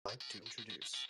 like to introduce.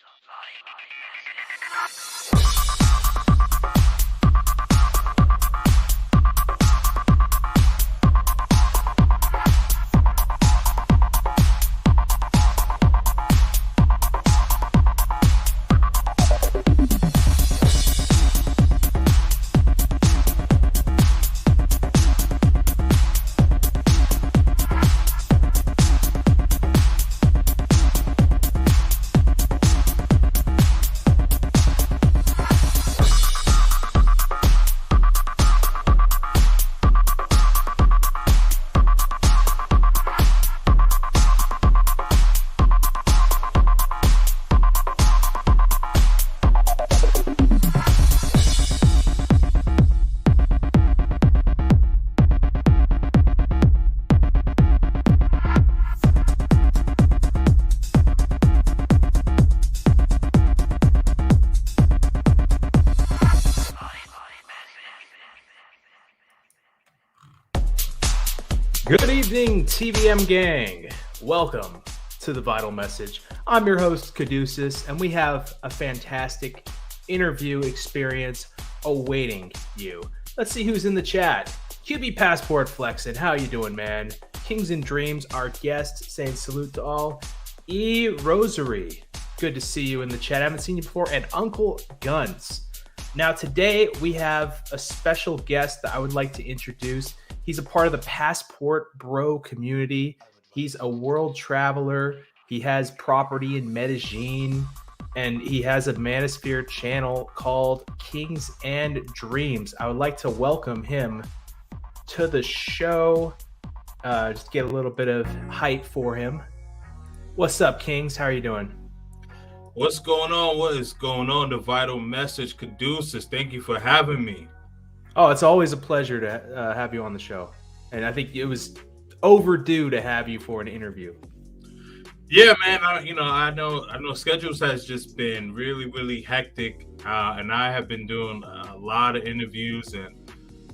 Good evening, TVM gang. Welcome to the Vital Message. I'm your host, Caduceus, and we have a fantastic interview experience awaiting you. Let's see who's in the chat. QB Passport Flexin', how you doing, man? Kings and Dreams, our guest, saying salute to all. E Rosary, good to see you in the chat. I haven't seen you before. And Uncle Guns. Now, today we have a special guest that I would like to introduce. He's a part of the Passport Bro community. He's a world traveler. He has property in Medellin, and he has a Manosphere channel called Kings and Dreams. I would like to welcome him to the show. Just get a little bit of hype for him. What's up, Kings? How are you doing? What's going on? What is going on? The Vital Message, Caduceus. Thank you for having me. Oh, it's always a pleasure to have you on the show. And I think it was overdue to have you for an interview. Yeah, man. I know schedules has just been really hectic. And I have been doing a lot of interviews and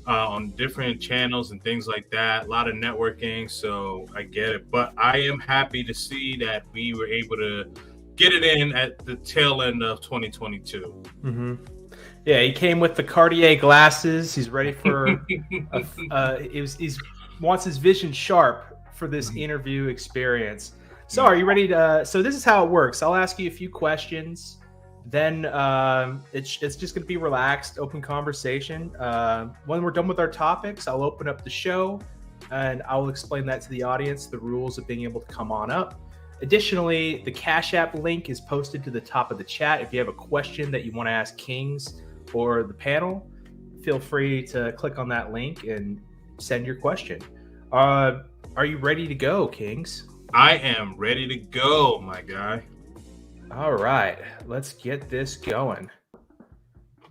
on different channels and things like that. A lot of networking. So I get it. But I am happy to see that we were able to get it in at the tail end of 2022. Mm-hmm. Yeah, he came with the Cartier glasses. He's ready for. He's wants his vision sharp for this interview experience. So, are you ready to? So, this is how it works. I'll ask you a few questions. Then it's just going to be relaxed, open conversation. When we're done with our topics, I'll open up the show, and I'll explain that to the audience. The rules of being able to come on up. Additionally, the Cash App link is posted to the top of the chat. If you have a question that you want to ask Kings or the panel, feel free to click on that link and send your question. Are you ready to go, Kings? I am ready to go, my guy. All right, let's get this going.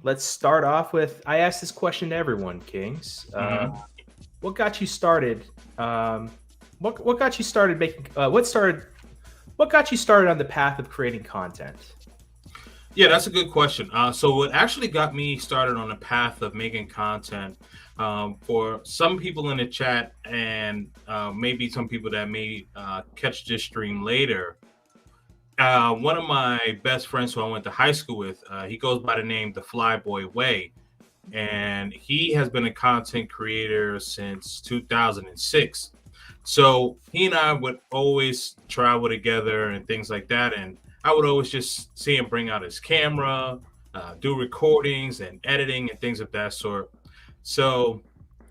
Let's start off with, I asked this question to everyone, Kings. What got you started? What got you started making? What got you started on the path of creating content? Yeah, that's a good question. So what actually got me started on the path of making content, for some people in the chat and maybe some people that may catch this stream later, one of my best friends who I went to high school with, he goes by the name The Flyboy Way, and he has been a content creator since 2006. So he and I would always travel together and things like that, and I would always just see him bring out his camera, do recordings and editing and things of that sort. So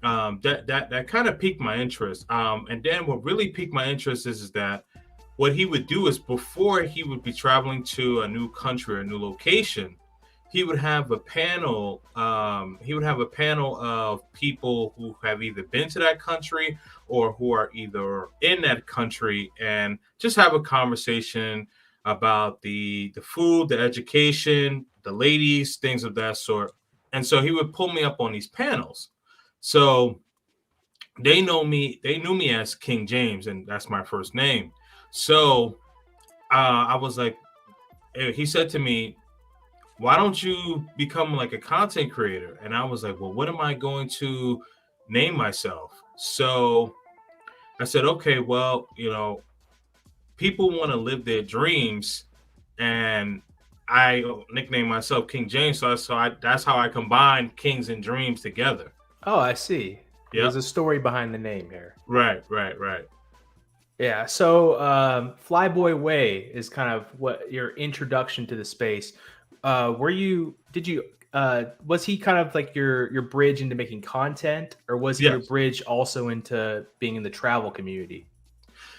that kind of piqued my interest. And then what really piqued my interest is that what he would do is before he would be traveling to a new country or a new location, he would have a panel. He would have a panel of people who have either been to that country or who are either in that country, and just have a conversation about the food, the education, the ladies, things of that sort. And so he would pull me up on these panels. So they knew me as King James, and that's my first name. So I was like, he said to me, why don't you become like a content creator? And I was like, well, what am I going to name myself? So I said, okay, well, people want to live their dreams. and I nicknamed myself King James. That's how I combined Kings and Dreams together. Oh, I see. There's Yep. a story behind the name here. Right, right, right. Yeah. So, Flyboy Way is kind of what your introduction to the space. Was he kind of like your bridge into making content, or was he your Yes. bridge also into being in the travel community?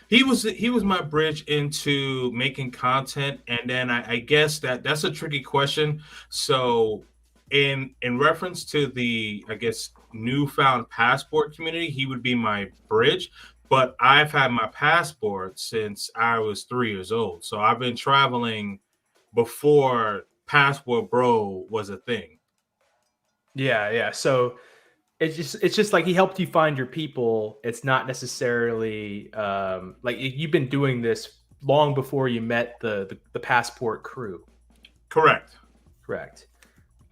He was my bridge into making content, and then I guess that's a tricky question. So, in reference to the, I guess, newfound passport community, he would be my bridge. But I've had my passport since I was 3 years old, so I've been traveling before Passport Bro was a thing. Yeah, yeah. So it's just like he helped you find your people. It's not necessarily like you've been doing this long before you met the passport crew. Correct. Correct.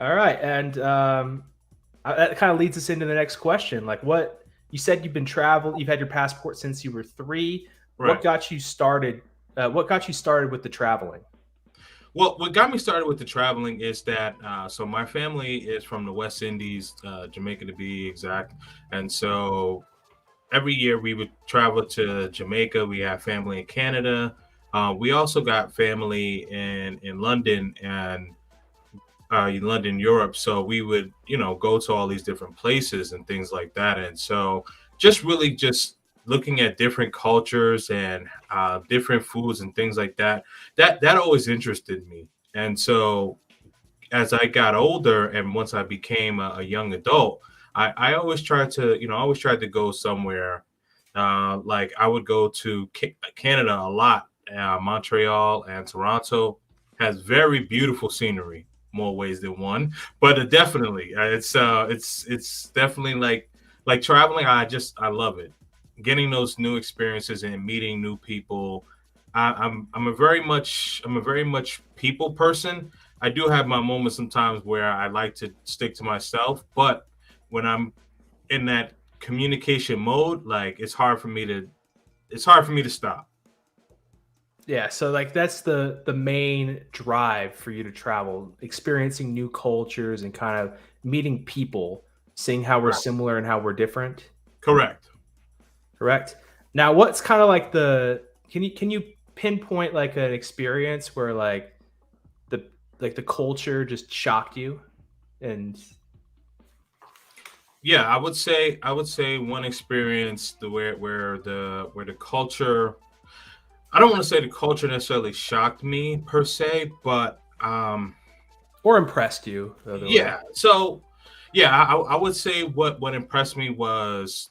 All right, and that kind of leads us into the next question. Like, what you said, you've had your passport since you were 3. What Right. got you started? What got you started with the traveling? Well, what got me started with the traveling is that so my family is from the West Indies, Jamaica to be exact, and so every year we would travel to Jamaica. We have family in Canada. We also got family in London and London, Europe. So we would, go to all these different places and things like that. And so just really just looking at different cultures and different foods and things like that, that always interested me. And so as I got older and once I became a young adult, I always tried to, always tried to go somewhere. Like I would go to Canada a lot. Montreal and Toronto has very beautiful scenery, more ways than one. But definitely, it's definitely like traveling. I love it, getting those new experiences and meeting new people. I'm a very much people person. I do have my moments sometimes where I like to stick to myself, but when I'm in that communication mode, like it's hard for me to stop. Yeah, so like that's the main drive for you to travel, experiencing new cultures and kind of meeting people, seeing how we're Right. similar and how we're different. Correct. Correct. Now, what's kind of like can you pinpoint like an experience where the the culture just shocked you and Yeah, I would say one experience the where the culture, I don't want to say the culture necessarily shocked me per se, but or impressed you the other way? yeah. So yeah, I would say what impressed me was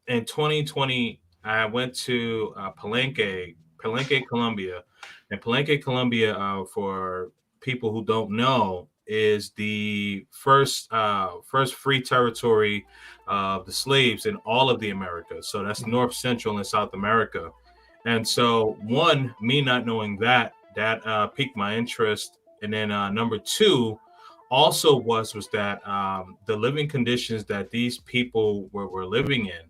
in 2020 I went to Palenque, Colombia, and Palenque, Colombia, for people who don't know, is the first free territory of the slaves in all of the Americas. So that's Mhm. North, Central, and South America. And so, one, me not knowing that piqued my interest, and then number two also was that the living conditions that these people were living in,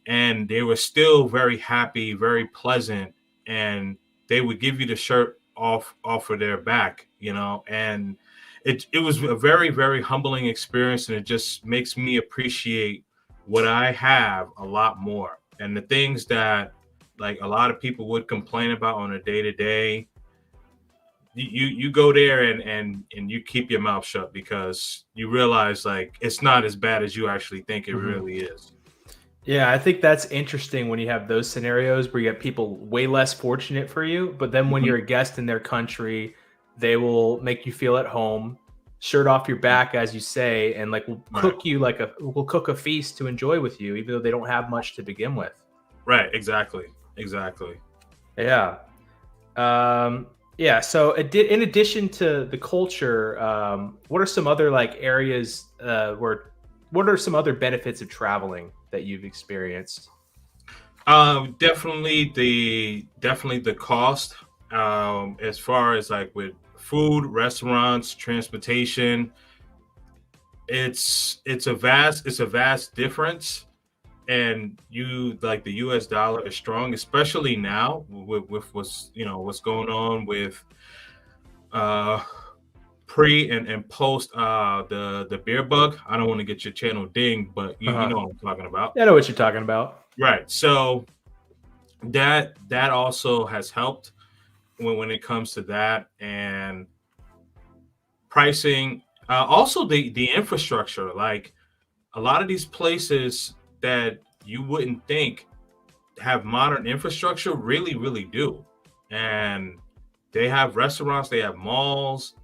and they were still very happy, very pleasant, and they would give you the shirt off of their back, and it was a very very humbling experience, and it just makes me appreciate what I have a lot more, and the things that like a lot of people would complain about on a day to day. You go there and you keep your mouth shut because you realize like it's not as bad as you actually think it Mhm. really is. Yeah, I think that's interesting when you have those scenarios where you have people way less fortunate for you, but then when Mhm. you're a guest in their country, they will make you feel at home, shirt off your back, as you say, and like Right. will cook a feast to enjoy with you, even though they don't have much to begin with. Right, exactly. Exactly. Yeah. Yeah. So in addition to the culture, what are some other like areas where what are some other benefits of traveling that you've experienced? Definitely the cost. As far as like with food, restaurants, transportation, it's a vast difference. and you like the U.S. dollar is strong, especially now with what's going on with uh pre and post the beer bug. I don't want to get your channel dinged, but you know what I'm talking about. I know what you're talking about. Right. So that also has helped when it comes to that and pricing. Also the infrastructure, like a lot of these places that you wouldn't think have modern infrastructure really do, and they have restaurants, they have malls.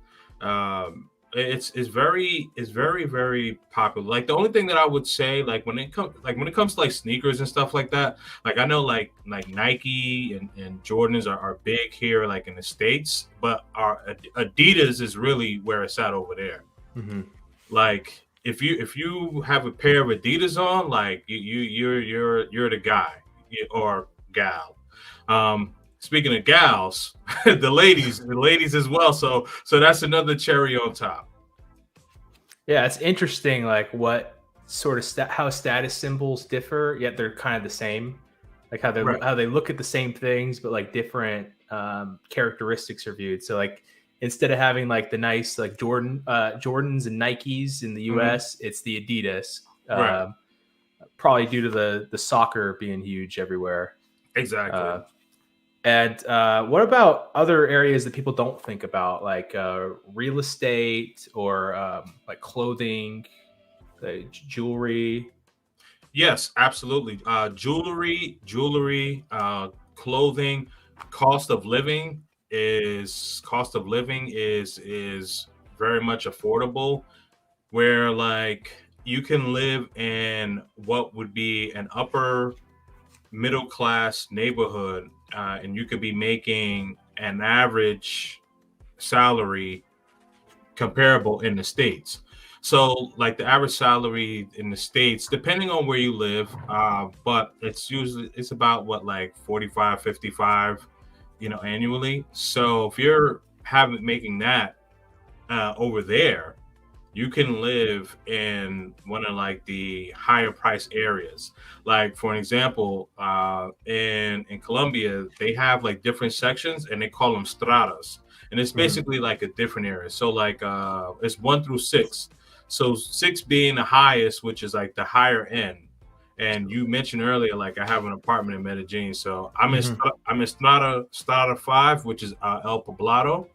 It's very popular. Like the only thing that I would say, like when it comes to like sneakers and stuff like that, like I know like Nike and Jordans are big here, like in the States, but our Adidas is really where it's at over there. Mm-hmm. Like if you have a pair of Adidas on, like you're the guy or gal. Speaking of gals, the ladies as well. So that's another cherry on top. Yeah, it's interesting, like what sort of how status symbols differ, yet they're kind of the same. Like how they look at the same things, but like different characteristics are viewed. So like instead of having like the nice like Jordans and Nikes in the US, it's the Adidas. Probably due to the soccer being huge everywhere. Exactly. And what about other areas that people don't think about, like real estate or like clothing, jewelry? Yes, absolutely. Jewelry, clothing, cost of living is very much affordable. Where like you can live in what would be an upper middle class neighborhood, and you could be making an average salary comparable in the States. So like the average salary in the States, depending on where you live, but it's about what, like 45, 55, annually. So if you're making that over there, you can live in one of like the higher price areas. Like for an example, in Colombia, they have like different sections and they call them stratas. And it's basically like a different area. So like it's 1 through 6. So 6 being the highest, which is like the higher end. And you mentioned earlier, like I have an apartment in Medellin. So I'm in strata 5, which is El Poblado.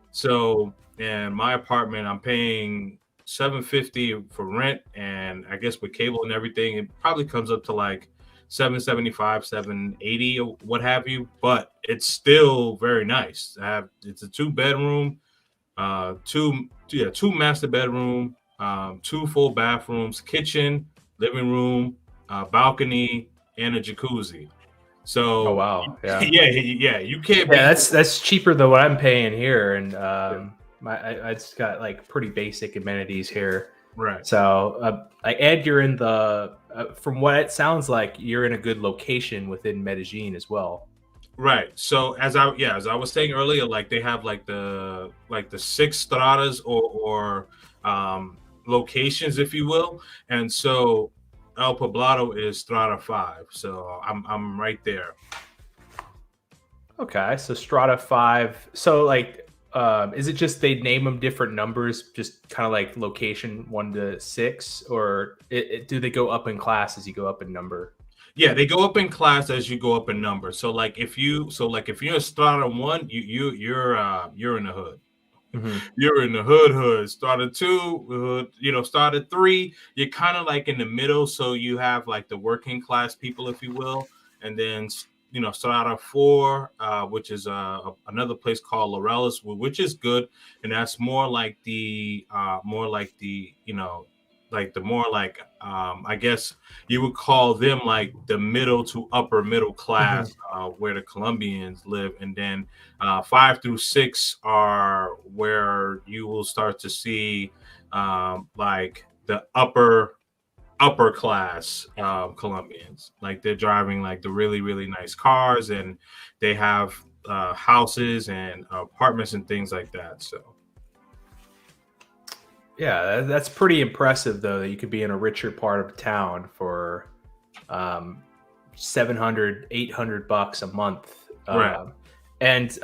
So in my apartment, I'm paying $750 for rent, and I guess with cable and everything, it probably comes up to like $775, $780, or what have you. But it's still very nice. It's a 2-bedroom, two master bedroom, 2 full bathrooms, kitchen, living room, balcony, and a jacuzzi. So, oh wow, yeah, you can't. Yeah, that's cheaper than what I'm paying here, and I just got like pretty basic amenities here. Right. So, and you're in the from what it sounds like, you're in a good location within Medellin as well. Right. So as I was saying earlier, like they have like the 6 stratas or locations, if you will, and so El Poblado is strata 5. So I'm right there. Okay, so strata 5. So like, is it just they name them different numbers, just kind of like location 1 to 6, or do they go up in class as you go up in number? Yeah, they go up in class as you go up in number. So like if you're in strata 1, you're in the hood. Mm-hmm. You're in the hood. Strata 2, strata 3, you're kind of like in the middle. So you have like the working class people, if you will, and then strata 4, which is another place called Laureles, which is good, and that's more like the I guess you would call them like the middle to upper middle class, where the Colombians live. And then 5 through 6 are where you will start to see like the upper class Colombians. Like they're driving like the really nice cars, and they have houses and apartments and things like that. So yeah, that's pretty impressive, though, that you could be in a richer part of town for um, 700, 800 bucks a month. Right. And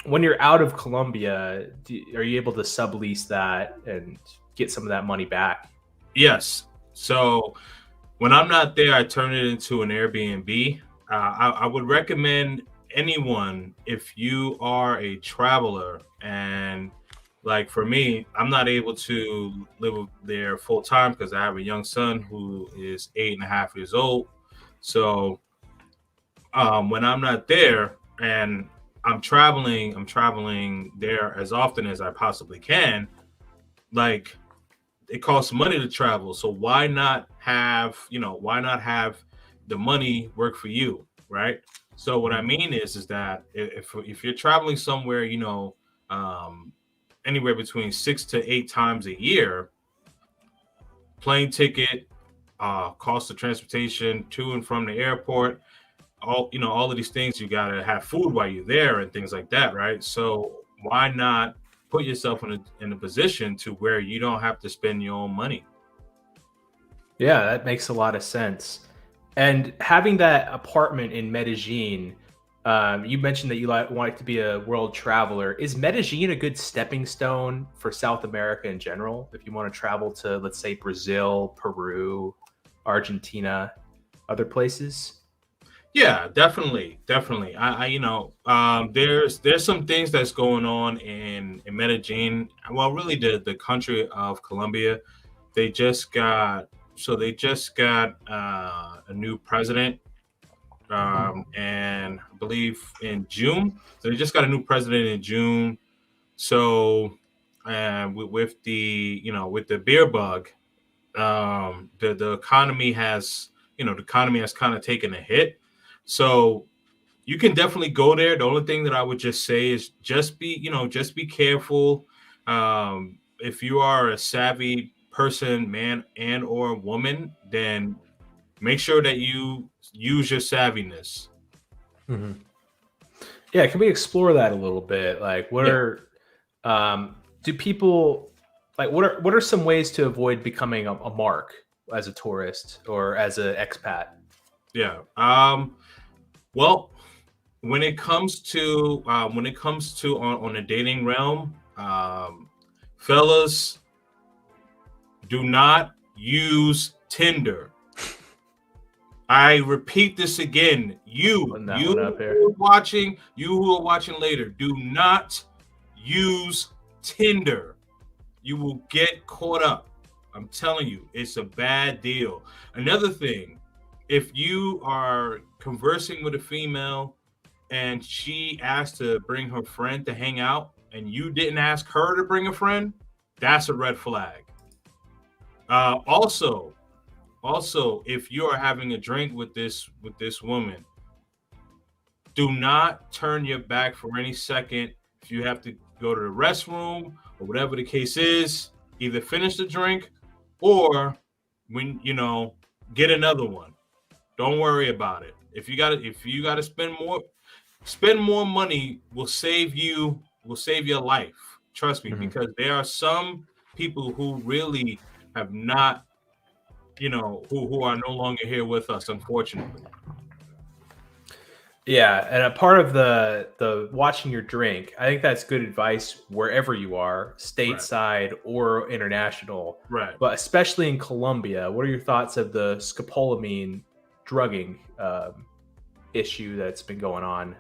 when you're out of Colombia, are you able to sublease that and get some of that money back? Yes. So when I'm not there, I turn it into an Airbnb. I would recommend anyone, if you are a traveler, and like for me, I'm not able to live there full time because I have a young son who is 8.5 years old. So when I'm not there and I'm traveling there as often as I possibly can. Like, it costs money to travel, so why not have the money work for you, right? So what I mean is that if you're traveling somewhere, um, anywhere between 6 to 8 times a year, plane ticket, cost of transportation to and from the airport, all of these things, you gotta have food while you're there and things like that, right? So why not put yourself in a position to where you don't have to spend your own money? Yeah, that makes a lot of sense. And having that apartment in Medellin, you mentioned that you want to be a world traveler. Is Medellin a good stepping stone for South America in general? If you want to travel to, let's say, Brazil, Peru, Argentina, other places? Yeah, definitely. There's some things that's going on in Medellin. Well, really, the country of Colombia. They just got a new president, and I believe in June. So they just got a new president in June. So, with the beer bug, the economy has kind of taken a hit. So you can definitely go there. The only thing that I would just say is just be careful. If you are a savvy person, man and or woman, then make sure that you use your savviness. Hmm. Yeah, can we explore that a little bit? Like, Yeah, do people like what are some ways to avoid becoming a mark as a tourist or as an expat? yeah. Well, when it comes to on the dating realm, fellas, do not use Tinder. I repeat this again. Putting that one up here. You who are watching later, do not use Tinder. You will get caught up. I'm telling you, it's a bad deal. Another thing, if you are conversing with a female and she asked to bring her friend to hang out and you didn't ask her to bring a friend, that's a red flag. Uh, also, also, if you are having a drink with this woman, do not turn your back for any second. If you have to go to the restroom or whatever the case is, either finish the drink or when get another one. Don't worry about it. If you gotta spend more money will save your life. Trust me, Mhm. because there are some people who really have not, who are no longer here with us, unfortunately. Yeah, and a part of the watching your drink, I think that's good advice wherever you are, Right, stateside or international, right. but especially in Colombia. What are your thoughts of the scopolamine drugging issue that's been going on?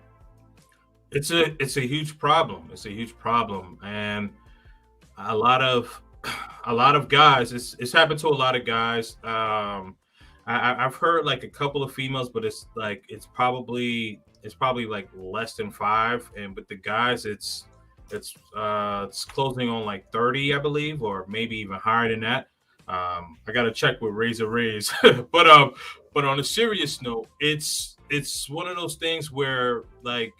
It's a huge problem. It's a huge problem, and a lot of a lot of guys. It's happened to a lot of guys. I've heard like a couple of females, but it's probably like less than five. And with the guys, it's closing on like 30, I believe, or maybe even higher than that. I got to check with Razor Rays, but on a serious note, it's one of those things where like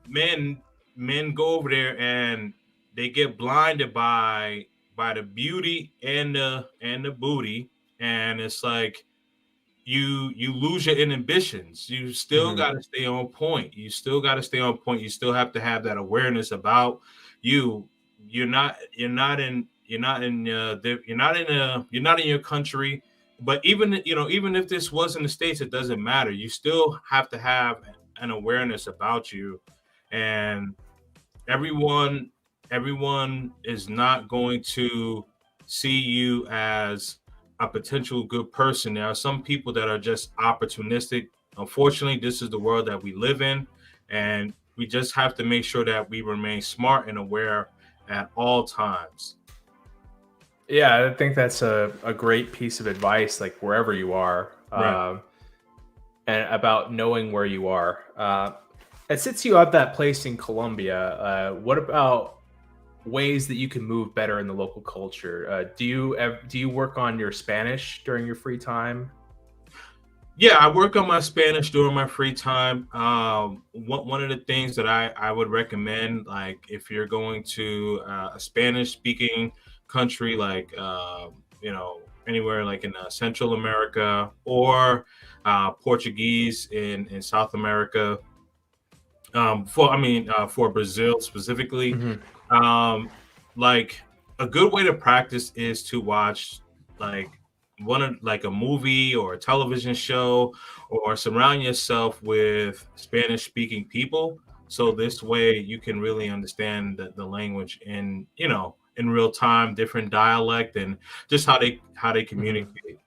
men men go over there and they get blinded by the beauty and the booty, and it's like you lose your inhibitions. You still Hmm. got to stay on point. You still have to have that awareness about you. You're not in your country. but even even if this was in the States, it doesn't matter. You still have to have an awareness about you, and everyone everyone is not going to see you as a potential good person. There are some people that are just opportunistic. Unfortunately, this is the world that we live in, and we just have to make sure that we remain smart and aware at all times. Yeah, I think that's a great piece of advice, like wherever you are, Right. and about knowing where you are. And since you have that place in Colombia, what about ways that you can move better in the local culture? Do you work on your Spanish during your free time? Yeah, I work on my Spanish during my free time. One of the things that I would recommend, like if you're going to a Spanish speaking country, like anywhere like in Central America or Portuguese in South America, for Brazil specifically, Hmm. um, like a good way to practice is to watch like one of like a movie or a television show, or surround yourself with Spanish speaking people. So this way you can really understand the language in in real time, different dialect, and just how they Hmm. communicate.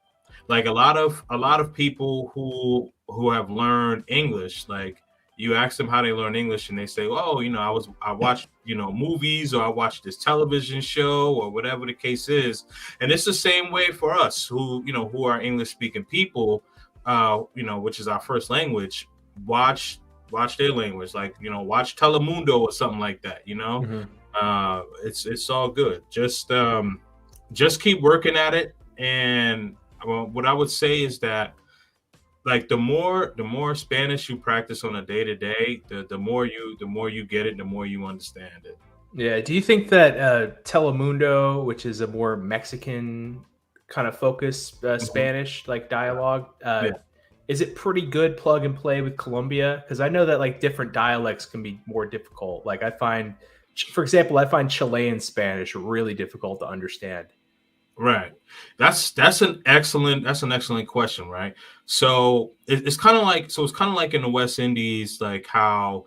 Like a lot of people who have learned English, like you ask them how they learn English and they say, oh, I watched movies, or I watched this television show, or whatever the case is. And it's the same way for us who are English speaking people, which is our first language. Watch their language, like watch Telemundo or something like that. Hmm. It's all good. Just keep working at it. And well, what I would say is that, like, the more Spanish you practice on a day to day, the more you get it, the more you understand it. Yeah. Do you think that Telemundo, which is a more Mexican kind of focus Mhm. Spanish like dialogue, Yeah. is it pretty good plug and play with Colombia? Because I know that like different dialects can be more difficult. Like I find, for example, I find Chilean Spanish really difficult to understand. Right. That's an excellent question, right? So it's kind of like in the West Indies, like how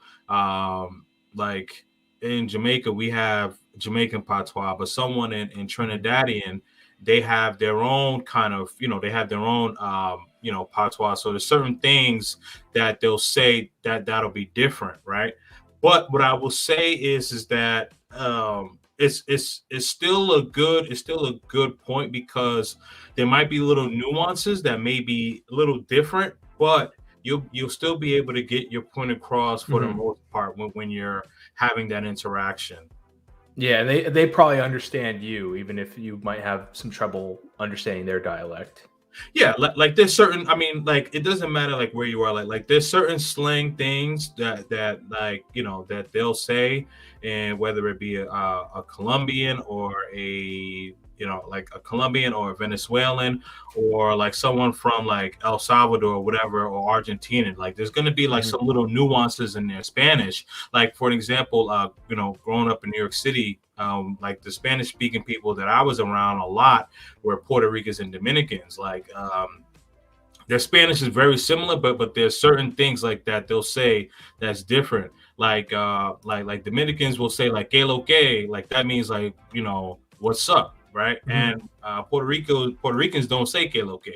like in Jamaica we have Jamaican patois, but someone in Trinidadian, they have their own kind of, they have their own patois. So there's certain things that they'll say that'll be different, right? But what I will say is that it's still a good point, because there might be little nuances that may be a little different, but you'll still be able to get your point across for the Hmm. most part when you're having that interaction. Yeah, they probably understand you, even if you might have some trouble understanding their dialect. Yeah, like there's certain, I mean, like it doesn't matter like where you are, like there's certain slang things that like that they'll say, and whether it be a Colombian or like a Colombian or a Venezuelan, or like someone from like El Salvador or whatever, or Argentina, like there's going to be like Hmm. some little nuances in their Spanish. Like for an example, growing up in New York City, like the Spanish speaking people that I was around a lot were Puerto Ricans and Dominicans. Like their Spanish is very similar, but there's certain things like that they'll say that's different. Like Dominicans will say like "que lo que," like that means like what's up, right? Hmm. And Puerto Ricans don't say "que lo que,"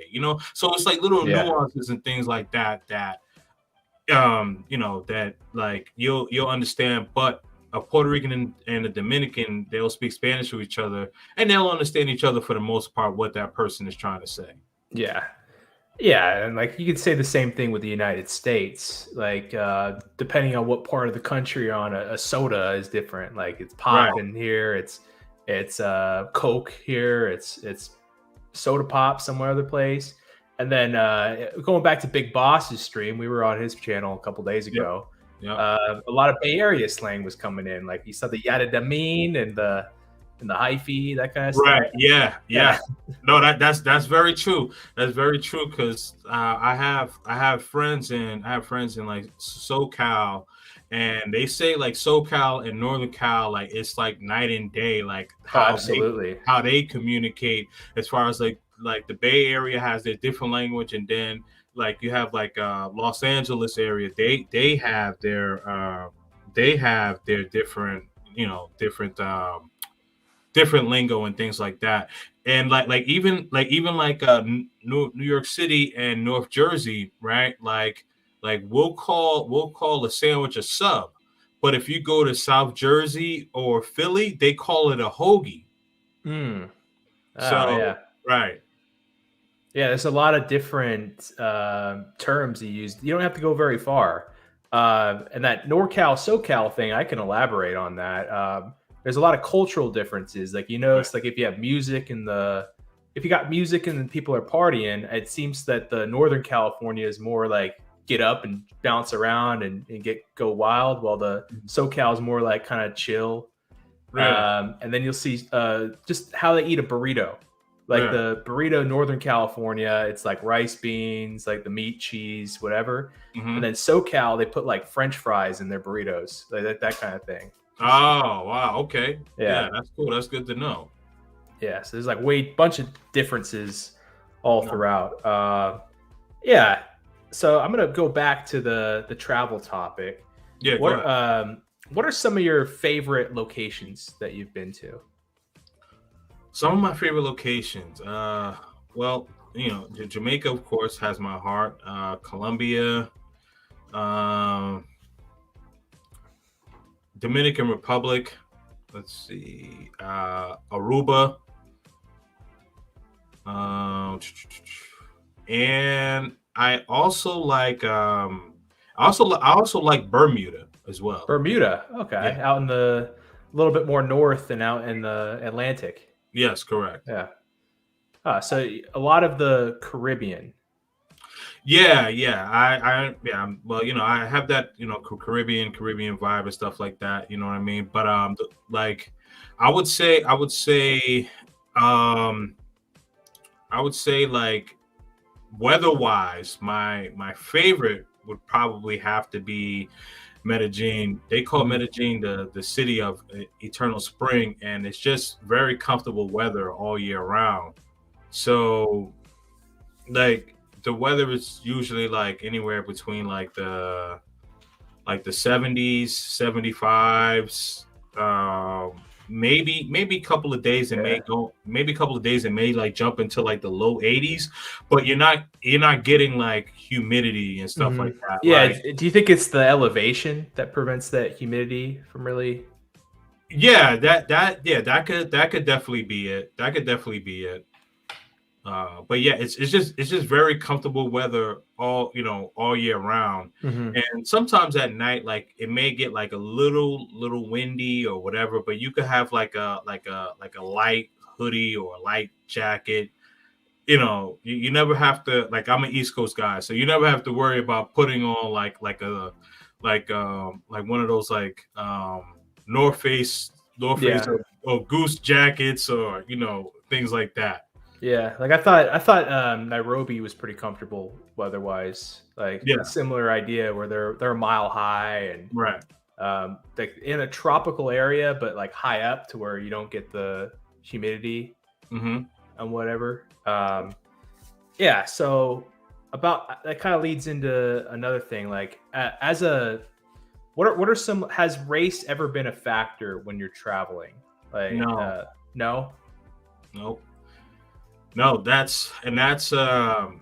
so it's like little Yeah. nuances and things like that that like you'll understand. But a Puerto Rican and a Dominican, they'll speak Spanish to each other, and they'll understand each other for the most part what that person is trying to say. Yeah. Yeah, and like you could say the same thing with the United States. Like depending on what part of the country you're on, a soda is different. Like it's Right. pop in here, it's Coke here, it's soda pop somewhere other place. And then going back to Big Boss's stream, we were on his channel a couple days Yep. ago. Yep. A lot of Bay Area slang was coming in. Like you saw the yada da mean and the hyphy, that kind of stuff. Right. Yeah. Yeah. Yeah. No, that's very true. That's very true, because I have friends in like SoCal, and they say like SoCal and Northern Cal, like it's like night and day, like Oh, how they absolutely. how they communicate, as far as like like the Bay Area has their different language, and then like you have like Los Angeles area, they have their different, different different lingo and things like that. And New York City and North Jersey, right? Like we'll call a sandwich a sub, but if you go to South Jersey or Philly, they call it a hoagie. Mm. Oh, So yeah. right. Yeah, there's a lot of different terms you use. You don't have to go very far. And that NorCal, SoCal thing, I can elaborate on that. There's a lot of cultural differences. Like you Right. notice, like if you have music and if you got music and people are partying, it seems that the Northern California is more like get up and bounce around and go wild, while the SoCal is more like kind of chill. Right. And then you'll see just how they eat a burrito. Like Right. the burrito, Northern California, it's like rice beans, like the meat, cheese, whatever. And Hmm. then SoCal, they put like French fries in their burritos, like that kind of thing. Oh, wow. Okay. Yeah, Yeah, that's cool. That's good to know. yeah. So there's like bunch of differences all No. throughout. Yeah. So I'm gonna go back to the travel topic. Yeah, go What ahead. what are some of your favorite locations that you've been to? Some of my favorite locations. Well, Jamaica, of course, has my heart. Colombia, um, Dominican Republic. Let's see. Aruba. Um, and I also like. I also like Bermuda as well. Bermuda. Yeah. Okay, out in the a little bit more north and out in the Atlantic. Yes, correct. Yeah. So a lot of the Caribbean. Yeah, yeah. Well, I have that, Caribbean vibe and stuff like that. You know what I mean? But like, I would say, um, like weather-wise, my favorite would probably have to be Medellin. They call Mhm. Medellin the city of eternal spring, and it's just very comfortable weather all year round. So like the weather is usually like anywhere between like the 70s, 75s, maybe a couple of days it may Yeah. go maybe a couple of days it may like jump into like the low 80s, but you're not getting like humidity and stuff Hmm. like that. Yeah. Like Do you think it's the elevation that prevents that humidity from really? yeah, that could definitely be it. That could definitely be it. But yeah, it's just very comfortable weather all year round. Hmm. And sometimes at night, like it may get like a little windy or whatever, but you could have like a light hoodie or a light jacket. You never have to, like, I'm an East Coast guy, so you never have to worry about putting on like one of those like North Face North Face Yeah. or Goose jackets or things like that. Yeah. Like I thought Nairobi was pretty comfortable weather-wise. Like a Yeah, similar idea where they're a mile high and right. like in a tropical area, but like high up to where you don't get the humidity Hmm. and whatever. Yeah. So about that kind of leads into another thing. Like as a what are some has race ever been a factor when you're traveling? Like No, no. no, no. That's a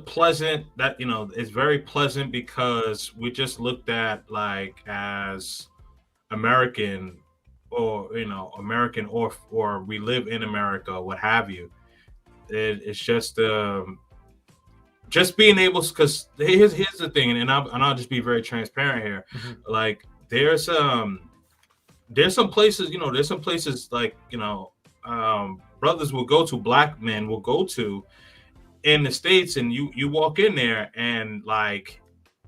pleasant, that it's very pleasant because we just looked at like as American, or American, or we live in America, what have you. It's just being able, because here's the thing, and I'll just be very transparent here. Mhm. Like there's some places like brothers will go to, black men will go to in the States, and you walk in there and like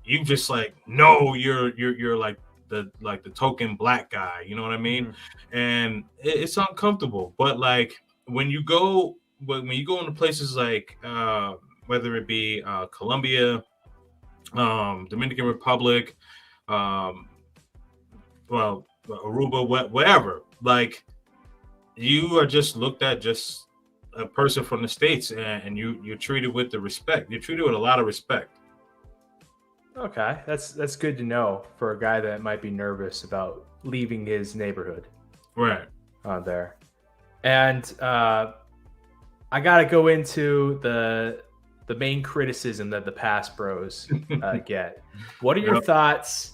you just like, no, you're like the token black guy, you know what I mean? Mhm. And it's uncomfortable. But like when you go into places like whether it be Colombia, Dominican Republic, um, well, Aruba, whatever, like you are just looked at just a person from the States, and you're treated with the respect. You're treated with a lot of respect. Okay, that's good to know for a guy that might be nervous about leaving his neighborhood. Right. There. And I got to go into the main criticism that the Pass Bros get. What are your thoughts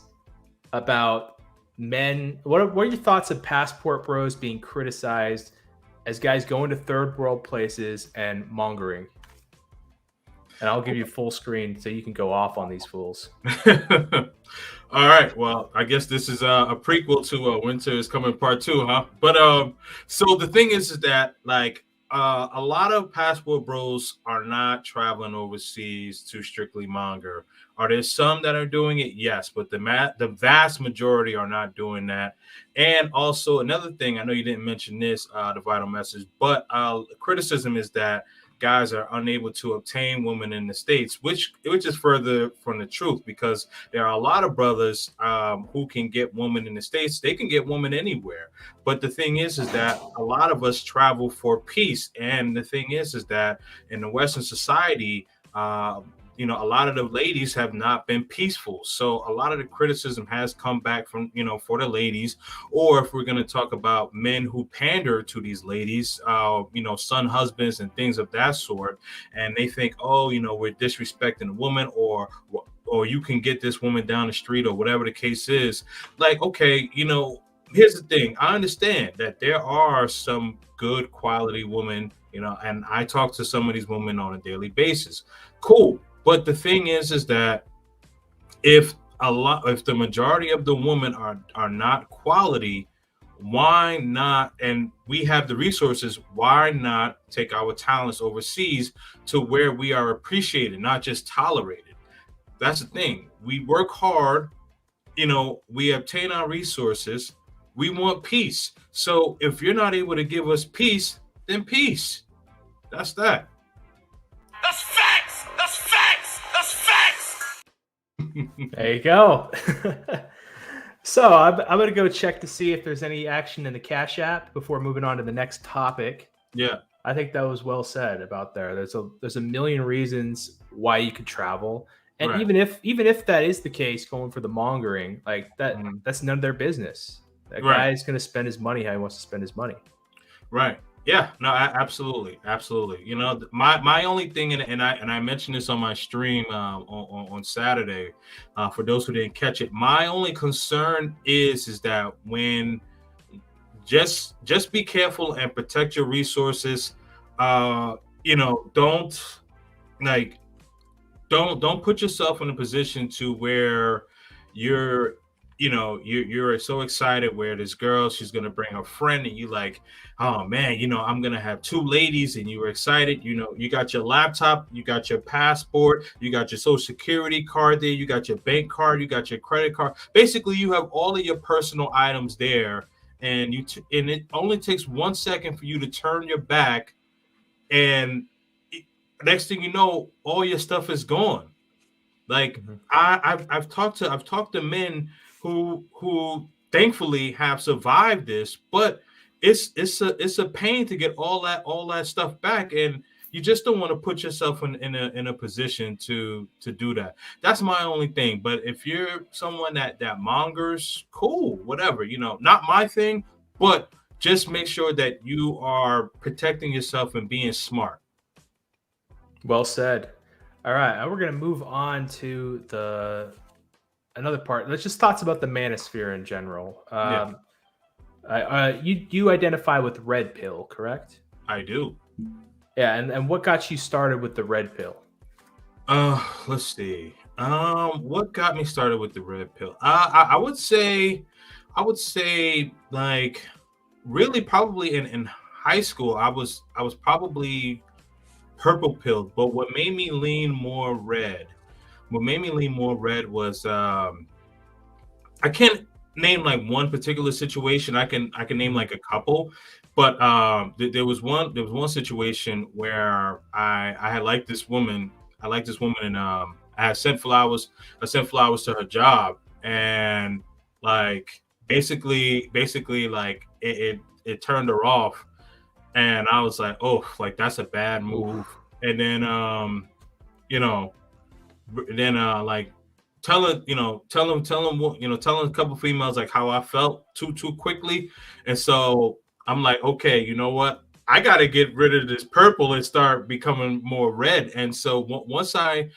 about men? What are your thoughts of Passport Bros being criticized as guys going to third world places and mongering? And I'll give you full screen so you can go off on these fools. All right. Well, I guess this is a prequel to Winter is Coming Part 2, huh? But so the thing is that like a lot of Passport Bros are not traveling overseas to strictly monger. Are there some that are doing it? Yes, but the vast majority are not doing that. And also another thing, I know you didn't mention this, the vital message, but criticism is that guys are unable to obtain women in the States, which is further from the truth, because there are a lot of brothers who can get women in the States. They can get women anywhere. But the thing is that a lot of us travel for peace. And the thing is that in the Western society, a lot of the ladies have not been peaceful. So a lot of the criticism has come back from, for the ladies. Or if we're going to talk about men who pander to these ladies, son husbands and things of that sort. And they think, we're disrespecting a woman, or you can get this woman down the street, or whatever the case is. Like, okay, here's the thing. I understand that there are some good quality women, and I talk to some of these women on a daily basis. Cool. But the thing is that if the majority of the women are not quality, why not? And we have the resources. Why not take our talents overseas to where we are appreciated, not just tolerated? That's the thing. We work hard. We obtain our resources. We want peace. So if you're not able to give us peace, then peace. That's that. That's facts. That's facts. That's facts. There you go. So I'm going to go check to see if there's any action in the Cash App before moving on to the next topic. Yeah. I think that was well said about there. There's a million reasons why you could travel. And right. even if that is the case, going for the mongering, like that, that's none of their business. That guy is going to spend his money how he wants to spend his money. Right. Yeah, no, absolutely. My only thing, and I mentioned this on my stream on Saturday, for those who didn't catch it. My only concern is that when just be careful and protect your resources. Don't put yourself in a position to where you're so excited where this girl, she's going to bring her friend, and you like, oh man, I'm going to have two ladies, and you were excited. You got your laptop, you got your passport, you got your social security card there, you got your bank card, you got your credit card. Basically, you have all of your personal items there, and and it only takes 1 second for you to turn your back, and next thing you know, all your stuff is gone. Like I've talked to men who thankfully have survived this, but it's a pain to get all that stuff back, and you just don't want to put yourself in a position to do that. That's my only thing. But if you're someone that mongers, cool, whatever, not my thing, but just make sure that you are protecting yourself and being smart. Well said. All right, we're going to move on to another part. Let's just thoughts about the manosphere in general. You identify with Red Pill, correct? I do. Yeah, and what got you started with the Red Pill? Let's see. What got me started with the Red Pill? I would say like really probably in high school I was probably purple pilled, but what made me lean more red was I can't name like one particular situation. I can name like a couple, but there was one situation where I had liked this woman. And I had sent flowers to her job, and like basically like it turned her off. and I was like, oh, like that's a bad move. Ooh. And then you know, then like telling a couple females like how I felt too quickly, and so I'm like, okay, you know what? I got to get rid of this purple and start becoming more red. And so once I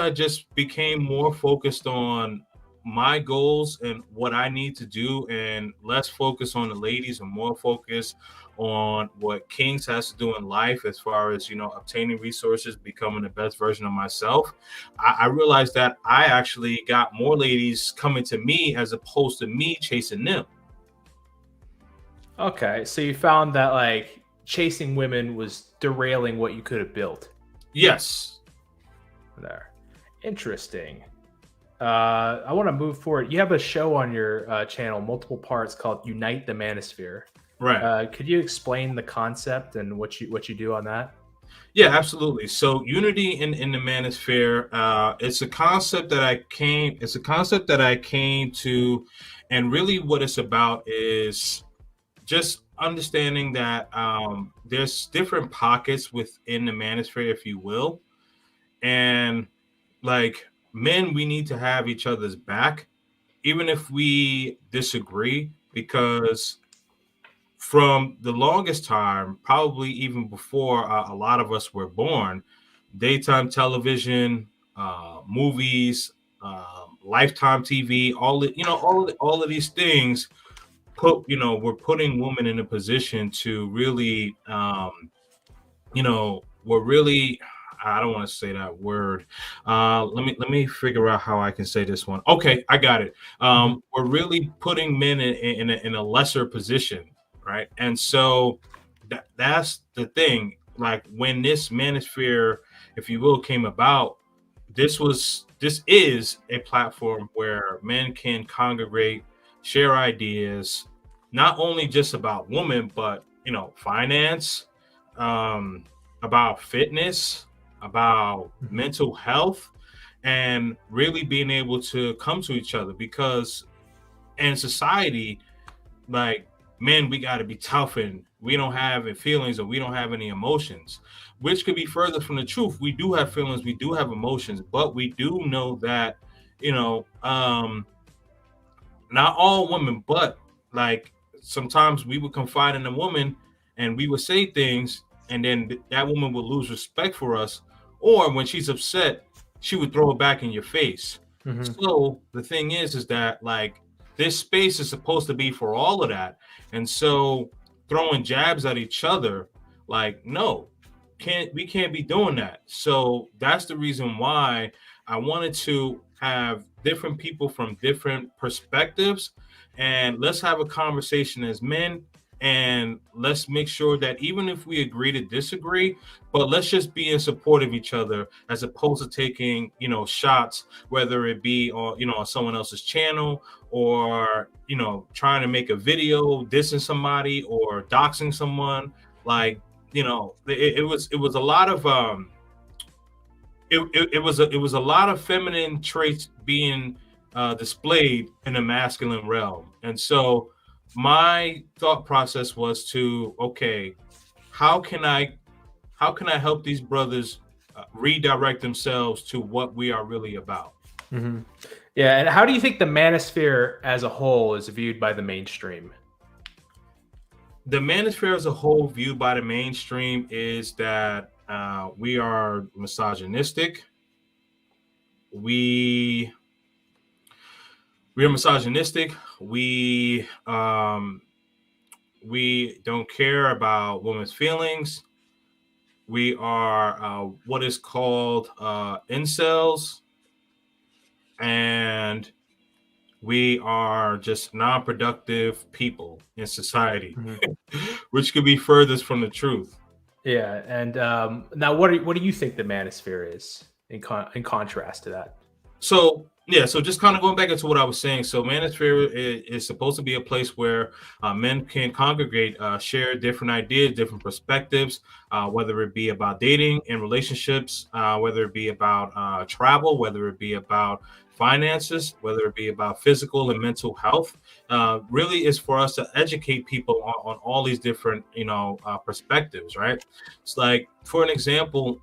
just became more focused on my goals and what I need to do, and less focus on the ladies and more focus on what Kings has to do in life as far as obtaining resources, becoming the best version of myself. I realized that I actually got more ladies coming to me as opposed to me chasing them. Okay, so you found that like chasing women was derailing what you could have built Yes. there. Interesting. I want to move forward. You have a show on your channel, multiple parts, called Unite the Manosphere. Right. Could you explain the concept and what you do on that? Yeah, absolutely. So unity in the manosphere, it's a concept that I came to, and really what it's about is just understanding that there's different pockets within the manosphere, if you will. And like men, we need to have each other's back, even if we disagree, because from the longest time, probably even before a lot of us were born, daytime television, movies, Lifetime TV, all of these things we're putting women in a position to really, we're really. I don't want to say that word. Let me figure out how I can say this one. Okay, I got it. We're really putting men in a lesser position, right? And so that's the thing. Like when this manosphere, if you will, came about, this is a platform where men can congregate, share ideas, not only just about women, but finance, about fitness, about mental health, and really being able to come to each other. Because in society, like men, we got to be tough, and we don't have any feelings, or we don't have any emotions, which could be further from the truth. We do have feelings, we do have emotions, but we do know that you know um not all women, but like sometimes we would confide in a woman and we would say things, and then that woman would lose respect for us, or when she's upset, she would throw it back in your face. Mm-hmm. So the thing is that like this space is supposed to be for all of that. And so throwing jabs at each other, like, no, we can't be doing that. So that's the reason why I wanted to have different people from different perspectives, and let's have a conversation as men, and let's make sure that even if we agree to disagree, but let's just be in support of each other, as opposed to taking shots, whether it be on someone else's channel, or trying to make a video dissing somebody or doxing someone. Like it was a lot of it was a lot of feminine traits being displayed in a masculine realm. And so my thought process was to, okay, how can I help these brothers redirect themselves to what we are really about? Mm-hmm. Yeah, and how do you think the manosphere as a whole is viewed by the mainstream? The manosphere as a whole, viewed by the mainstream, is that we are misogynistic. We are misogynistic. We don't care about women's feelings. We are what is called incels, and we are just non-productive people in society, which could be furthest from the truth. Yeah, and now what do you think the manosphere is in contrast to that? So just kind of going back into what I was saying. So manosphere is supposed to be a place where men can congregate, share different ideas, different perspectives, whether it be about dating and relationships, whether it be about travel, whether it be about finances, whether it be about physical and mental health, really is for us to educate people on all these different, perspectives, right? It's like, for an example,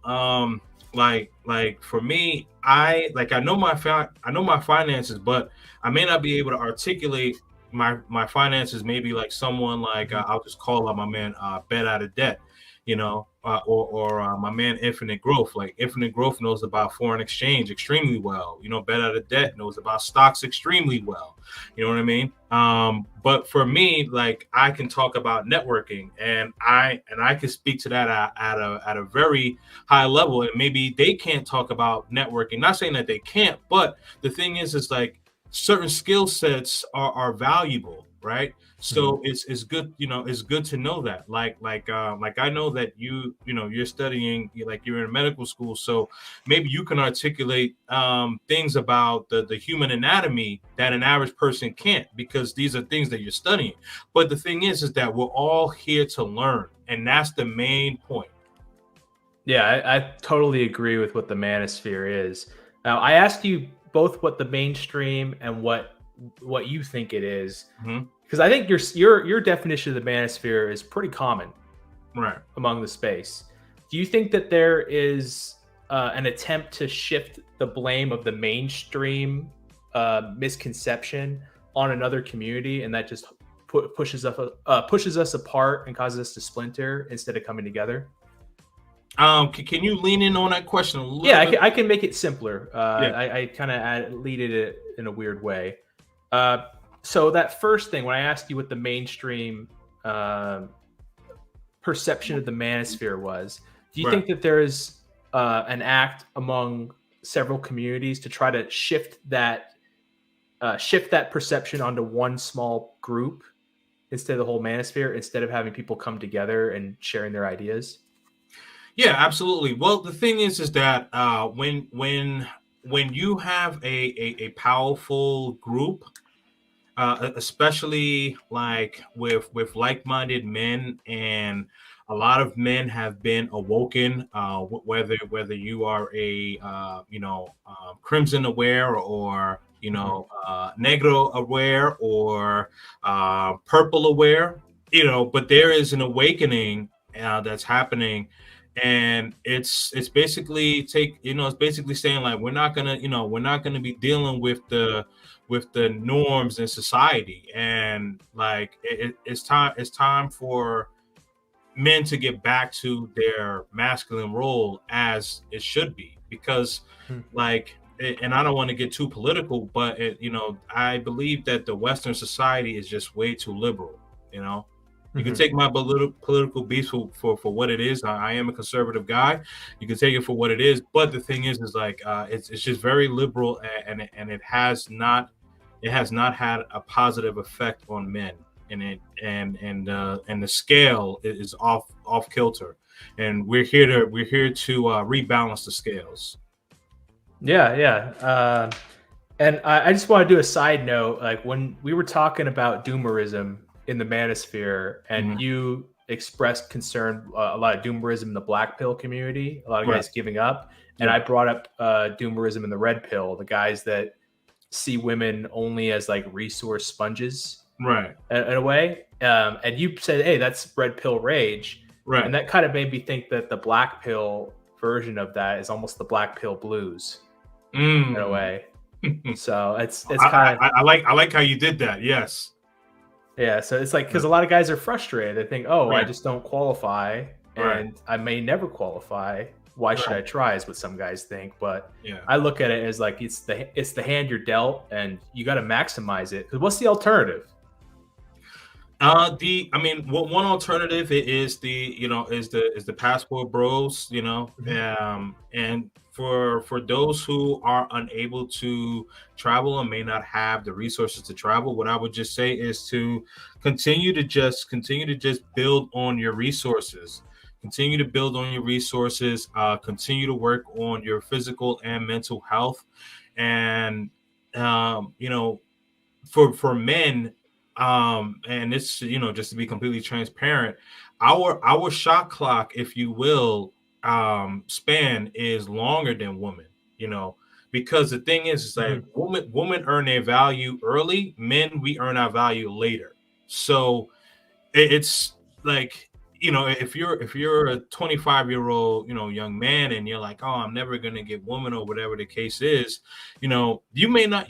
like for me, I know my finances, but I may not be able to articulate my finances. Maybe like someone like I'll just call out my man Bet Out of Debt, or my man Infinite Growth. Like Infinite Growth knows about foreign exchange extremely well. Bet Out of Debt knows about stocks extremely well. You know what I mean? But for me, like I can talk about networking, and I can speak to that at a very high level. And maybe they can't talk about networking. Not saying that they can't, but the thing is like certain skill sets are valuable, right? So it's good, it's good to know that. Like I know that you're studying, like you're in medical school, so maybe you can articulate things about the human anatomy that an average person can't, because these are things that you're studying. But the thing is that we're all here to learn, and that's the main point. Yeah, I totally agree with what the manosphere is. Now, I asked you both what the mainstream and what you think it is, because I think your definition of the manosphere is pretty common, right, among the space. Do you think that there is an attempt to shift the blame of the mainstream misconception on another community, and that just pushes us apart and causes us to splinter instead of coming together? Can you lean in on that question a little bit? Yeah, I can make it simpler. I kind of leaded it in a weird way. So that first thing, when I asked you what the mainstream perception of the manosphere was, do you think that there's an act among several communities to try to shift that perception onto one small group instead of the whole manosphere, instead of having people come together and sharing their ideas? Yeah, absolutely. Well, the thing is that when you have a powerful group, especially like with like-minded men, and a lot of men have been awoken, whether you are a crimson aware, or negro aware, or purple aware, but there is an awakening that's happening. And it's basically it's basically saying, like, we're not gonna be dealing with the norms in society, and like it's time for men to get back to their masculine role as it should be, because and I don't want to get too political, but I believe that the Western society is just way too liberal. You can take my political beef for what it is. I am a conservative guy. You can take it for what it is. But the thing is like it's just very liberal, and it has not had a positive effect on men. And the scale is off kilter, and we're here to rebalance the scales. Yeah. And I just want to do a side note. Like, when we were talking about doomerism in the manosphere, and you expressed concern, a lot of doomerism in the black pill community, a lot of guys giving up, and I brought up doomerism in the red pill, the guys that see women only as like resource sponges, right, in a way. And you said, hey, that's red pill rage, right, and that kind of made me think that the black pill version of that is almost the black pill blues, in a way. So it's kind of, I like how you did that. Yes. Yeah, so it's like, because a lot of guys are frustrated. They think, I just don't qualify, and I may never qualify. Why should I try, is what some guys think. But I look at it as like, it's the hand you're dealt, and you got to maximize it. Because what's the alternative? One alternative is the passport bros, and for those who are unable to travel and may not have the resources to travel, what I would just say is to continue to just build on your resources. Continue to build on your resources. Continue to work on your physical and mental health, and for men. And it's just to be completely transparent, our shot clock, if you will, span is longer than women, because the thing is that women earn their value early. Men, we earn our value later. So it's like, if you're a 25-year-old, young man, and you're like, oh, I'm never gonna get woman, or whatever the case is, you may not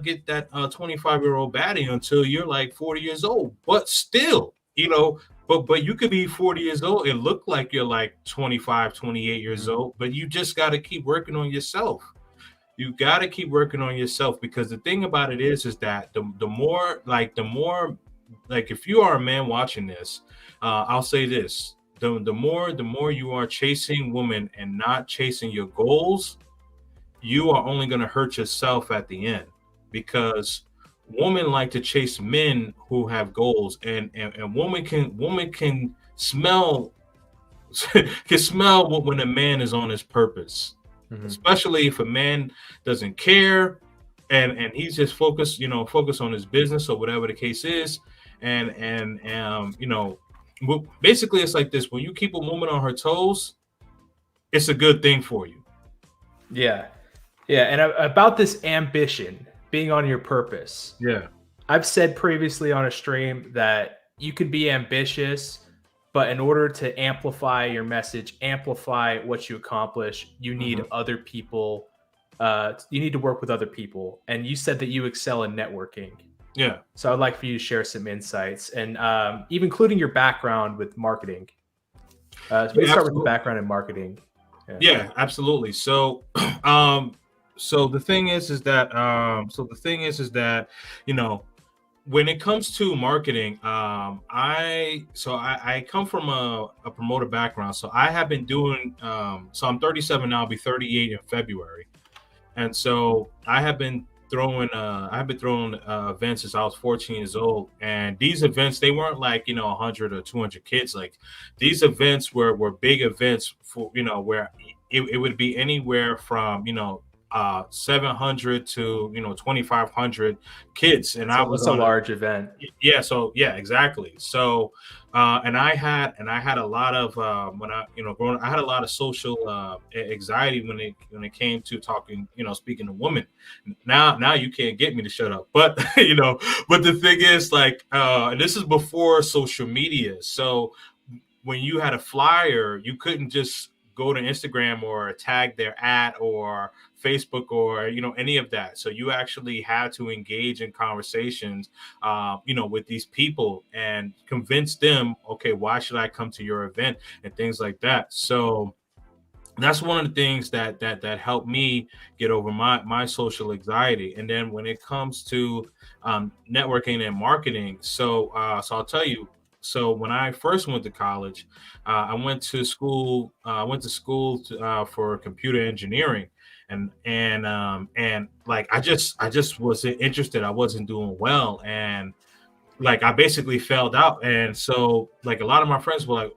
get that 25-year-old baddie until you're like 40 years old. But still, but you could be 40 years old and look like you're like 25, 28 years old, but you just got to keep working on yourself. You got to keep working on yourself, because the thing about it is that the more if you are a man watching this, I'll say this: the more you are chasing women and not chasing your goals, you are only going to hurt yourself at the end, because women like to chase men who have goals, and woman can smell when a man is on his purpose, especially if a man doesn't care and he's just focused on his business or whatever the case is. And basically it's like this: when you keep a woman on her toes, it's a good thing for you. Yeah. And about this ambition being on your purpose. Yeah. I've said previously on a stream that you could be ambitious, but in order to amplify your message, amplify what you accomplish, you need other people. You need to work with other people. And you said that you excel in networking. Yeah. So I'd like for you to share some insights, and even including your background with marketing. So we start with the background in marketing. Yeah, absolutely. So, so the thing is that when it comes to marketing, I come from a promoter background. So I have been doing, so I'm 37 now, I'll be 38 in February. And so I have been throwing events since I was 14 years old. And these events, they weren't like, 100 or 200 kids. Like, these events were big events for, where it would be anywhere from, 700 to 2,500 kids, and I was a large event. Yeah, so yeah, exactly. So and I had a lot of when I growing, I had a lot of social anxiety when it came to talking, speaking to women. Now you can't get me to shut up, but but the thing is, like, and this is before social media. So when you had a flyer, you couldn't just go to Instagram or tag their ad or Facebook or any of that. So you actually had to engage in conversations with these people and convince them, okay, why should I come to your event, and things like that. So that's one of the things that helped me get over my social anxiety. And then when it comes to networking and marketing, so I'll tell you. So when I first went to college, I went to school. For computer engineering, and like I just wasn't interested. I wasn't doing well, and like I basically failed out. And so like a lot of my friends were like,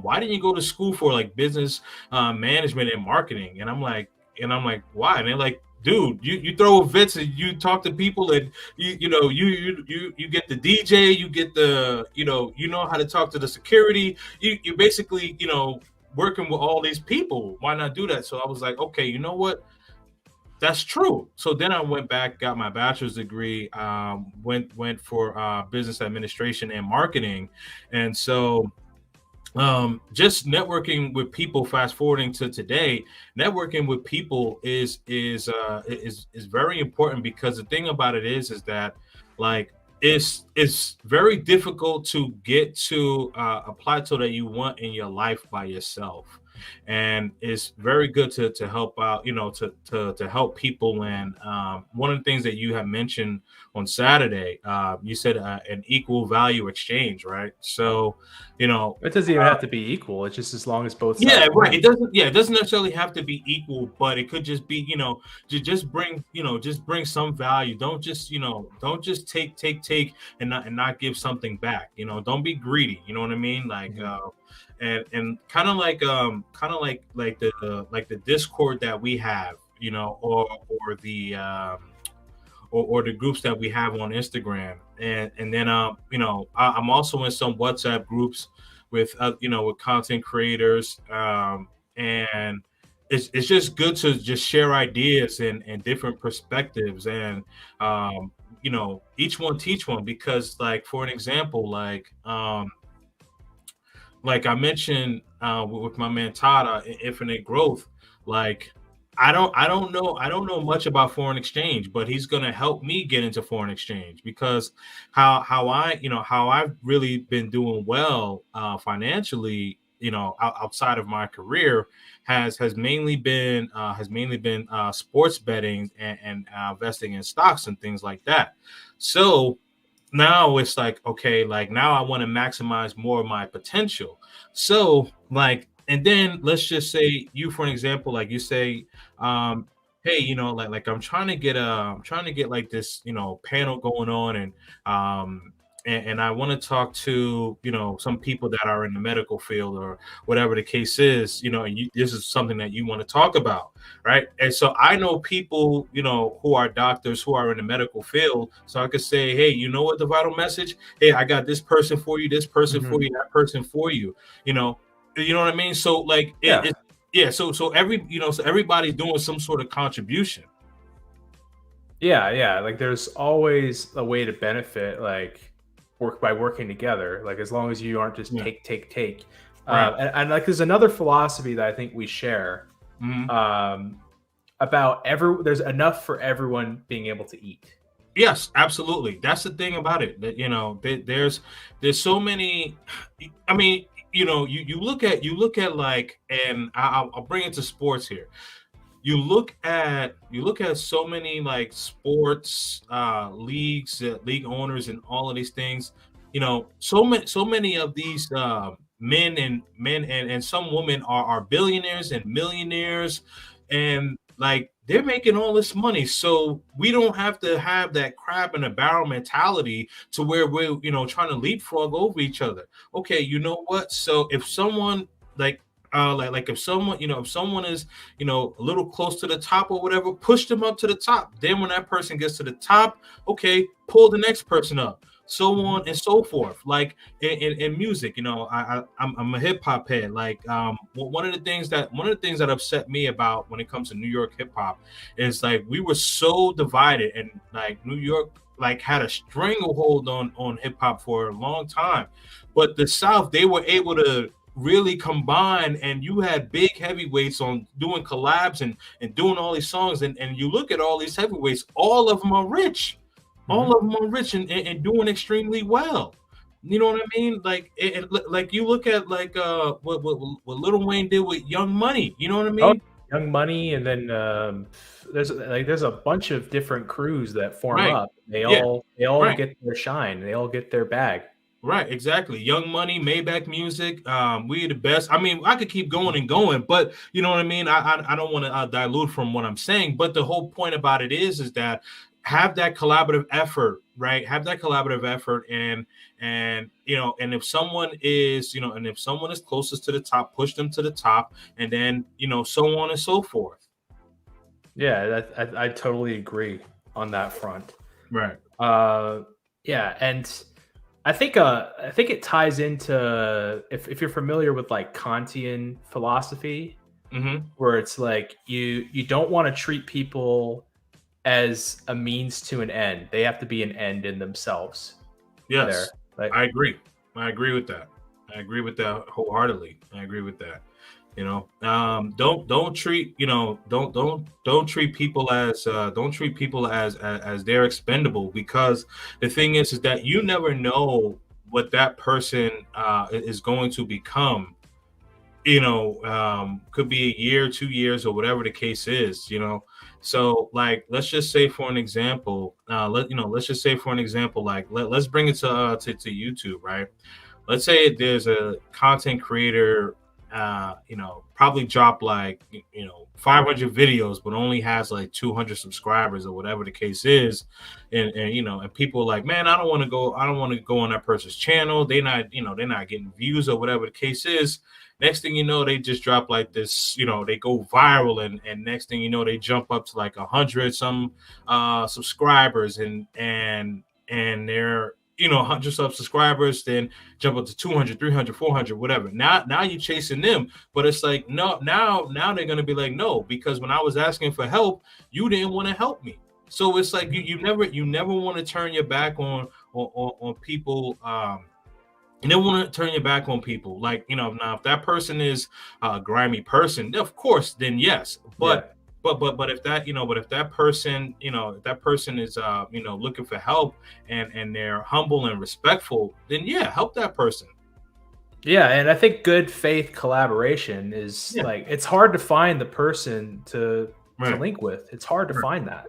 "Why didn't you go to school for like business management and marketing?" And I'm like, "Why?" And they're like, dude, you throw events and you talk to people, and you get the DJ, you get the you know how to talk to the security. You basically working with all these people. Why not do that? So I was like, okay, you know what? That's true. So then I went back, got my bachelor's degree, went for business administration and marketing, and so just networking with people. Fast forwarding to today, networking with people is very important, because the thing about it is that like it's very difficult to get to a plateau that you want in your life by yourself. And it's very good to help out, to help people. And one of the things that you have mentioned on Saturday, you said an equal value exchange, right? So, it doesn't even have to be equal. It's just as long as both sides. Yeah, right. It doesn't necessarily have to be equal, but it could just be, just bring some value. Don't just take and not give something back. Don't be greedy. You know what I mean? Like, and kind of like the Discord that we have, or the groups that we have on Instagram, and then I'm also in some WhatsApp groups with with content creators, and it's just good to just share ideas and different perspectives, and each one teach one, because like for an example, like I mentioned with my man Tada in Infinite Growth, like I don't know much about foreign exchange, but he's gonna help me get into foreign exchange, because how I've really been doing well financially, outside of my career, has mainly been sports betting and investing in stocks and things like that. So now it's like, okay, like now I want to maximize more of my potential. So like, and then let's just say you, for an example, like you say, um hey, like I'm trying to get like this, panel going on, and I want to talk to, some people that are in the medical field or whatever the case is, and this is something that you want to talk about, right? And so I know people, who are doctors, who are in the medical field, so I could say, hey, you know what, the vital message, hey, I got this person for you, this person Mhm. for you, that person for you, you know, you know what I mean? So like Yeah. yeah, so everybody's doing some sort of contribution. Yeah, yeah. Like there's always a way to benefit, like work by working together. Like as long as you aren't just Yeah, take, take, take. right. And like there's another philosophy that I think we share Hmm. um, about there's enough for everyone being able to eat. Yes, absolutely. That's the thing about it. That there's so many. I mean, you look at like, and I'll bring it to sports here. You look at so many like sports leagues, league owners, and all of these things. So many of these men and some women are billionaires and millionaires, and like they're making all this money. So we don't have to have that crab in a barrel mentality to where we're trying to leapfrog over each other. Okay, you know what? So if someone like if someone is a little close to the top or whatever, push them up to the top. Then when that person gets to the top, okay, pull the next person up, so Mhm. on and so forth. Like in music, I'm a hip hop head. Like one of the things that upset me about when it comes to New York hip hop is like we were so divided, and like New York like had a stranglehold on hip hop for a long time, but the South, they were able to really combine, and you had big heavyweights on doing collabs and doing all these songs, and you look at all these heavyweights, all of them are rich, all Mhm. of them are rich and doing extremely well. You know what I mean? Like like you look at like what Lil Wayne did with Young Money. You know what I Oh, mean? Young Money, and then there's a bunch of different crews that form Right. up. They Yeah. all they all Right. get their shine. They all get their bag. Right, exactly. Young Money, Maybach Music, we the best. I mean, I could keep going and going, but you know what I mean. I don't want to dilute from what I'm saying, but the whole point about it is that have that collaborative effort, right? Have that collaborative effort, and if someone is closest to the top, push them to the top, and then so on and so forth. Yeah, I totally agree on that front. Right. Uh, yeah, and I think it ties into if you're familiar with like Kantian philosophy, Mm-hmm. where it's like you don't want to treat people as a means to an end. They have to be an end in themselves. There, Yes, like I agree. I agree with that. I agree with that wholeheartedly. I agree with that. Don't treat don't treat people as as they're expendable, because the thing is that you never know what that person is going to become. Could be a year, 2 years, or whatever the case is. So like let's just say for an example, let's just say for an example, like let's bring it to YouTube, right? Let's say there's a content creator, probably dropped like 500 videos, but only has like 200 subscribers or whatever the case is, and people are like, man, I don't want to go on that person's channel. They're not getting views or whatever the case is. Next thing you know, they just drop like this, they go viral, and next thing you know, they jump up to like 100 some subscribers, and 100 subscribers, then jump up to 200, 300, 400, whatever. Now you're chasing them, but it's like, no, now they're going to be like, no, because when I was asking for help, you didn't want to help me. So it's like, you never want to turn your back on people. You never want to turn your back on people. Like, now if that person is a grimy person, of course, then yes. But if that person, if that person is looking for help and they're humble and respectful, then yeah, help that person. Yeah, and I think good faith collaboration is like, it's hard to find the person to link with. It's hard to find that.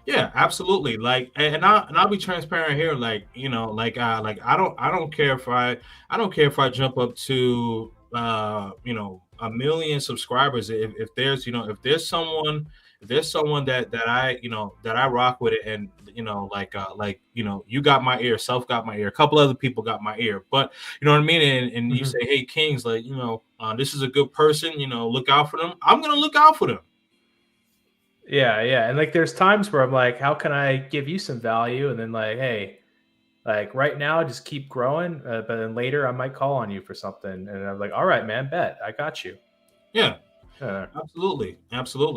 Yeah, absolutely. Like, and I'll be transparent here. Like, I don't care if I jump up to a million subscribers. If there's someone that I rock with it, and you got my ear, Self got my ear, a couple other people got my ear, but you know what I mean. And you say, hey, Kings, like, this is a good person. Look out for them. I'm gonna look out for them. Yeah. And like, there's times where I'm like, how can I give you some value? And then like, hey, like right now, just keep growing. But then later I might call on you for something. And I'm like, all right, man, bet, I got you. Yeah. Absolutely.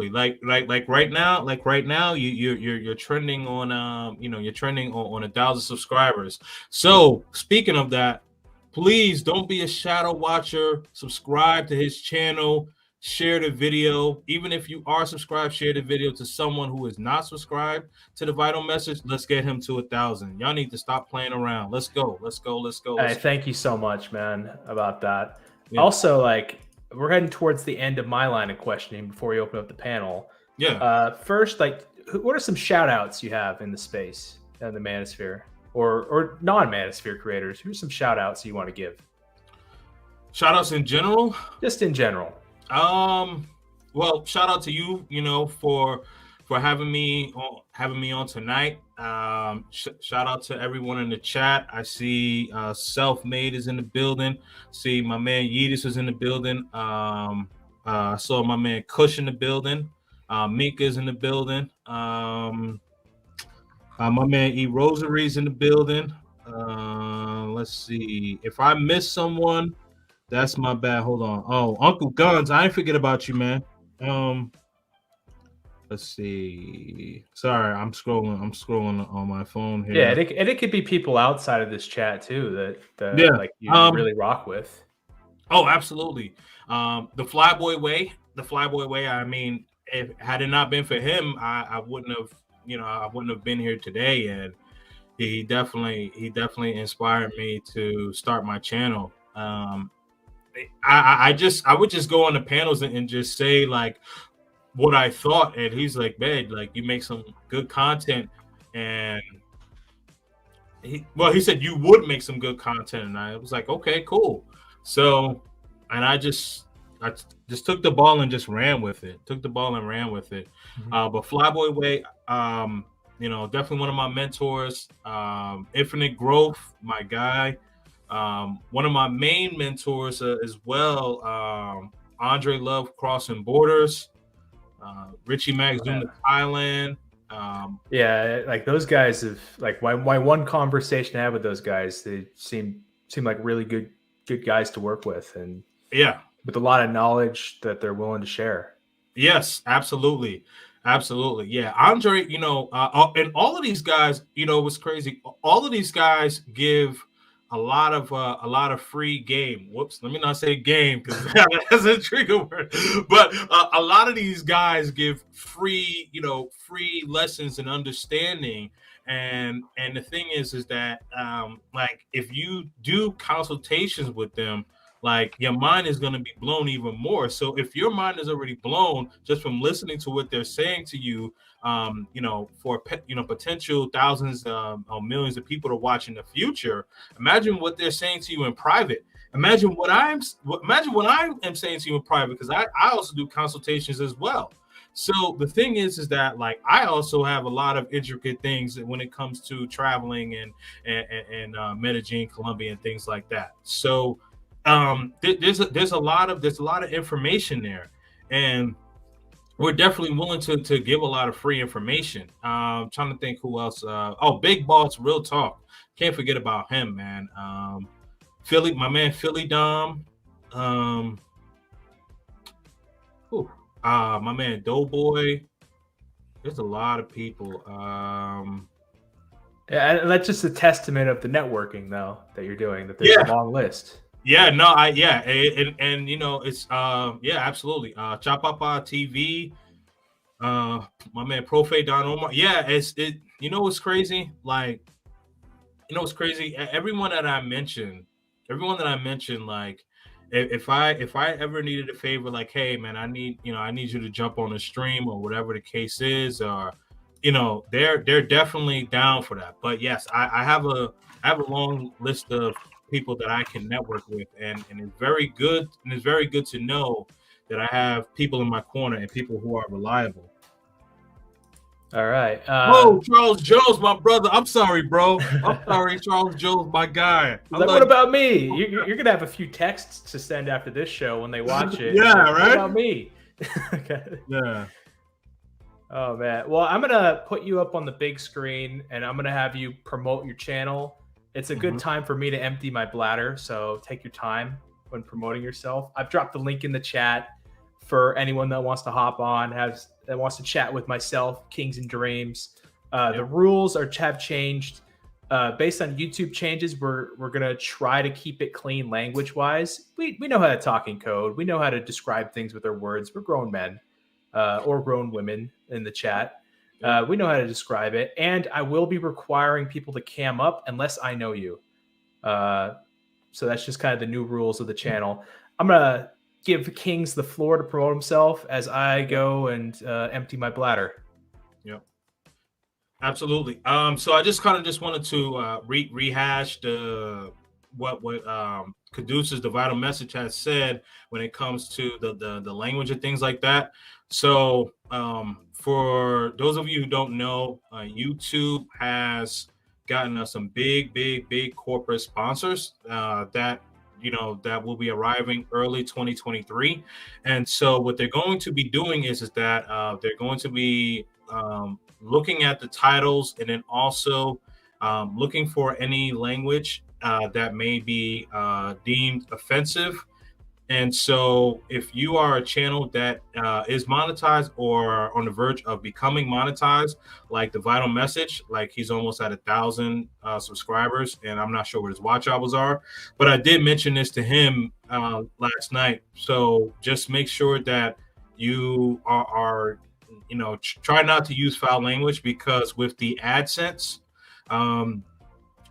Like right now, you're trending on you're trending on 1,000 subscribers. So speaking of that, please don't be a shadow watcher. Subscribe to his channel. Share the video. Even if you are subscribed, share the video to someone who is not subscribed to the Vital Message. Let's get him to 1,000. Y'all need to stop playing around. Let's go. Hey, thank you so much, man, about that. Yeah. Also, like, we're heading towards the end of my line of questioning before we open up the panel. Yeah. First, like, what are some shout outs you have in the space, in the Manosphere, or non-Manosphere creators? Who's some shout outs you want to give? Shout outs in general? Just in general. Well, shout out to you, for having me on tonight. Shout out to everyone in the chat. I see Self-Made is in the building. See my man Yeetus is in the building. I saw my man Kush in the building. Mika's in the building. My man E Rosary's in the building. Let's see if I miss someone. That's my bad. Hold on. Oh, Uncle Guns, I ain't forget about you, man. Let's see. Sorry, I'm scrolling on my phone here. Yeah, and it could be people outside of this chat too that like you really rock with. Oh, absolutely. The Flyboy Way. I mean, had it not been for him, I wouldn't have been here today. And he definitely inspired me to start my channel. I would just go on the panels and just say like what I thought, and he's like, man, like you make some good content, and he said you would make some good content, and I was like, okay, cool. So, and I just took the ball and just ran with it. But Flyboy Way, definitely one of my mentors. Infinite Growth, my guy. One of my main mentors as well, Andre Love Crossing Borders, Richie Max Zoom to Thailand. Like those guys have like my one conversation I had with those guys, they seem like really good guys to work with, and with a lot of knowledge that they're willing to share. Yes, absolutely. Yeah, Andre, and all of these guys, what's crazy, all of these guys give a lot of free game. Whoops, let me not say game because that's a trigger word. But a lot of these guys give free lessons and understanding. And the thing is that like if you do consultations with them, like your mind is going to be blown even more. So if your mind is already blown just from listening to what they're saying to you, for potential thousands or millions of people to watch in the future, imagine what they're saying to you in private. Imagine what I am saying to you in private, because I also do consultations as well. So the thing is that like I also have a lot of intricate things when it comes to traveling and Medellin, Colombia, and things like that. So there's a lot of information there, and we're definitely willing to give a lot of free information. Trying to think who else. Big Boss, Real Talk. Can't forget about him, man. Philly, my man Philly Dom. Um, whew, my man Doughboy. There's a lot of people. Yeah, and that's just a testament of the networking, though, that you're doing. That there's Yeah. a long list. Yeah, no, and you know, it's yeah, absolutely. Chapapa TV, my man Profe Don Omar. Yeah, you know what's crazy? Like, you know what's crazy? Everyone that I mentioned, like, if I ever needed a favor, like, hey man, I need you to jump on the stream or whatever the case is, or they're definitely down for that. But yes, I have a long list of people that I can network with, and it's very good, and it's very good to know that I have people in my corner and people who are reliable. All right. Oh, Charles Jones, my brother. I'm sorry, bro. I'm sorry, Charles Jones, my guy. What about me? You're gonna have a few texts to send after this show when they watch it. Yeah, What right? about me? Okay. Yeah. Oh man. Well, I'm gonna put you up on the big screen, and I'm gonna have you promote your channel. It's a good time for me to empty my bladder, so take your time when promoting yourself. I've dropped the link in the chat for anyone that wants to hop on, that wants to chat with myself, Kings and Dreams. The rules have changed based on YouTube changes. We're gonna try to keep it clean language wise. We know how to talk in code. We know how to describe things with our words. We're grown men or grown women in the chat. We know how to describe it, and I will be requiring people to cam up unless I know you. So that's just kind of the new rules of the channel. I'm gonna give Kings the floor to promote himself as I go and empty my bladder. Yep. Absolutely. So I just wanted to rehash what Caduceus, the vital message, has said when it comes to the language and things like that. So for those of you who don't know, YouTube has gotten us some big corporate sponsors that will be arriving early 2023. And so what they're going to be doing is that they're going to be looking at the titles, and then also looking for any language that may be deemed offensive. And so if you are a channel that is monetized or on the verge of becoming monetized, like the Vital Message, like he's almost at 1,000 subscribers, and I'm not sure what his watch hours are, but I did mention this to him last night. So just make sure that you are try not to use foul language, because with the AdSense,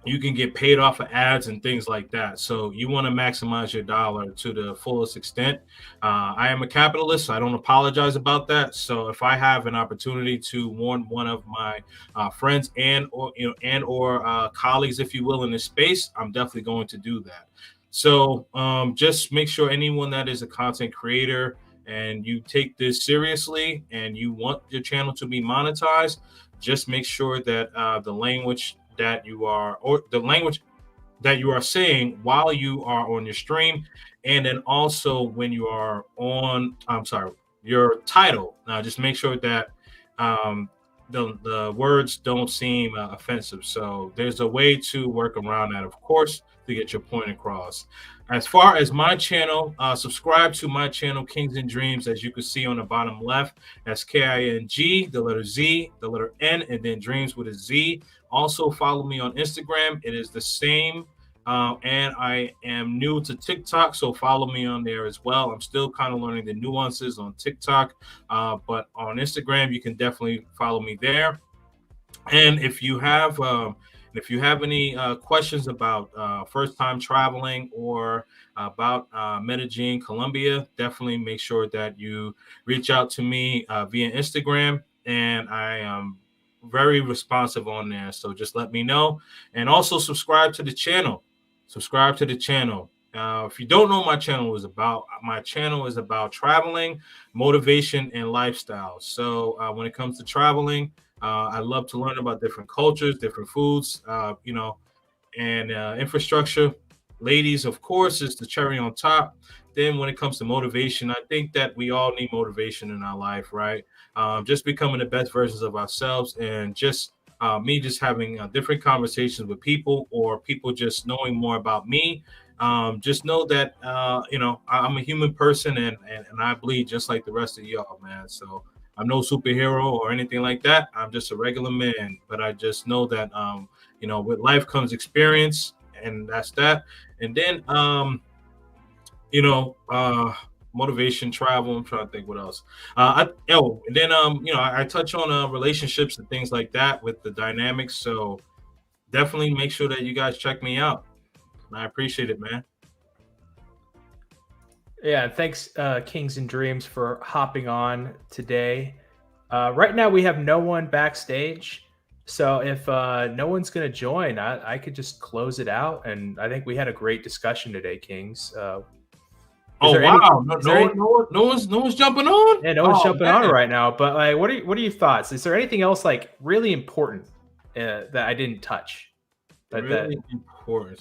you can get paid off of ads and things like that. So you want to maximize your dollar to the fullest extent. I am a capitalist, so I don't apologize about that. So if I have an opportunity to warn one of my friends or colleagues, if you will, in this space, I'm definitely going to do that. So just make sure anyone that is a content creator and you take this seriously and you want your channel to be monetized, just make sure that the language that you are, or the language that you are saying while you are on your stream, and then also when you are on, your title. Now, just make sure that the words don't seem offensive. So there's a way to work around that, of course, to get your point across. As far as my channel, subscribe to my channel, Kings and Dreams, as you can see on the bottom left. That's KING, the letter Z, the letter N, and then Dreams with a Z. Also follow me on Instagram. It is the same. And I am new to TikTok, so follow me on there as well. I'm still kind of learning the nuances on TikTok, but on Instagram, you can definitely follow me there. And if you have any questions about first time traveling or about Medellin, Colombia, definitely make sure that you reach out to me via Instagram, and I am very responsive on there. So just let me know, and also subscribe to the channel. Subscribe to the channel. If you don't know what my channel is about traveling, motivation, and lifestyle. So when it comes to traveling, I love to learn about different cultures, different foods, and infrastructure. ladies, of course, is the cherry on top. Then when it comes to motivation, I think that we all need motivation in our life, right? Just becoming the best versions of ourselves, and just me just having different conversations with people, or people just knowing more about me. Just know that I'm a human person, and I bleed just like the rest of y'all, man. So I'm no superhero or anything like that. I'm just a regular man, but I just know that with life comes experience, and that's that. And then you know, motivation, travel. I'm trying to think what else. And then I touch on relationships and things like that with the dynamics. So definitely make sure that you guys check me out. I appreciate it, man. Yeah, thanks, Kings and Dreams, for hopping on today. Right now, we have no one backstage. So if no one's going to join, I could just close it out. And I think we had a great discussion today, Kings. Oh wow! No one's jumping on. Yeah, no one's jumping man. on right now. But like, what are your thoughts? Is there anything else like really important that I didn't touch? Really important.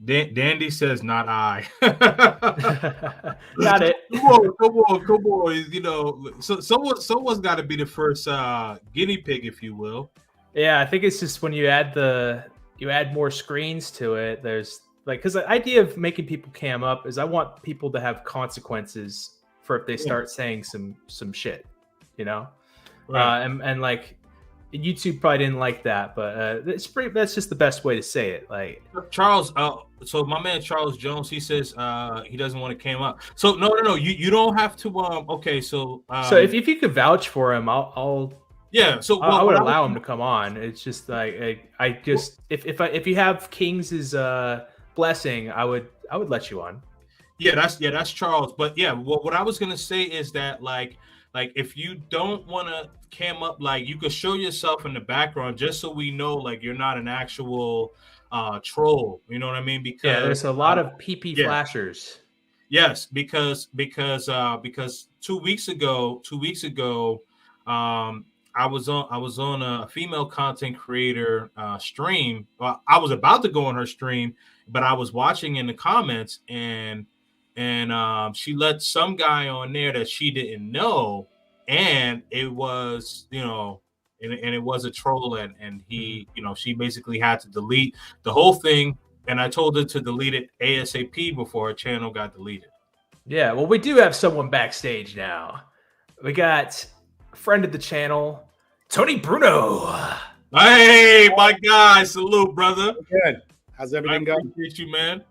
Dandy says not I. Got it. Come on. You know, so someone's got to be the first guinea pig, if you will. Yeah, I think it's just when you add more screens to it. There's like, because the idea of making people cam up is I want people to have consequences for if they start saying some shit, you know. Right. And like YouTube probably didn't like that, but that's just the best way to say it. Like Charles, so my man Charles Jones, he says he doesn't want to cam up. So no, you don't have to. Okay, so if you could vouch for him, I'll yeah. So I would allow him to come on. It's just like I just if you have Kings's blessing, I would let you on. Yeah, that's Charles. But yeah, what I was gonna say is that like if you don't want to cam up, like you could show yourself in the background just so we know like you're not an actual troll. You know what I mean? Because there's a lot of PP flashers. Yes, because 2 weeks ago, I was on a female content creator stream. Well, I was about to go on her stream, but I was watching in the comments, and she let some guy on there that she didn't know, and it was and it was a troll, and he she basically had to delete the whole thing, and I told her to delete it ASAP before her channel got deleted. Yeah, well, we do have someone backstage now. We got a friend of the channel, Tony Bruno. Hey, my guy, salute, brother. Good. How's everything going? Appreciate you, man.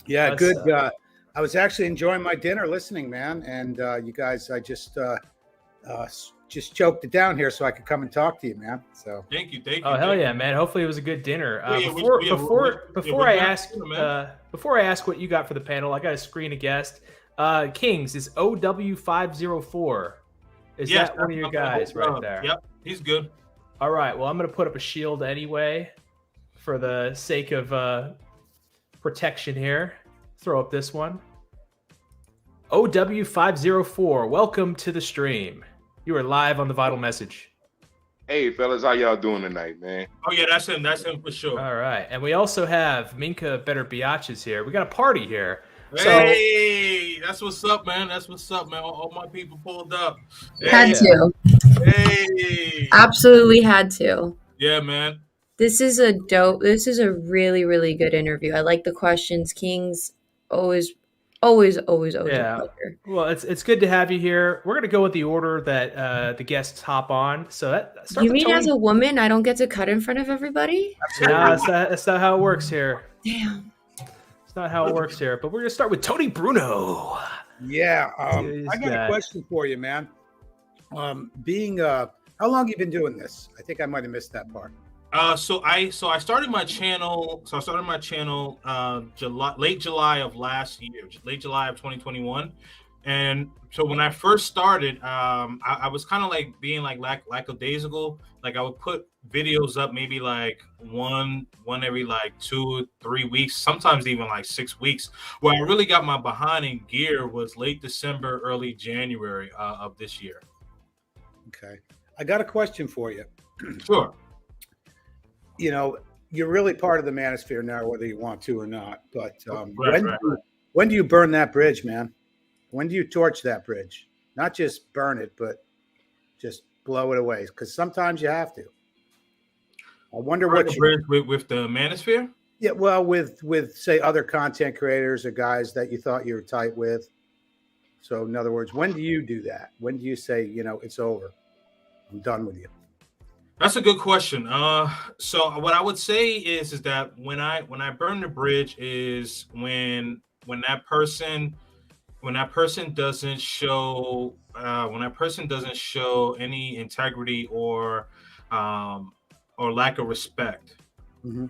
Yeah, good. I was actually enjoying my dinner listening, man. And you guys, I just choked it down here so I could come and talk to you, man. So thank you. Oh, hell yeah, man. Hopefully it was a good dinner. Before I ask what you got for the panel, I got to screen a guest. Kings is OW504. Is that one of your guys right there? Yep, he's good. All right. Well, I'm going to put up a shield anyway for the sake of protection here. Throw up this one. OW504, welcome to the stream. You are live on the Vital Message. Hey, fellas, how y'all doing tonight, man? Oh, yeah, that's him. That's him for sure. All right. And we also have Minka Better Biatches here. We got a party here. Hey, that's what's up, man. That's what's up, man. All my people pulled up. Had to. Hey. Absolutely had to. Yeah, man. This is a really, really good interview. I like the questions. Kings, always a pleasure. Well, it's good to have you here. We're going to go with the order that the guests hop on. So you mean Tony. As a woman, I don't get to cut in front of everybody? No, that's not how it works here. Damn. It's not how it works here. But we're going to start with Tony Bruno. Yeah, I got a question for you, man. How long have you been doing this? I think I might have missed that part. So I started my channel. Late July of last year, late July of 2021. And so when I first started, I was kind of like being like lackadaisical. Like I would put videos up maybe like one every like 2 or 3 weeks, sometimes even like 6 weeks. Where I really got my behind in gear was late December, early January of this year. Okay, I got a question for you. Sure. you're really part of the manosphere now, whether you want to or not. But Right. when do you burn that bridge, man? When do you torch that bridge? Not just burn it, but just blow it away. Because sometimes you have to. I wonder Burn what the you, bridge with the manosphere. yeah, well, with say other content creators or guys that you thought you were tight with. So in other words, when do you do that? When do you say, it's over? I'm done with you. That's a good question. So what I would say is that when I burn the bridge is when that person doesn't show any integrity or lack of respect. Mm-hmm.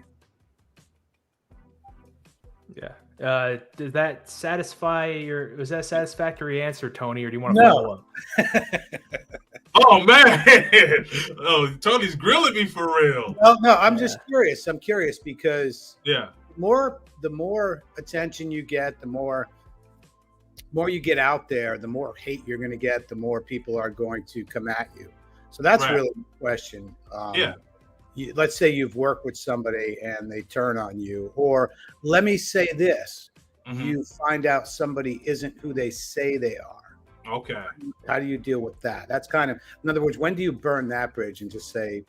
Yeah. Does that was that a satisfactory answer, Tony, or do you want to No. follow up? Oh man! Oh, Tony's grilling me for real. No, I'm just curious. I'm curious because Yeah. the more attention you get, the more you get out there, the more hate you're going to get, the more people are going to come at you. So that's Right. really the question. Yeah. Let's say you've worked with somebody and they turn on you, or let me say this, Mhm. you find out somebody isn't who they say they are. Okay. How do you deal with that? That's kind of, in other words, when do you burn that bridge and just say,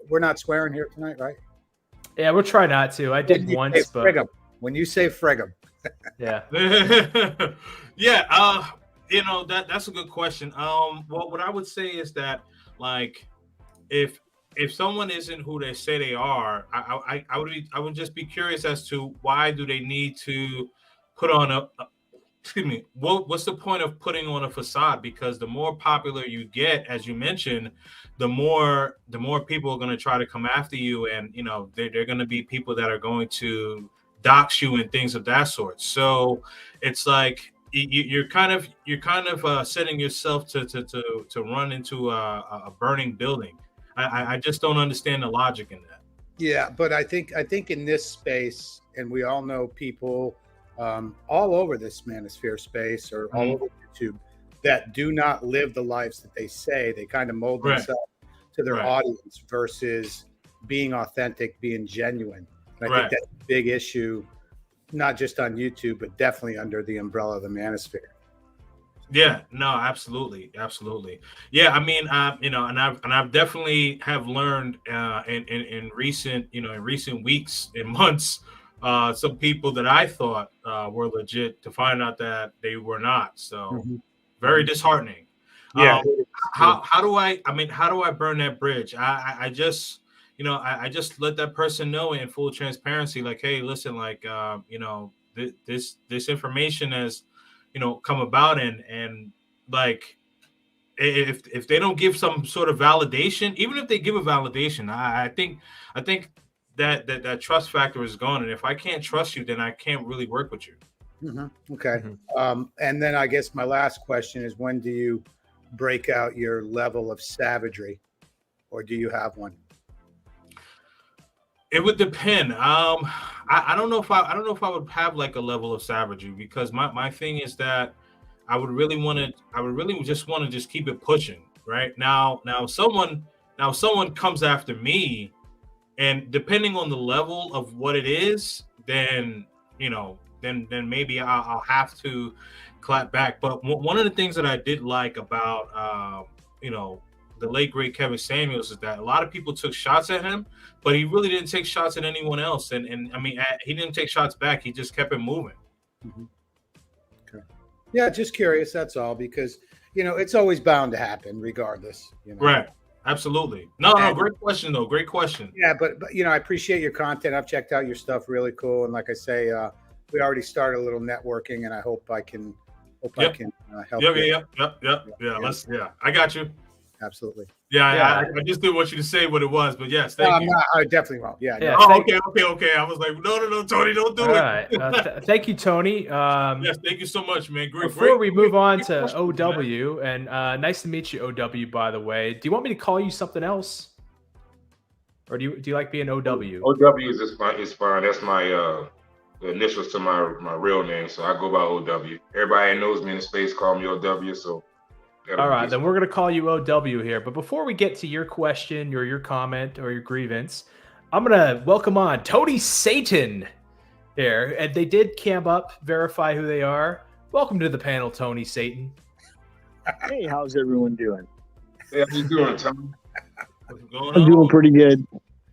we're not swearing here tonight, right? Yeah, we'll try not to. I did When you once, say but frig 'em. When you say frig 'em. yeah. Yeah. That's a good question. Well, what I would say is that, like, if someone isn't who they say they are, I would just be curious as to why do they need to put on excuse me, what's the point of putting on a facade? Because the more popular you get, as you mentioned, the more people are going to try to come after you, and they're going to be people that are going to dox you and things of that sort. So it's like you're kind of setting yourself to run into a burning building. I just don't understand the logic in that. Yeah, but I think in this space, and we all know people all over this manosphere space or all over YouTube that do not live the lives that they say. They kind of mold Right. themselves to their Right. audience versus being authentic, being genuine. And I Right. think that's a big issue, not just on YouTube, but definitely under the umbrella of the manosphere. Yeah, no, absolutely. Yeah, I mean, and I've definitely have learned in recent weeks and months, some people that I thought were legit to find out that they were not. So very disheartening. Yeah. How do I burn that bridge? I just let that person know in full transparency, like, hey, listen, like, this information has come about, and like, if they don't give some sort of validation, even if they give a validation, I think that trust factor is gone, and if I can't trust you, then I can't really work with you. Okay. And then I guess my last question is, when do you break out your level of savagery, or do you have one? It would depend. I don't know if I would have like a level of savagery, because my thing is that I would really just want to just keep it pushing. Right now, someone comes after me, and depending on the level of what it is, then maybe I'll have to clap back. But one of the things that I did like about the late great Kevin Samuels is that a lot of people took shots at him, but he really didn't take shots at anyone else. And I mean, he didn't take shots back. He just kept it moving. Okay. Yeah, just curious. That's all, because it's always bound to happen, regardless. Right. Absolutely. No, great question though. Great question. Yeah, but I appreciate your content. I've checked out your stuff, really cool. And like I say, we already started a little networking, and I hope I can help. Yeah. I got you. Absolutely. Yeah. I just didn't want you to say what it was, but yes, thank you. I definitely won't. Yeah. Yeah. Oh, okay. I was like, no, Tony, don't do All it. right. Thank you, Tony. Yes, thank you so much, man. Before we move on to questions, OW, and nice to meet you, OW, by the way. Do you want me to call you something else? Or do you like being OW? OW is fine. That's my the initials to my real name, so I go by OW. Everybody that knows me in the space call me OW. So all right, then we're going to call you OW here. But before we get to your question or your comment or your grievance, I'm gonna welcome on Tony Satan here, and they did cam up, verify who they are. Welcome to the panel, Tony Satan. Hey, how's everyone doing? Hey, how you doing, Tom? What's going I'm on? doing pretty good.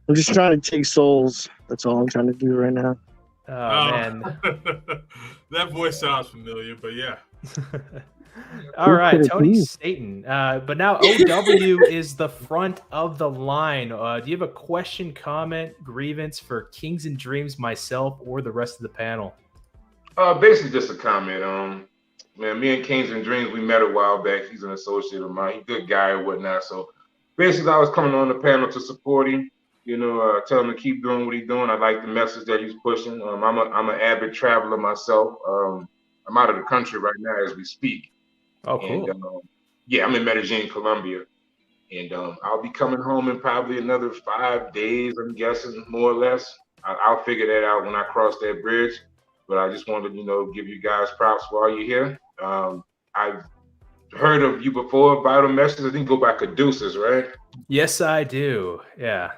I'm just trying to take souls. That's all I'm trying to do right now. Oh, man. That voice sounds familiar, but yeah. All right, could it Tony be? Satan. But now OW is the front of the line. Do you have a question, comment, grievance for Kings and Dreams, myself, or the rest of the panel? Basically just a comment. Man, me and Kings and Dreams, we met a while back. He's an associate of mine. He's a good guy and whatnot. So basically, I was coming on the panel to support him. Tell him to keep doing what he's doing. I like the message that he's pushing. I'm an avid traveler myself. I'm out of the country right now as we speak. Oh, cool. And, I'm in Medellin, Colombia. And I'll be coming home in probably another 5 days, I'm guessing, more or less. I'll figure that out when I cross that bridge. But I just wanted to, give you guys props while you're here. I've heard of you before, Vital Message. I think you go by Caduceus, right? Yes, I do. Yeah.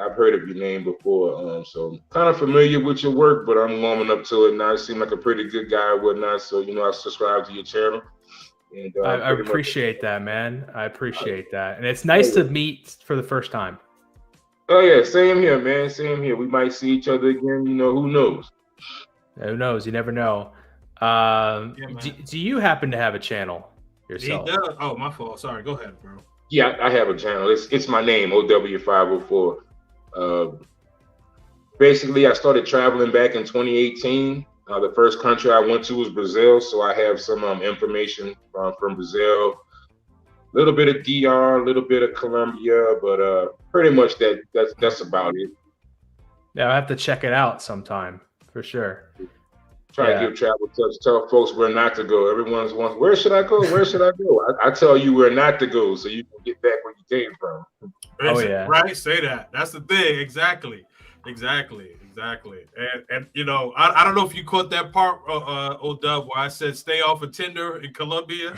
I've heard of your name before. So kind of familiar with your work, but I'm warming up to it now. You seem like a pretty good guy and whatnot. So, I subscribe to your channel. And I appreciate that, man. I appreciate that. And it's nice to meet for the first time. Oh, yeah. Same here, man. Same here. We might see each other again. Who knows? Who knows? You never know. Do you happen to have a channel yourself? He does. Oh, my fault. Sorry. Go ahead, bro. Yeah, I have a channel. It's my name, OW504. Basically, I started traveling back in 2018. The first country I went to was Brazil, so I have some information from Brazil. A little bit of DR, a little bit of Colombia, but pretty much that's about it. Yeah, I have to check it out sometime for sure. Try to give travel tips. Tell folks where not to go. Everyone's wants, where should I go? Where should I go? I tell you where not to go, so you can get back where you came from. Oh, yeah. Right. Say that. That's the thing. Exactly. And I don't know if you caught that part, O-Dub, where I said stay off of Tinder in Colombia.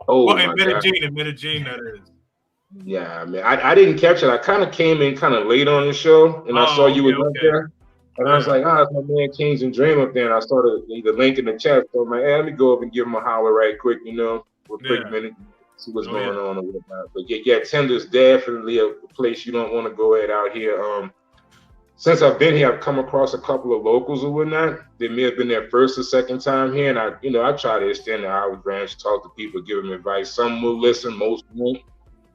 Oh, well, my in Medellin, that is. Yeah, man. I didn't catch it. I kind of came in kind of late on the show, and I saw you were up there. And I was like, it's my man Kings and Dream up there. And I started the link in the chat. So I'm like, hey, let me go up and give him a holler right quick, for a quick minute, see what's going on and whatnot. But Tinder's definitely a place you don't want to go at out here. Since I've been here, I've come across a couple of locals or whatnot. They may have been their first or second time here. And I try to extend the Olive Branch, talk to people, give them advice. Some will listen, most won't.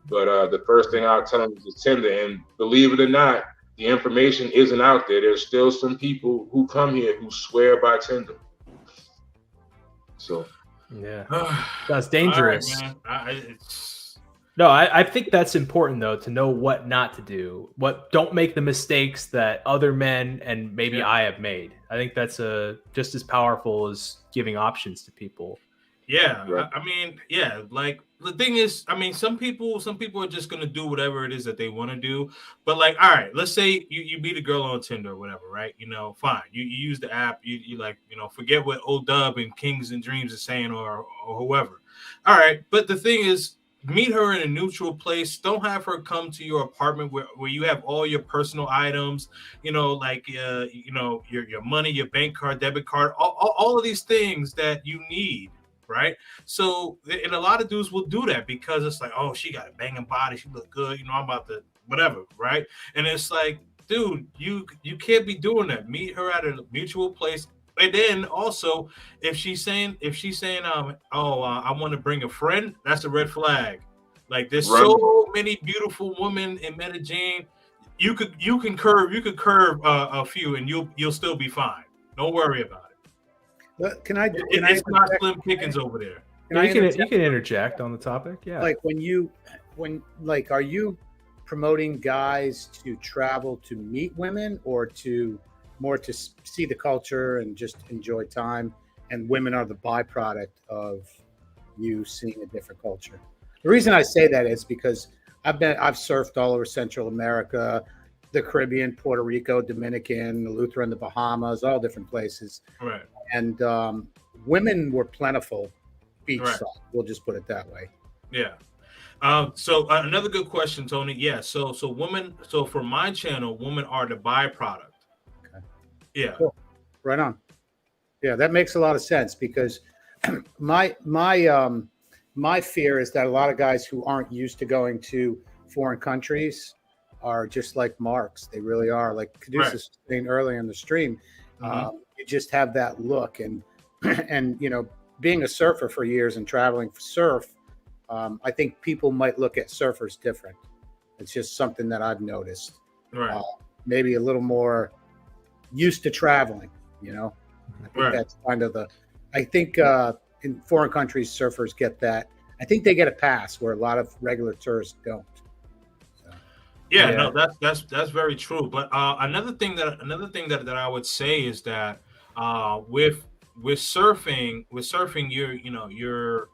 But the first thing I'll tell them is Tinder. And believe it or not, the information isn't out there. There's still some people who come here who swear by Tinder. So, yeah, that's dangerous. Right, I think that's important though, to know what not to do. Don't make the mistakes that other men and maybe I have made. I think that's just as powerful as giving options to people. Yeah, right. Like the thing is, some people are just gonna do whatever it is that they want to do. But like, all right, let's say you meet a girl on Tinder or whatever, right? Fine. You use the app. You forget what O-Dub and Kings and Dreams is saying or whoever. All right, but the thing is, meet her in a neutral place. Don't have her come to your apartment where you have all your personal items, your money, your bank card, debit card, all of these things that you need. Right. So, and a lot of dudes will do that because it's like, oh, she got a banging body. She look good. I'm about to whatever. Right. And it's like, dude, you can't be doing that. Meet her at a mutual place. And then also, if she's saying, I want to bring a friend, that's a red flag. Like there's so many beautiful women in Medellin. You can curve a few and you'll still be fine. Don't worry about it. It's not slim pickings over there. You can interject on the topic. Yeah. Like are you promoting guys to travel to meet women or to see the culture and just enjoy time, and women are the byproduct of you seeing a different culture? The reason I say that is because I've surfed all over Central America, the Caribbean, Puerto Rico, Dominican, Lutheran, the Bahamas, all different places. Right. And women were plentiful beachside. Right. We'll just put it that way. Yeah. So another good question, Tony. Yeah. So women. So for my channel, women are the byproduct. Okay. Yeah. Cool. Right on. Yeah, that makes a lot of sense because my fear is that a lot of guys who aren't used to going to foreign countries are just like marks. They really are. Like Caduceus was saying earlier in the stream, you just have that look, and and being a surfer for years and traveling for surf, I think people might look at surfers different. It's just something that I've noticed. Right. Maybe a little more used to traveling. I think that's kind of I think in foreign countries, surfers get that. I think they get a pass where a lot of regular tourists don't. So, yeah, no, that's very true. But another thing that I would say is that with surfing, you're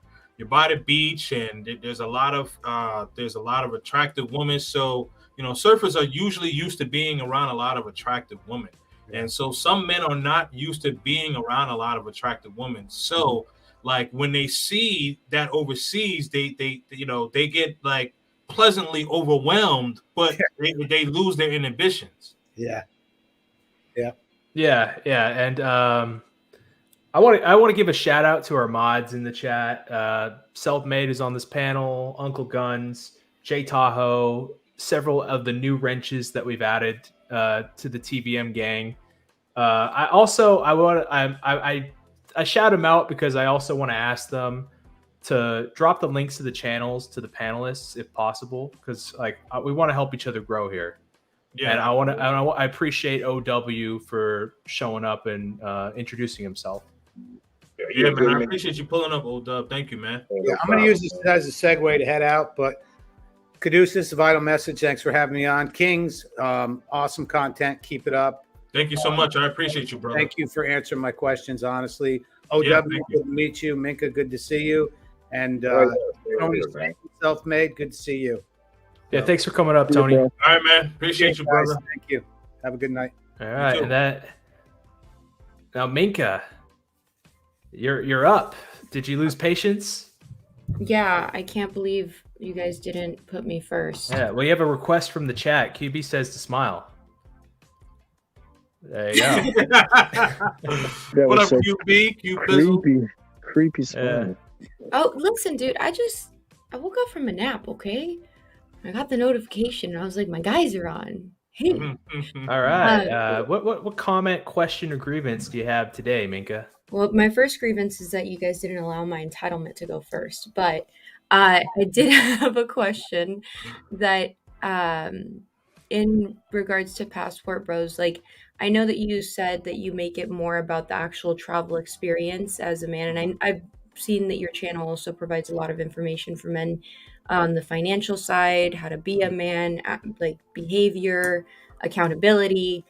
by the beach, and there's a lot of attractive women. So surfers are usually used to being around a lot of attractive women. And so some men are not used to being around a lot of attractive women. So like when they see that overseas, they get like pleasantly overwhelmed, but they lose their inhibitions. Yeah. And I want to give a shout out to our mods in the chat. Selfmade is on this panel, Uncle Guns, Jay Tahoe, several of the new wrenches that we've added to the TVM gang. I shout them out because I also want to ask them to drop the links to the channels to the panelists if possible, because we want to help each other grow here. Yeah, and I appreciate OW for showing up and introducing himself. Yeah, man, I appreciate you pulling up, OW. Thank you, man. Yeah, I'm going to use this as a segue to head out, but Caduceus, Vital Message, thanks for having me on. Kings, awesome content. Keep it up. Thank you so much. I appreciate you, brother. Thank you for answering my questions, honestly. OW, good to meet you. Minka, good to see you. And Tony, Selfmade, good to see you. Yeah, thanks for coming up, Tony. All right, man. Appreciate you, brother. Thank you. Have a good night. All right, and now Minka, you're up. Did you lose patience? Yeah, I can't believe you guys didn't put me first. Yeah, well, you have a request from the chat. QB says to smile. There you go. What up, QB? Creepy smile. Oh, listen, dude. I woke up from a nap. Okay, I got the notification, and I was like, "My guys are on." Hey. All right. What comment, question, or grievance do you have today, Minka? Well, my first grievance is that you guys didn't allow my entitlement to go first, but I did have a question that, in regards to Passport Bros, like, I know that you said that you make it more about the actual travel experience as a man, and I've seen that your channel also provides a lot of information for men on the financial side, how to be a man, like behavior, accountability.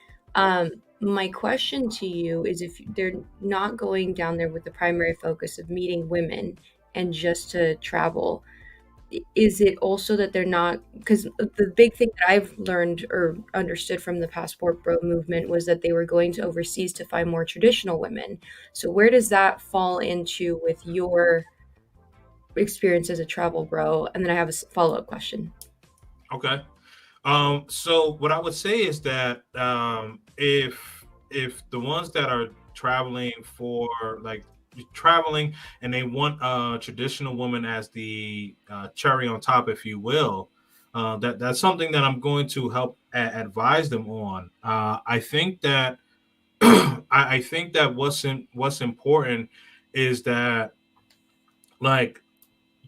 My question to you is, if they're not going down there with the primary focus of meeting women and just to travel, is it also that they're not, because the big thing that I've learned or understood from the Passport Bro movement was that they were going to overseas to find more traditional women. So where does that fall into with your experience as a travel bro? And then I have a follow-up question. Okay. So what I would say is that if the ones that are traveling and they want a traditional woman as the cherry on top, if you will, that's something that I'm going to help advise them on. I think that I think that what's important is that, like,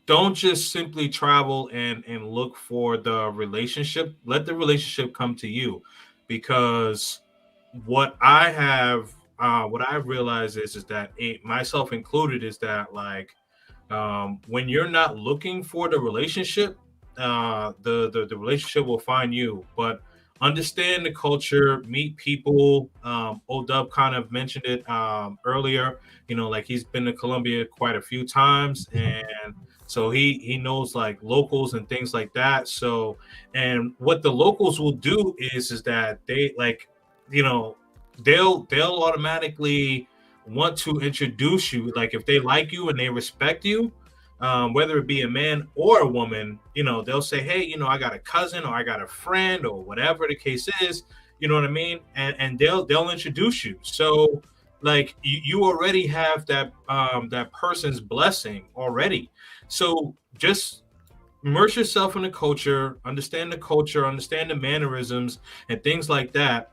don't just simply travel and look for the relationship. Let the relationship come to you, because what I've realized is that myself included, is that, like, when you're not looking for the relationship, the relationship will find you. But understand the culture, meet people. OW kind of mentioned it earlier. Like, he's been to Colombia quite a few times, and so he knows, like, locals and things like that. So, and what the locals will do is that they, like, they'll automatically want to introduce you. Like, if they like you and they respect you, whether it be a man or a woman, they'll say, hey, I got a cousin or I got a friend or whatever the case is, you know what I mean? And they'll introduce you. So like you already have that person's blessing already. So just immerse yourself in the culture, understand the mannerisms and things like that,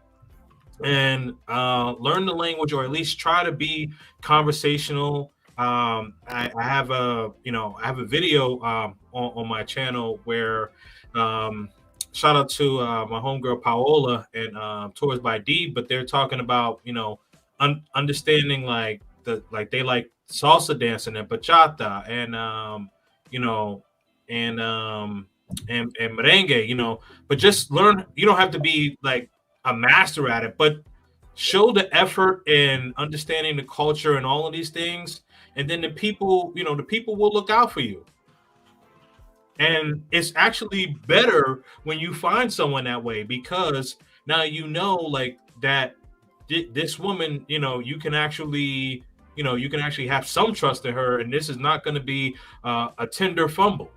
and learn the language, or at least try to be conversational. I have a video on my channel where shout out to my homegirl Paola and Tours by D, but they're talking about understanding like they like salsa dancing and bachata and and merengue, but just learn. You don't have to be like a master at it, but show the effort in understanding the culture and all of these things, and then the people will look out for you. And it's actually better when you find someone that way, because now like that this woman, you can actually have some trust in her, and this is not going to be a Tinder fumble.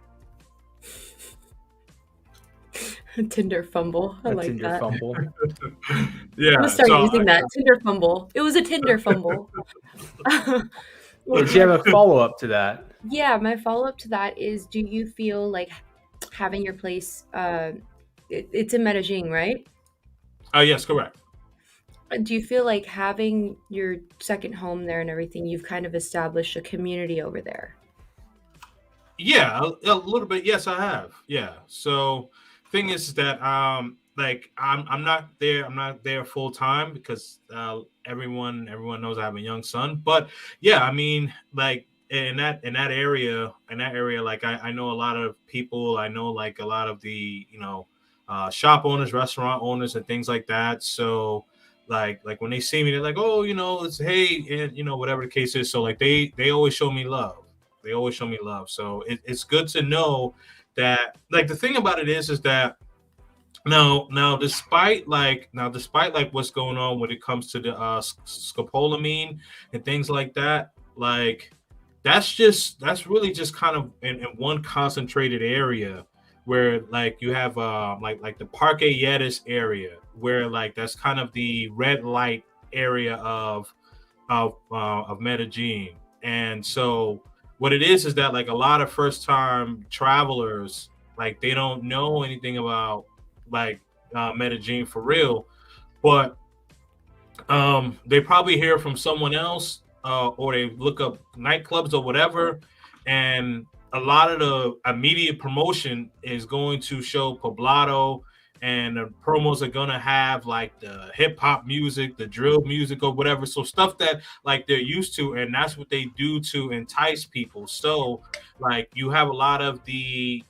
Tinder fumble. I like Tinder that. fumble. Yeah, I'm gonna start using that. Tinder fumble. It was a Tinder fumble. Did you have a follow-up to that? Yeah, my follow-up to that is, do you feel like having your place, it's in Medellin, right? Yes, correct. Do you feel like having your second home there and everything, you've kind of established a community over there? Yeah, a little bit. Yes, I have. Yeah. So thing is that like I'm not there full time because everyone knows I have a young son. But yeah, I mean, like in that area, like I know a lot of people. I know like a lot of the shop owners, restaurant owners, and things like that. So like when they see me, they're like, oh, it's hey, and whatever the case is. So like they always show me love. They always show me love. So it's good to know that. Like the thing about it is that now despite like what's going on when it comes to the scopolamine and things like that, like that's really just kind of in one concentrated area where like you have like the Parque Yetis area, where like that's kind of the red light area of Medellin. And so what it is that like a lot of first time travelers, like they don't know anything about like Medellin for real, but they probably hear from someone else or they look up nightclubs or whatever, and a lot of the immediate promotion is going to show Poblado, and the promos are gonna have like the hip hop music, the drill music, or whatever. So stuff that like they're used to, and that's what they do to entice people. So like you have a lot of the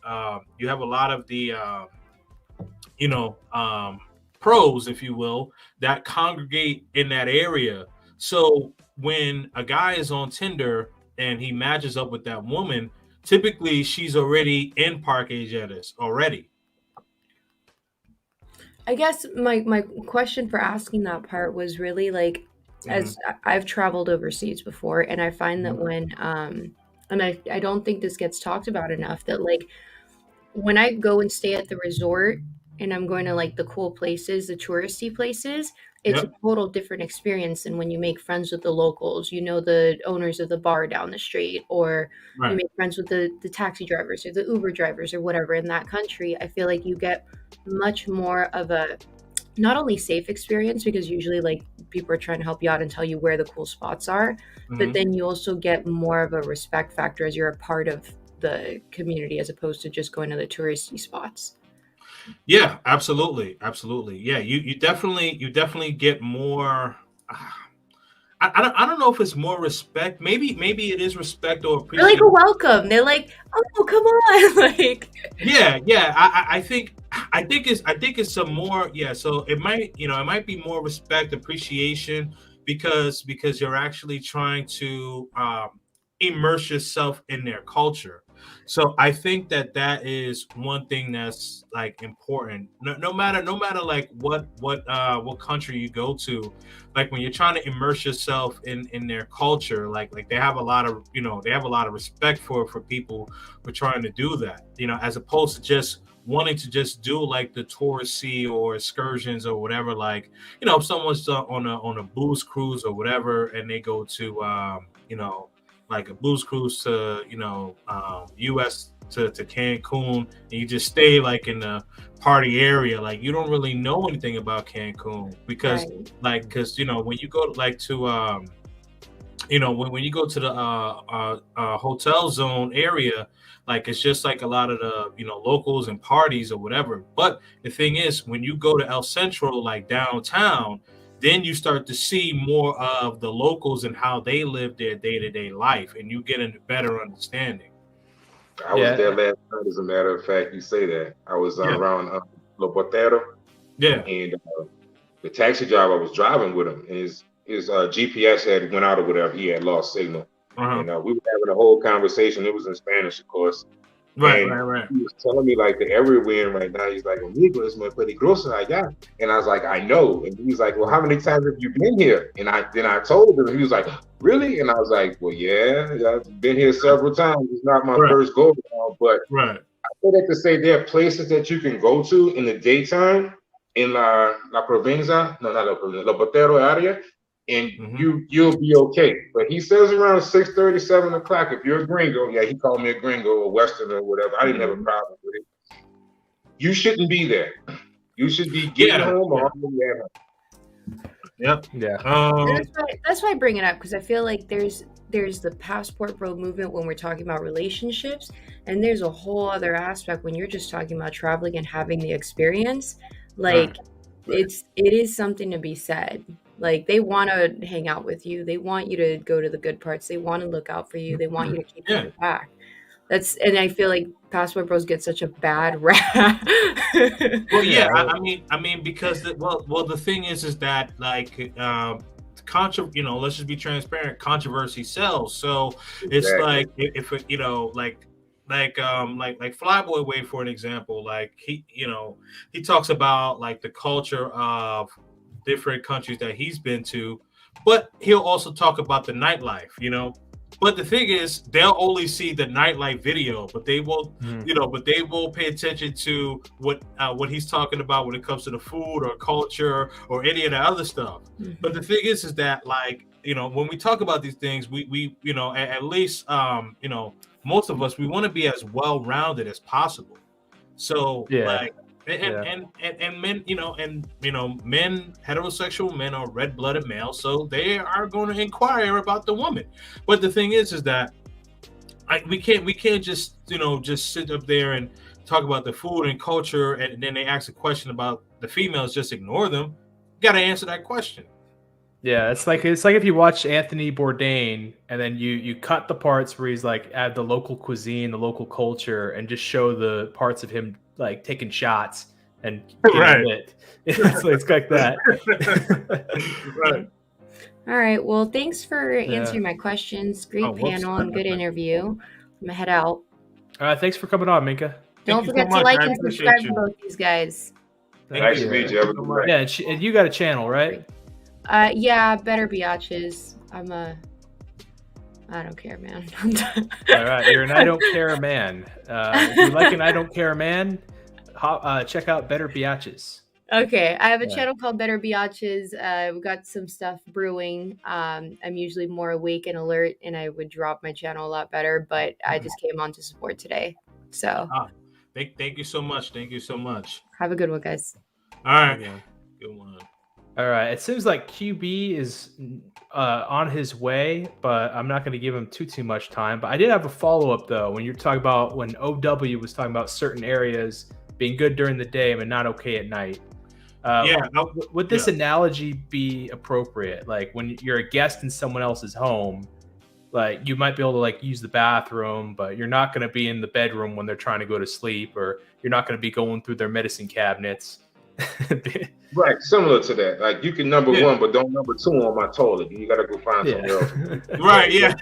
pros, if you will, that congregate in that area. So when a guy is on Tinder and he matches up with that woman, typically she's already in Parque Yetis already. I guess my question for asking that part was really like, as I've traveled overseas before, and I find that when and I don't think this gets talked about enough, that like when I go and stay at the resort and I'm going to like the cool places, the touristy places, it's a total different experience than when you make friends with the locals, the owners of the bar down the street, or you make friends with the taxi drivers or the Uber drivers or whatever in that country. I feel like you get much more of a not only safe experience, because usually like people are trying to help you out and tell you where the cool spots are, but then you also get more of a respect factor as you're a part of the community as opposed to just going to the touristy spots. Yeah, absolutely. Yeah, you definitely get more. I don't know if it's more respect. Maybe it is respect or appreciation. They're like a welcome. They're like, oh, come on, like. Yeah. I think it's some more. Yeah, so it might be more respect, appreciation, because you're actually trying to immerse yourself in their culture. So I think that is one thing that's like important. No matter like what country you go to, like when you're trying to immerse yourself in their culture, like they have a lot of respect for people who are trying to do that. As opposed to just wanting to just do like the touristy or excursions or whatever. Like if someone's on a booze cruise or whatever, and they go to like a booze cruise to US to Cancun, and you just stay like in the party area, like you don't really know anything about Cancun because when you go like to when you go to the hotel zone area, like it's just like a lot of the locals and parties or whatever. But the thing is, when you go to El Centro, like downtown, then you start to see more of the locals and how they live their day-to-day life, and you get a better understanding. I was there last night, as a matter of fact. You say that. I was around Lo Botero. Yeah. And the taxi driver, I was driving with him, and his GPS had went out or whatever. He had lost signal. And we were having a whole conversation. It was in Spanish, of course. Right. He was telling me like the area we're in right now. He's like, "Amigo, es muy peligroso allá." And I was like, "I know." And he's like, "Well, how many times have you been here?" And I told him. He was like, "Really?" And I was like, "Well, yeah, I've been here several times. It's not my first go around, but I say that to say there are places that you can go to in the daytime in La Provenza, no, not La Provenza, La Botero area, and you'll be okay." But he says around 6:30, 7 o'clock, if you're a gringo, he called me a gringo or Westerner or whatever. I didn't have a problem with it. You shouldn't be there. You should be getting home or already at home. Yep. Yeah. That's why I bring it up, because I feel like there's the passport bro movement when we're talking about relationships, and there's a whole other aspect when you're just talking about traveling and having the experience. Like it is something to be said. Like they want to hang out with you. They want you to go to the good parts. They want to look out for you. They want you to keep coming back. And I feel like passport bros get such a bad rap. Well, yeah, I mean, because the thing is that like, let's just be transparent. Controversy sells, so it's like if like Flyboy Way, for an example, like he talks about like the culture of different countries that he's been to, but he'll also talk about the nightlife, But the thing is, they'll only see the nightlife video, but they won't, but they won't pay attention to what he's talking about when it comes to the food or culture or any of the other stuff. But the thing is that like, when we talk about these things, we at least most of us, we want to be as well-rounded as possible. So like. And men, men, heterosexual men are red-blooded males, so they are going to inquire about the woman. But the thing is that we can't just just sit up there and talk about the food and culture, and then they ask a question about the females, just ignore them. You got to answer that question. Yeah, it's like if you watch Anthony Bourdain and then you cut the parts where he's like add the local cuisine, the local culture, and just show the parts of him like taking shots and it. It's like that. Right. All right. Well, thanks for answering my questions. Great panel and good interview. I'm gonna head out. All right. Thanks for coming on, Minka. Don't forget to like and subscribe to both these guys. Nice to meet you. Yeah, and you got a channel, right? Yeah, Better Biatches. I don't care, man. All right, you're an I don't care man. If you like an I don't care man, check out Better Biatches. Okay, I have a channel called Better Biatches. We've got some stuff brewing. I'm usually more awake and alert, and I would drop my channel a lot better, but I just came on to support today. So thank you so much. Thank you so much. Have a good one, guys. All right. Yeah. Good one. All right. It seems like QB is on his way, but I'm not going to give him too much time. But I did have a follow-up, though, when you're talking about when OW was talking about certain areas being good during the day but not okay at night. Would this analogy be appropriate? Like when you're a guest in someone else's home, like you might be able to like use the bathroom, but you're not going to be in the bedroom when they're trying to go to sleep, or you're not going to be going through their medicine cabinets. Right, similar to that. Like you can number Yeah. one, but don't number two on my toilet. You got to go find somewhere else. Right, yeah.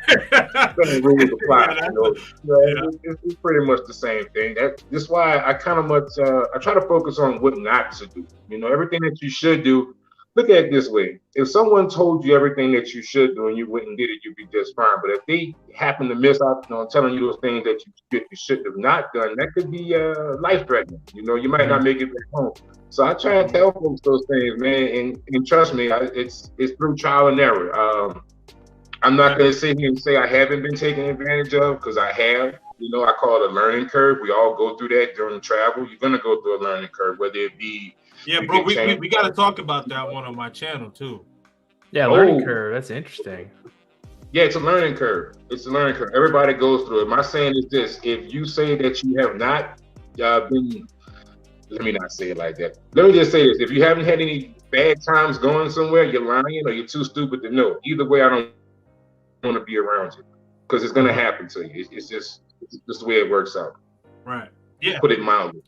Same rules apply. Yeah, You know? It's pretty much the same thing. That's why I kind of much I try to focus on what not to do. You know, everything that you should do. Look at it this way: if someone told you everything that you should do and you went and did it, you'd be just fine. But if they happen to miss out on telling you those things that you should have not done, that could be life threatening. You know, you might not make it back home. So I try and tell folks those things, man, and trust me, it's through trial and error. I'm not going to sit here and say I haven't been taken advantage of, because I have. You know, I call it a learning curve. We all go through that during travel. You're going to go through a learning curve, whether it be. Yeah, bro, we got to talk about that one on my channel too. Yeah, learning curve. That's interesting. Yeah, it's a learning curve. It's a learning curve. Everybody goes through it. My saying is this: if you say that you have not been, let me not say it like that. Let me just say this: if you haven't had any bad times going somewhere, you're lying or you're too stupid to know. Either way, I don't want to be around you, because it's going to happen to you. It's just the way it works out. Right. Yeah. Put it mildly.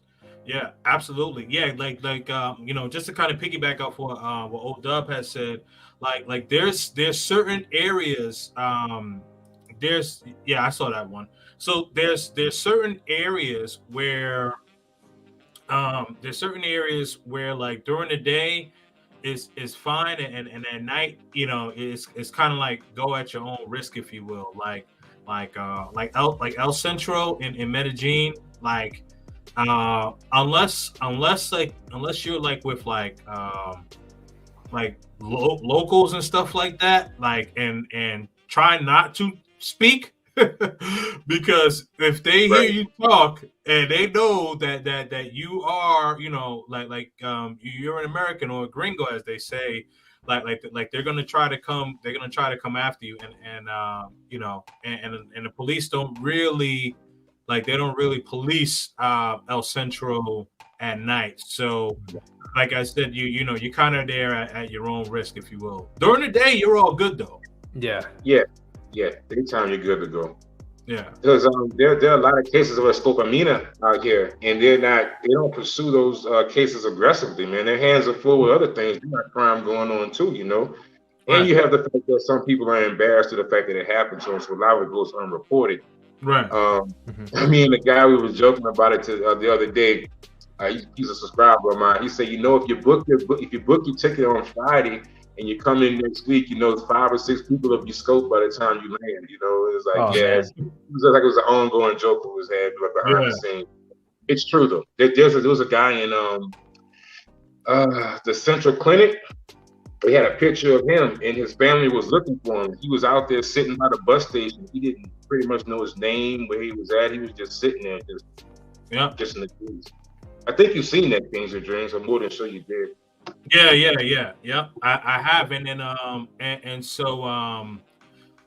Yeah, absolutely. Yeah, like you know, just to kind of piggyback off what old Dub has said, like there's certain areas, I saw that one. So there's certain areas where like during the day is fine, and at night, you know, it's kind of like go at your own risk, if you will. Like El Centro in Medellin, like. Unless you're like with locals and stuff like that, like and try not to speak, because if they hear you talk and they know that you are, you know, like you're an American or a gringo, as they say, like they're gonna try to come after you, and you know, and the police don't really. Like they don't really police El Centro at night. So, like I said, you know, you're kind of there at your own risk, if you will. During the day, you're all good though. Yeah. Daytime, you're good to go. Yeah. Because there are a lot of cases of escopamina out here, and they don't pursue those cases aggressively, man. Their hands are full with other things. They got crime going on too, you know. And you have the fact that some people are embarrassed of the fact that it happened to them, so a lot of it goes unreported. Right. I mean, the guy we was joking about it the other day. He's a subscriber of mine. He said, you know, if you book your ticket on Friday and you come in next week, you know, 5 or 6 people will be scoped by the time you land. You know, it's like it was like it was an ongoing joke we was having behind the scenes. It's true though. There was a guy in the Central Clinic. They had a picture of him, and his family was looking for him. He was out there sitting by the bus station. He didn't pretty much know his name, where he was at. He was just sitting there, just in the trees. I think you've seen that, Kings of Dreams. I'm more than sure you did. Yeah. I have, and then and so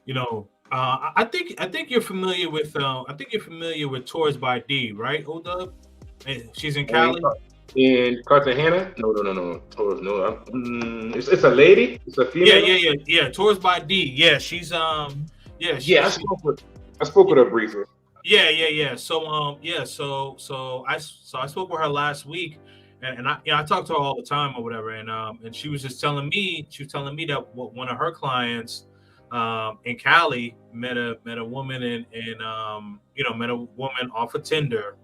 you know, I think you're familiar with Tours by D, right, Odub? She's in Cali. In Cartagena? No. Tours, no. It's a lady. It's a female. Yeah. Tours by D. Yeah, she's I spoke with her briefly. Yeah. So so I spoke with her last week, and I talk to her all the time or whatever, and she was just telling me that one of her clients in Cali met a woman met a woman off of Tinder.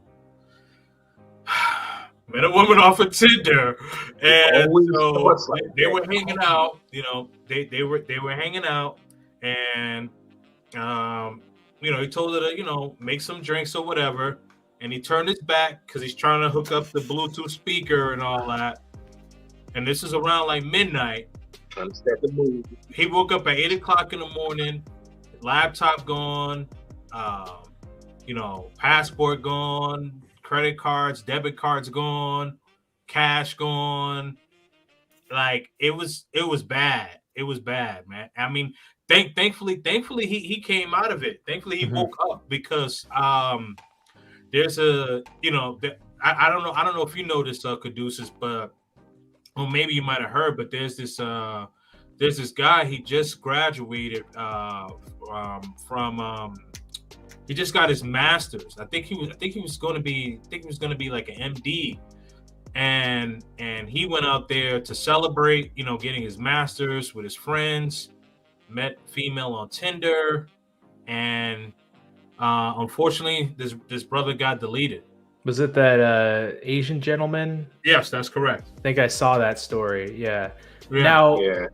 Met a woman off of Tinder, and so they were hanging out. You know, they were hanging out, and you know, he told her to, you know, make some drinks or whatever, and he turned his back because he's trying to hook up the Bluetooth speaker and all that. And this is around like midnight. Trying to set the mood. He woke up at 8 o'clock in the morning, laptop gone, you know, passport gone. Credit cards, debit cards gone, cash gone. Like it was bad. It was bad, man. I mean, thankfully he came out of it. Thankfully he woke up, because there's a, you know, I don't know if you know this, Caduceus, but well, maybe you might have heard, but there's this guy, he just graduated from he just got his master's. I think he was going to be like an MD, and he went out there to celebrate, getting his master's with his friends. Met female on Tinder, and unfortunately, this brother got deleted. Was it that Asian gentleman? Yes, that's correct. I think I saw that story. Yeah. Yeah.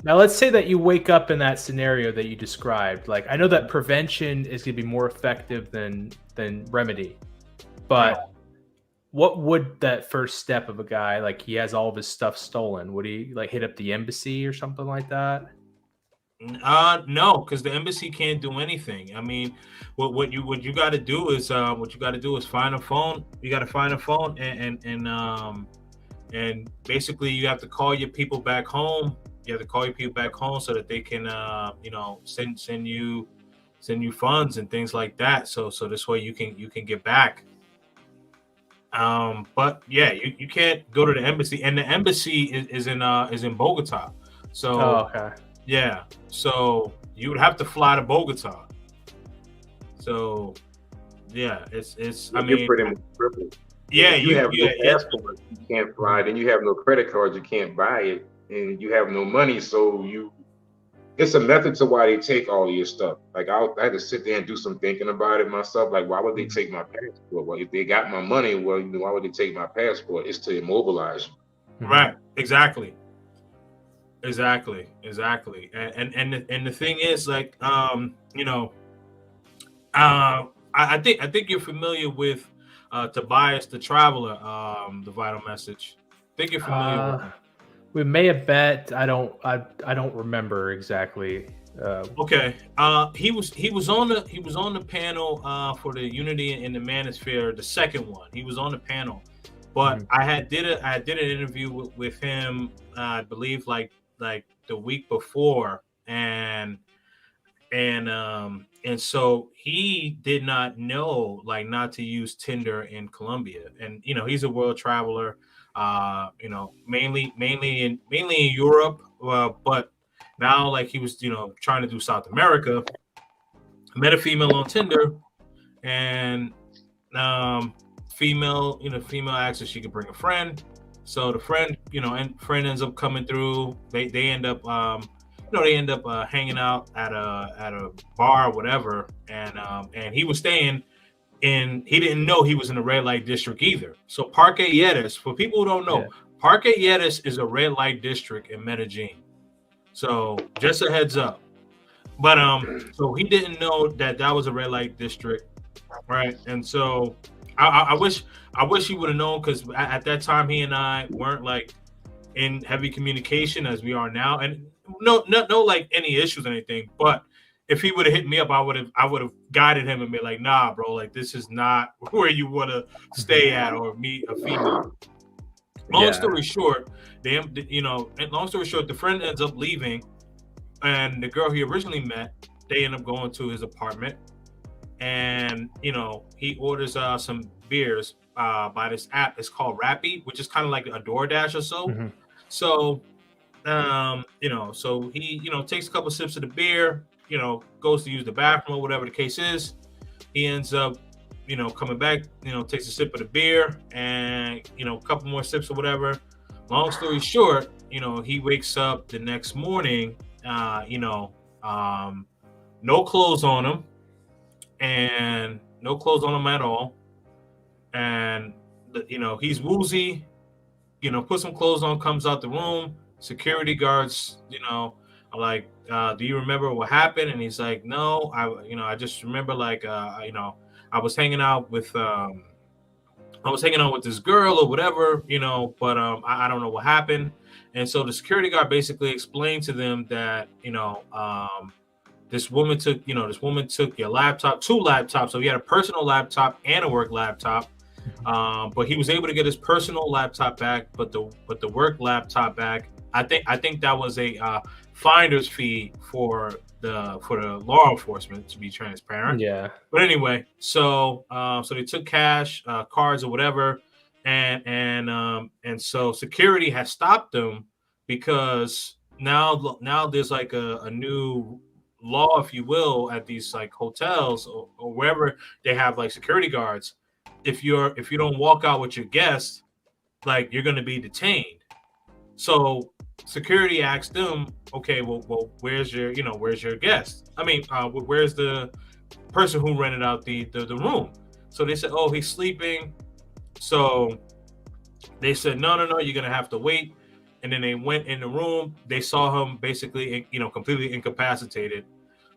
Now let's say that you wake up in that scenario that you described. Like, I know that prevention is going to be more effective than remedy, but what would that first step of a guy, like he has all of his stuff stolen? Would he like hit up the embassy or something like that? No, because the embassy can't do anything. I mean, what you got to do is find a phone. You got to find a phone and basically you have to call your people back home. You have to call your people back home so that they can send you funds and things like that. So this way you can get back. But yeah, you can't go to the embassy, and the embassy is in Bogota. So okay. Yeah, so you would have to fly to Bogota. So, yeah, it's. I mean, you're pretty much crippled. Yeah, you have no passport, you can't fly. Then you have no credit cards, you can't buy it, and you have no money. So it's a method to why they take all of your stuff. Like I had to sit there and do some thinking about it myself. Like, why would they take my passport? Well, if they got my money, well, why would they take my passport? It's to immobilize you. Right. Exactly. And the thing is, like, I think you're familiar with Tobias the Traveler, the Vital Message. I think you're familiar with him. We may have bet. I don't remember exactly. Okay. He was on the panel for the Unity in the Manosphere, the second one. He was on the panel, but I did an interview with him. I believe like the week before, and so he did not know not to use Tinder in Colombia, and he's a world traveler, mainly in Europe, but now he was trying to do South America. Met a female on Tinder, and female asked if she could bring a friend. So the friend, friend ends up coming through. They end up, hanging out at a bar or whatever. And he was staying in. He didn't know he was in the red light district either. So Parque Lleras, for people who don't know, Parque Lleras is a red light district in Medellin. So just a heads up. But so he didn't know that was a red light district, right? And so I wish he would have known, because at that time he and I weren't in heavy communication as we are now, and no any issues or anything. But if he would have hit me up, I would have guided him and been like, nah, bro, this is not where you want to stay at or meet a female. Long story short, the friend ends up leaving, and the girl he originally met, they end up going to his apartment. And he orders some beers by this app. It's called Rappi, which is kind of like a DoorDash or so. Mm-hmm. So so he takes a couple sips of the beer, goes to use the bathroom or whatever the case is. He ends up coming back, takes a sip of the beer and a couple more sips or whatever. Long story short, he wakes up the next morning, no clothes on him. And no clothes on him at all, and he's woozy. Put some clothes on, comes out the room. Security guards, are like, "Do you remember what happened?" And he's like, "No, I just remember I was hanging out with this girl or whatever, but I don't know what happened." And so the security guard basically explained to them that this woman took your laptop, 2 laptops. So he had a personal laptop and a work laptop. But he was able to get his personal laptop back, but the work laptop back. I think that was a finder's fee for the law enforcement, to be transparent. Yeah. But anyway, so they took cash, cards or whatever, and so security has stopped them, because now there's a new law, if you will, at these hotels or wherever they have security guards. If you don't walk out with your guests, like you're going to be detained. So security asked them, okay, well, where's your guest? I mean, where's the person who rented out the room? So they said, oh, he's sleeping. So they said, no, you're going to have to wait. And then they went in the room. They saw him basically, completely incapacitated.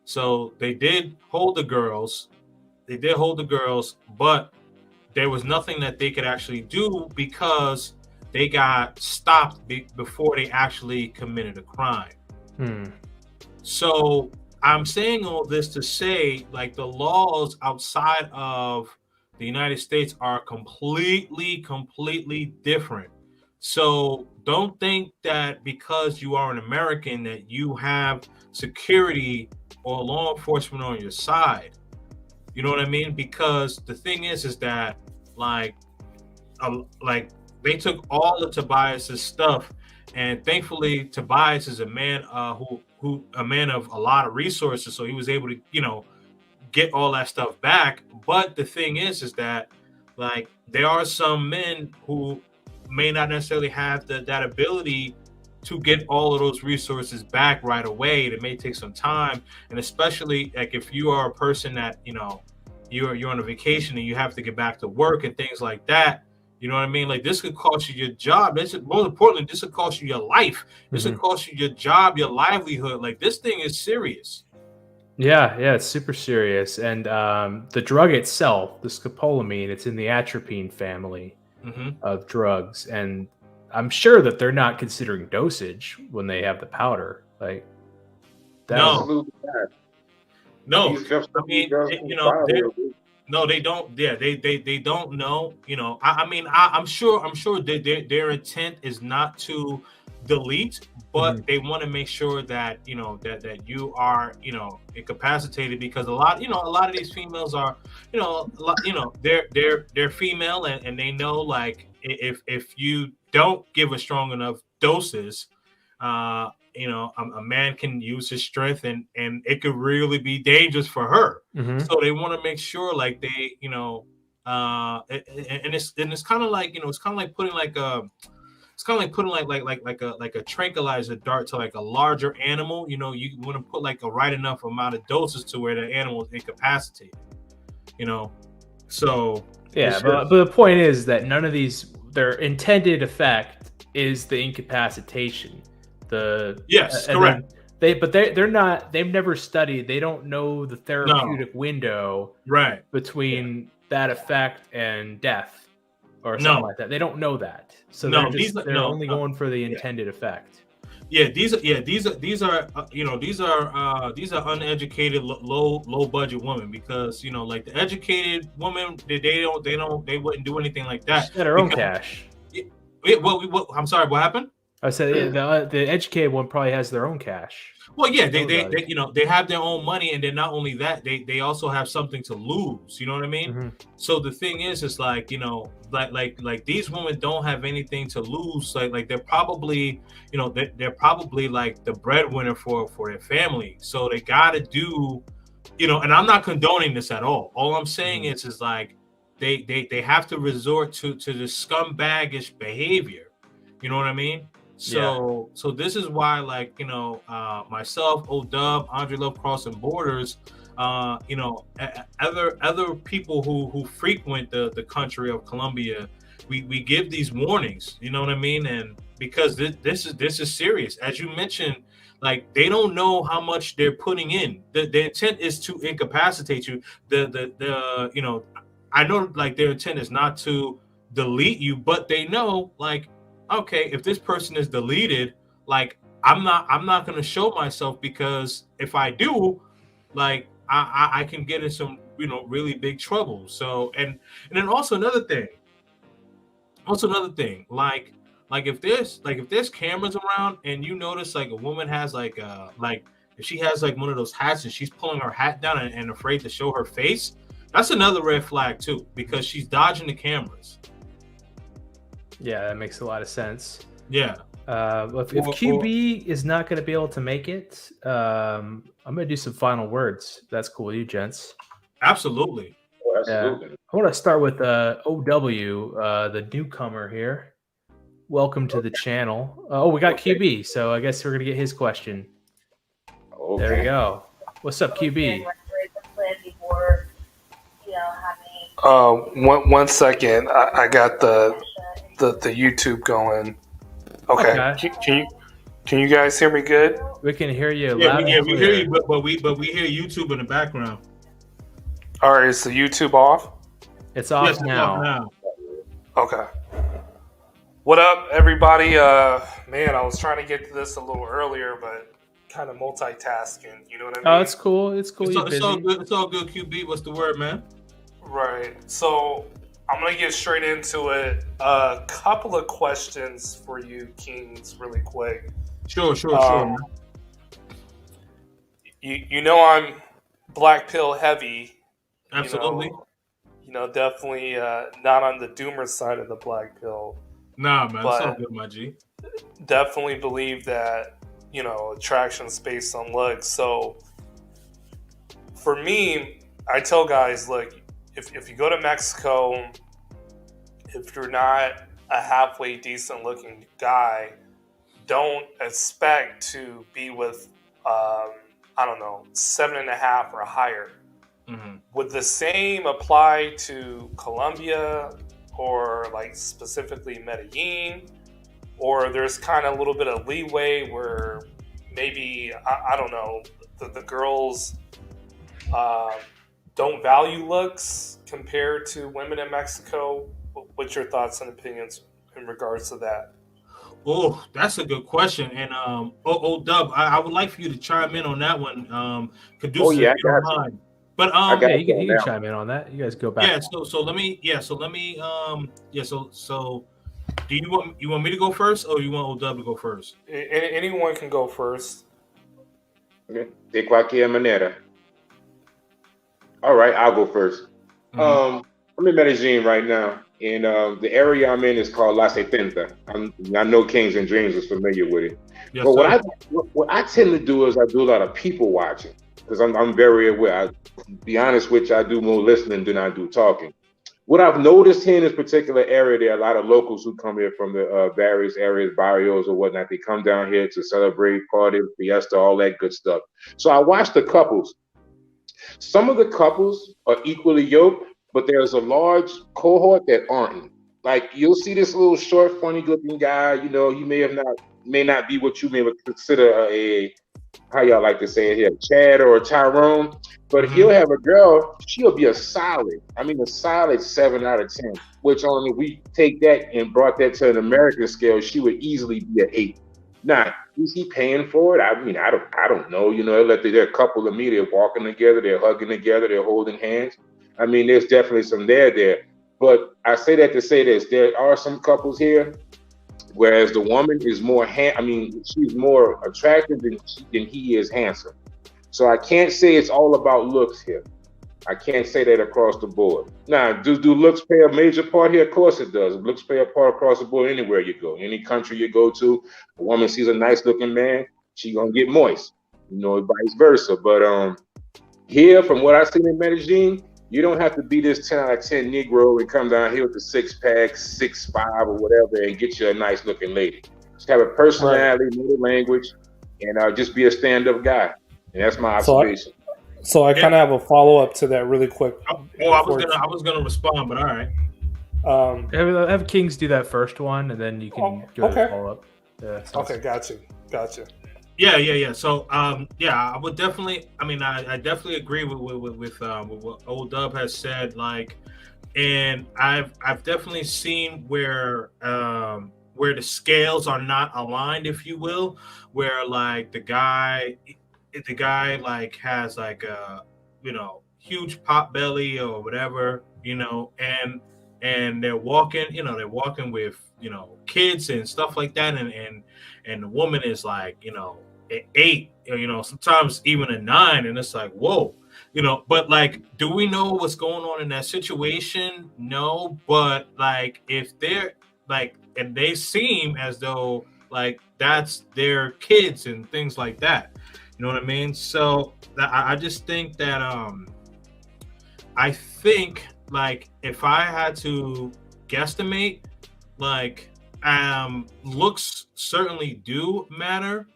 So they did hold the girls. But there was nothing that they could actually do because they got stopped before they actually committed a crime. So I'm saying all this to say, like, the laws outside of the United States are completely different. So don't think that because you are an American that you have security or law enforcement on your side. You know what I mean? Because the thing is that like they took all of Tobias's stuff, and thankfully Tobias is a man who a man of a lot of resources, so he was able to get all that stuff back. But the thing is that like there are some men who may not necessarily have that ability to get all of those resources back right away. It may take some time, and especially like if you are a person that you're on a vacation and you have to get back to work and things like that. You know what I mean? Like this could cost you your job. Most importantly, this could cost you your life. This could cost you your job, your livelihood. Like this thing is serious. Yeah, it's super serious. And the drug itself, the scopolamine, it's in the atropine family of drugs, and I'm sure that they're not considering dosage when they have the powder. Like, no. I mean, no, they don't. Yeah, they don't know. I'm sure their intent is not to delete, but they want to make sure that that you are incapacitated, because a lot of these females are they're female, and they know, like, if you don't give a strong enough doses, a man can use his strength, and it could really be dangerous for her. So they want to make sure, like, they and it's kind of like it's kind of like putting like a tranquilizer dart to like a larger animal. You want to put like a right enough amount of doses to where the animal is incapacitated. So yeah, but the point is that none of these, their intended effect is the incapacitation. Correct. They're not. They've never studied. They don't know the therapeutic window between that effect and death or something like that. They don't know that. So they're only going for the intended effect. Yeah, these are uneducated, low budget women, because like the educated women, they wouldn't do anything like that. She had her own cash. I'm sorry, what happened? I said the educated one probably has their own cash. Well, yeah, they have their own money, and then not only that, they also have something to lose. You know what I mean? So the thing is like like these women don't have anything to lose. Like they're probably they're probably like the breadwinner for their family. So they got to do and I'm not condoning this at all. All I'm saying is like they have to resort to the scumbagish behavior. You know what I mean? So this is why, like, myself, O-Dub, Andre Love Crossing Borders, other people who frequent the country of Colombia, we give these warnings. You know what I mean? And because this is serious, as you mentioned, like they don't know how much they're putting in. The intent is to incapacitate you. I know, like, their intent is not to delete you, but they know, like, okay, if this person is deleted, like I'm not gonna show myself, because if I do, like I can get in some really big trouble. So and then also another thing, like if there's cameras around and you notice like a woman has like if she has like one of those hats and she's pulling her hat down and afraid to show her face, that's another red flag too, because she's dodging the cameras. Yeah, that makes a lot of sense. Yeah. If QB is not going to be able to make it, I'm going to do some final words. That's cool with you, gents. Absolutely. Absolutely. I want to start with OW, the newcomer here. welcome to the channel. Oh, we got QB, so I guess we're gonna get his question. Okay. There we go. What's up, QB? One second. I got the YouTube going. Okay. Can you guys hear me good? We can hear you. Yeah, loud and we clear. hear you, but we hear YouTube in the background. All right, is the YouTube off? It's off Yes, it's now. off now. Okay. What up, everybody? Man, I was trying to get to this a little earlier, but kind of multitasking. You know what I mean? Oh, it's cool. It's cool. It's You're all busy. good. It's all good. QB, what's the word, man? Right. So I'm gonna get straight into it. A couple of questions for you, Kings, really quick. Sure. You know I'm black pill heavy. Absolutely. You know, definitely not on the doomer side of the black pill. Nah, man, it's all But- good, my G. Definitely believe that, you know, attraction's based on looks. So for me, I tell guys, look, if you go to Mexico, if you're not a halfway decent looking guy, don't expect to be with, 7.5 or higher. Mm-hmm. Would the same apply to Colombia or like specifically Medellin? Or there's kind of a little bit of leeway where maybe, I don't know, the girls don't value looks compared to women in Mexico? What's your thoughts and opinions in regards to that? Oh, that's a good question. And Dub, I would like for you to chime in on that one. Caduceus, Oh, yeah, if you don't I got you. mind. But I got Yeah, you can now. chime in on that. You guys go back. yeah, so let me do you want me to go first or you want Old Dub to go first? Anyone can go first. Okay. De cualquier manera. All right, I'll go first. Mhm. I'm in Medellin right now, and the area I'm in is called La Setenta. I know Kings and Dreams is familiar with it. Yes, But sir. what I tend to do is I do a lot of people watching because I'm very aware. Be honest with you, I do more listening than I do talking. What I've noticed here in this particular area, there are a lot of locals who come here from the various areas, barrios or whatnot. They come down here to celebrate, party, fiesta, all that good stuff. So I watch the couples. Some of the couples are equally yoked, but there's a large cohort that aren't. Like you'll see this little short, funny-looking guy. You know, he may not be what you may consider a how y'all like to say it here, Chad or a Tyrone. But Mhm. he'll have a girl, she'll be a solid 7 out of 10, which only we take that and brought that to an American scale, she would easily be an 8. Now, is he paying for it? I mean, I don't know. You know, they're a couple of me, they're walking together, they're hugging together, they're holding hands. I mean, there's definitely some there. But I say that to say this, there are some couples here, whereas the woman is more, she's more attractive than he is handsome. So I can't say it's all about looks here. I can't say that across the board. Now, do looks play a major part here? Of course it does. Looks play a part across the board anywhere you go. Any country you go to, a woman sees a nice looking man, she gonna get moist. You know, vice versa. But here, from what I've seen in Medellin, you don't have to be this 10 out of 10 Negro and come down here with the 6-pack, 6'5" or whatever, and get you a nice looking lady. Just have a personality, know the language, and just be a stand-up guy. And that's my observation. So I kind of have a follow up to that really quick. I was gonna respond, but all right. Have Kings do that first one, and then you can do a follow up. Yeah, Okay, gotcha. Yeah. So, I would definitely. I mean, I definitely agree with what Old Dub has said. Like, and I've definitely seen where the scales are not aligned, if you will, where like the guy like has like a huge pot belly or whatever, and they're walking with kids and stuff like that, and the woman is like an 8, sometimes even a 9, and it's like, whoa, but like, do we know what's going on in that situation? No, but like, if they're like, and they seem as though like that's their kids and things like that, you know what I mean? So I just think that I think like if I had to guesstimate, like looks certainly do matter,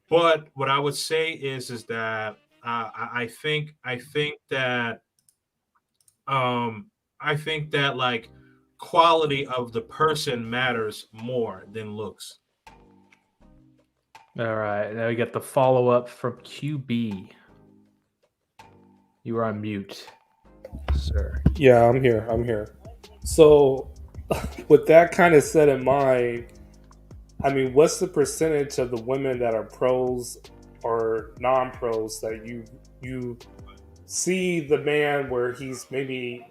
but what I would say is that um, I think that like quality of the person matters more than looks. All right, now we get the follow up from QB. You are on mute, sir. Yeah, I'm here. So, with that kind of set in mind, I mean, what's the percentage of the women that are pros or non-pros that you see the man where he's maybe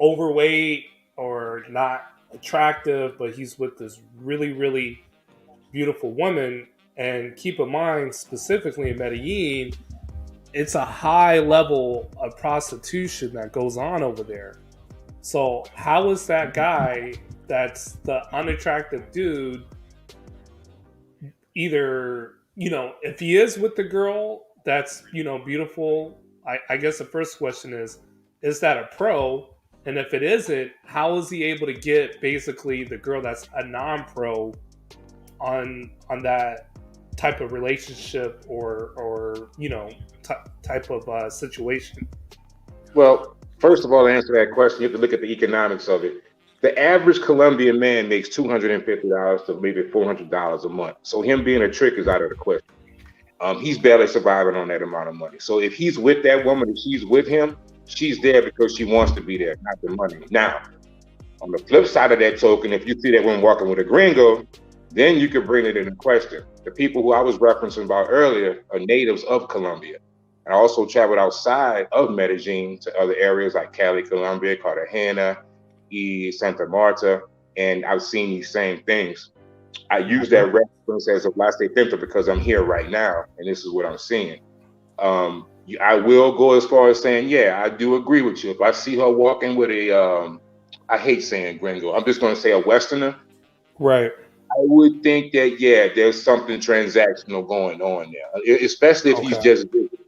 overweight or not attractive, but he's with this really, really beautiful woman? And keep in mind, specifically in Medellin, it's a high level of prostitution that goes on over there. So how is that guy that's the unattractive dude either, if he is with the girl that's, beautiful, I guess the first question is that a pro? And if it isn't, how is he able to get basically the girl that's a non-pro on that type of relationship or type of situation? Well, first of all, to answer that question, you have to look at the economics of it. The average Colombian man makes $250 to maybe $400 a month. So him being a trick is out of the question. He's barely surviving on that amount of money. So if he's with that woman and she's with him, she's there because she wants to be there, not the money. Now, on the flip side of that token, if you see that woman walking with a gringo, then you could bring it into question. The people who I was referencing about earlier are natives of Colombia. I also traveled outside of Medellin to other areas like Cali, Colombia, Cartagena, Santa Marta, and I've seen these same things. I use that reference as of last September because I'm here right now, and this is what I'm seeing. I will go as far as saying, yeah, I do agree with you. If I see her walking with I hate saying gringo, I'm just going to say a Westerner. Right. I would think that, yeah, there's something transactional going on there, especially if he's just visiting,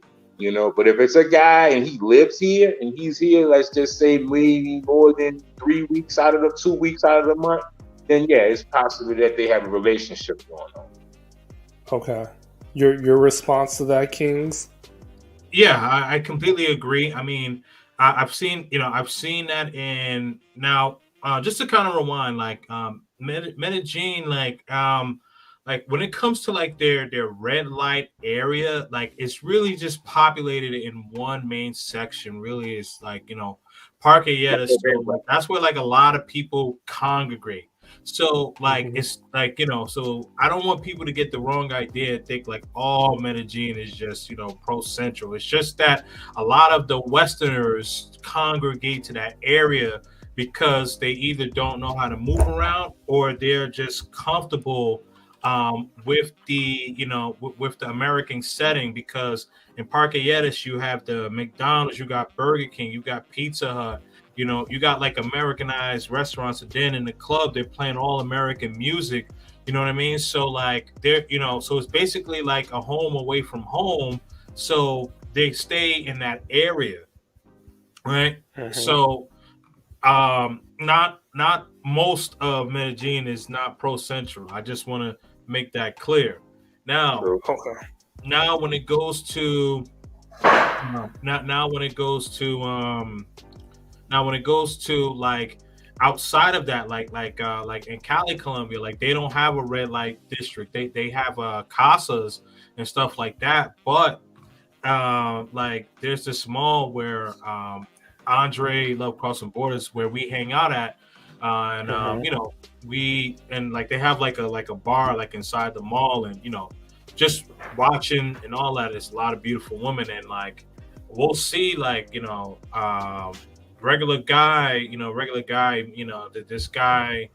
but if it's a guy and he lives here and he's here, let's just say maybe more than 3 weeks out of the 2 weeks out of the month, then yeah, it's possible that they have a relationship going on. Okay. Your response to that, Kings? Yeah, I completely agree. I mean, I've seen that in now. Just to kind of rewind, like Medellin, like when it comes to like their red light area, like it's really just populated in one main section. Really, is like Parque Lleras. So like, that's where like a lot of people congregate. So like it's like so I don't want people to get the wrong idea, think like all Medellin is just pro central. It's just that a lot of the Westerners congregate to that area because they either don't know how to move around or they're just comfortable with the with the American setting, because in Parque Lleras you have the McDonald's, you got Burger King, you got Pizza Hut, you got like Americanized restaurants, and then in the club they're playing all American music. You know what I mean? So like they're so it's basically like a home away from home. So they stay in that area, right? So not most of Medellin is not pro central. I just want to make that clear. Now when it goes to like outside of that, like in Cali, Colombia, like they don't have a red light district. They have casas and stuff like that. But like there's this mall where Andre Love Crossing Borders, where we hang out at, and like they have like a bar like inside the mall, and just watching and all that. It's a lot of beautiful women, and like we'll see like regular guy, this guy.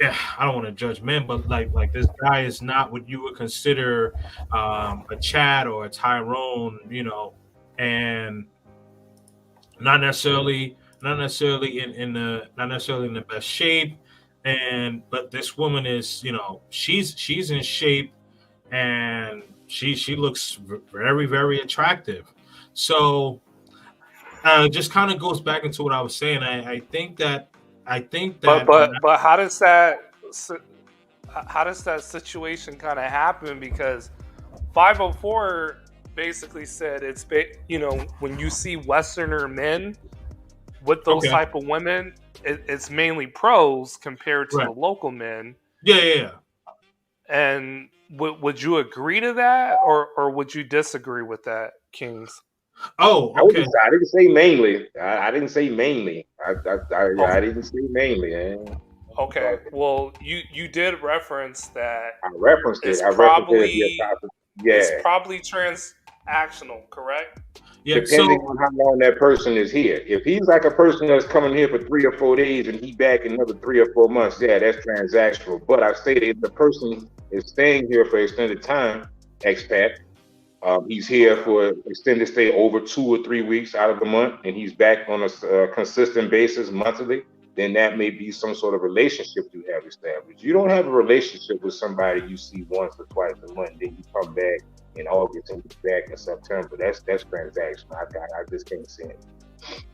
I don't want to judge men, but like this guy is not what you would consider a Chad or a Tyrone, and not necessarily in the best shape, but this woman is she's in shape, and she looks very, very attractive. So just kind of goes back into what I was saying. I think that but how does that how does that situation kind of happen? Because 504 basically said when you see Westerner men with those Okay. type of women, it's mainly pros compared to Right. the local men. Yeah. And would you agree to that, or would you disagree with that, Kings? Oh, I okay. didn't say mainly. I didn't say mainly. I Okay. didn't say mainly. Man. Okay. Well, you did reference that I referenced it. it's I referenced it as the probably topic. it's Yeah. probably transactional, correct? Yeah. Depending So on how long that person is here. If he's like a person that's coming here for 3 or 4 days and he back in another 3 or 4 months, yeah, that's transactional. But I stated if the person is staying here for extended time, expat, he's here for extended stay over 2 or 3 weeks out of the month, and he's back on a consistent basis monthly, then that may be some sort of relationship you have established. You don't have a relationship with somebody you see once or twice a month, then you come back in August and you back in September. That's transactional. I just can't see it.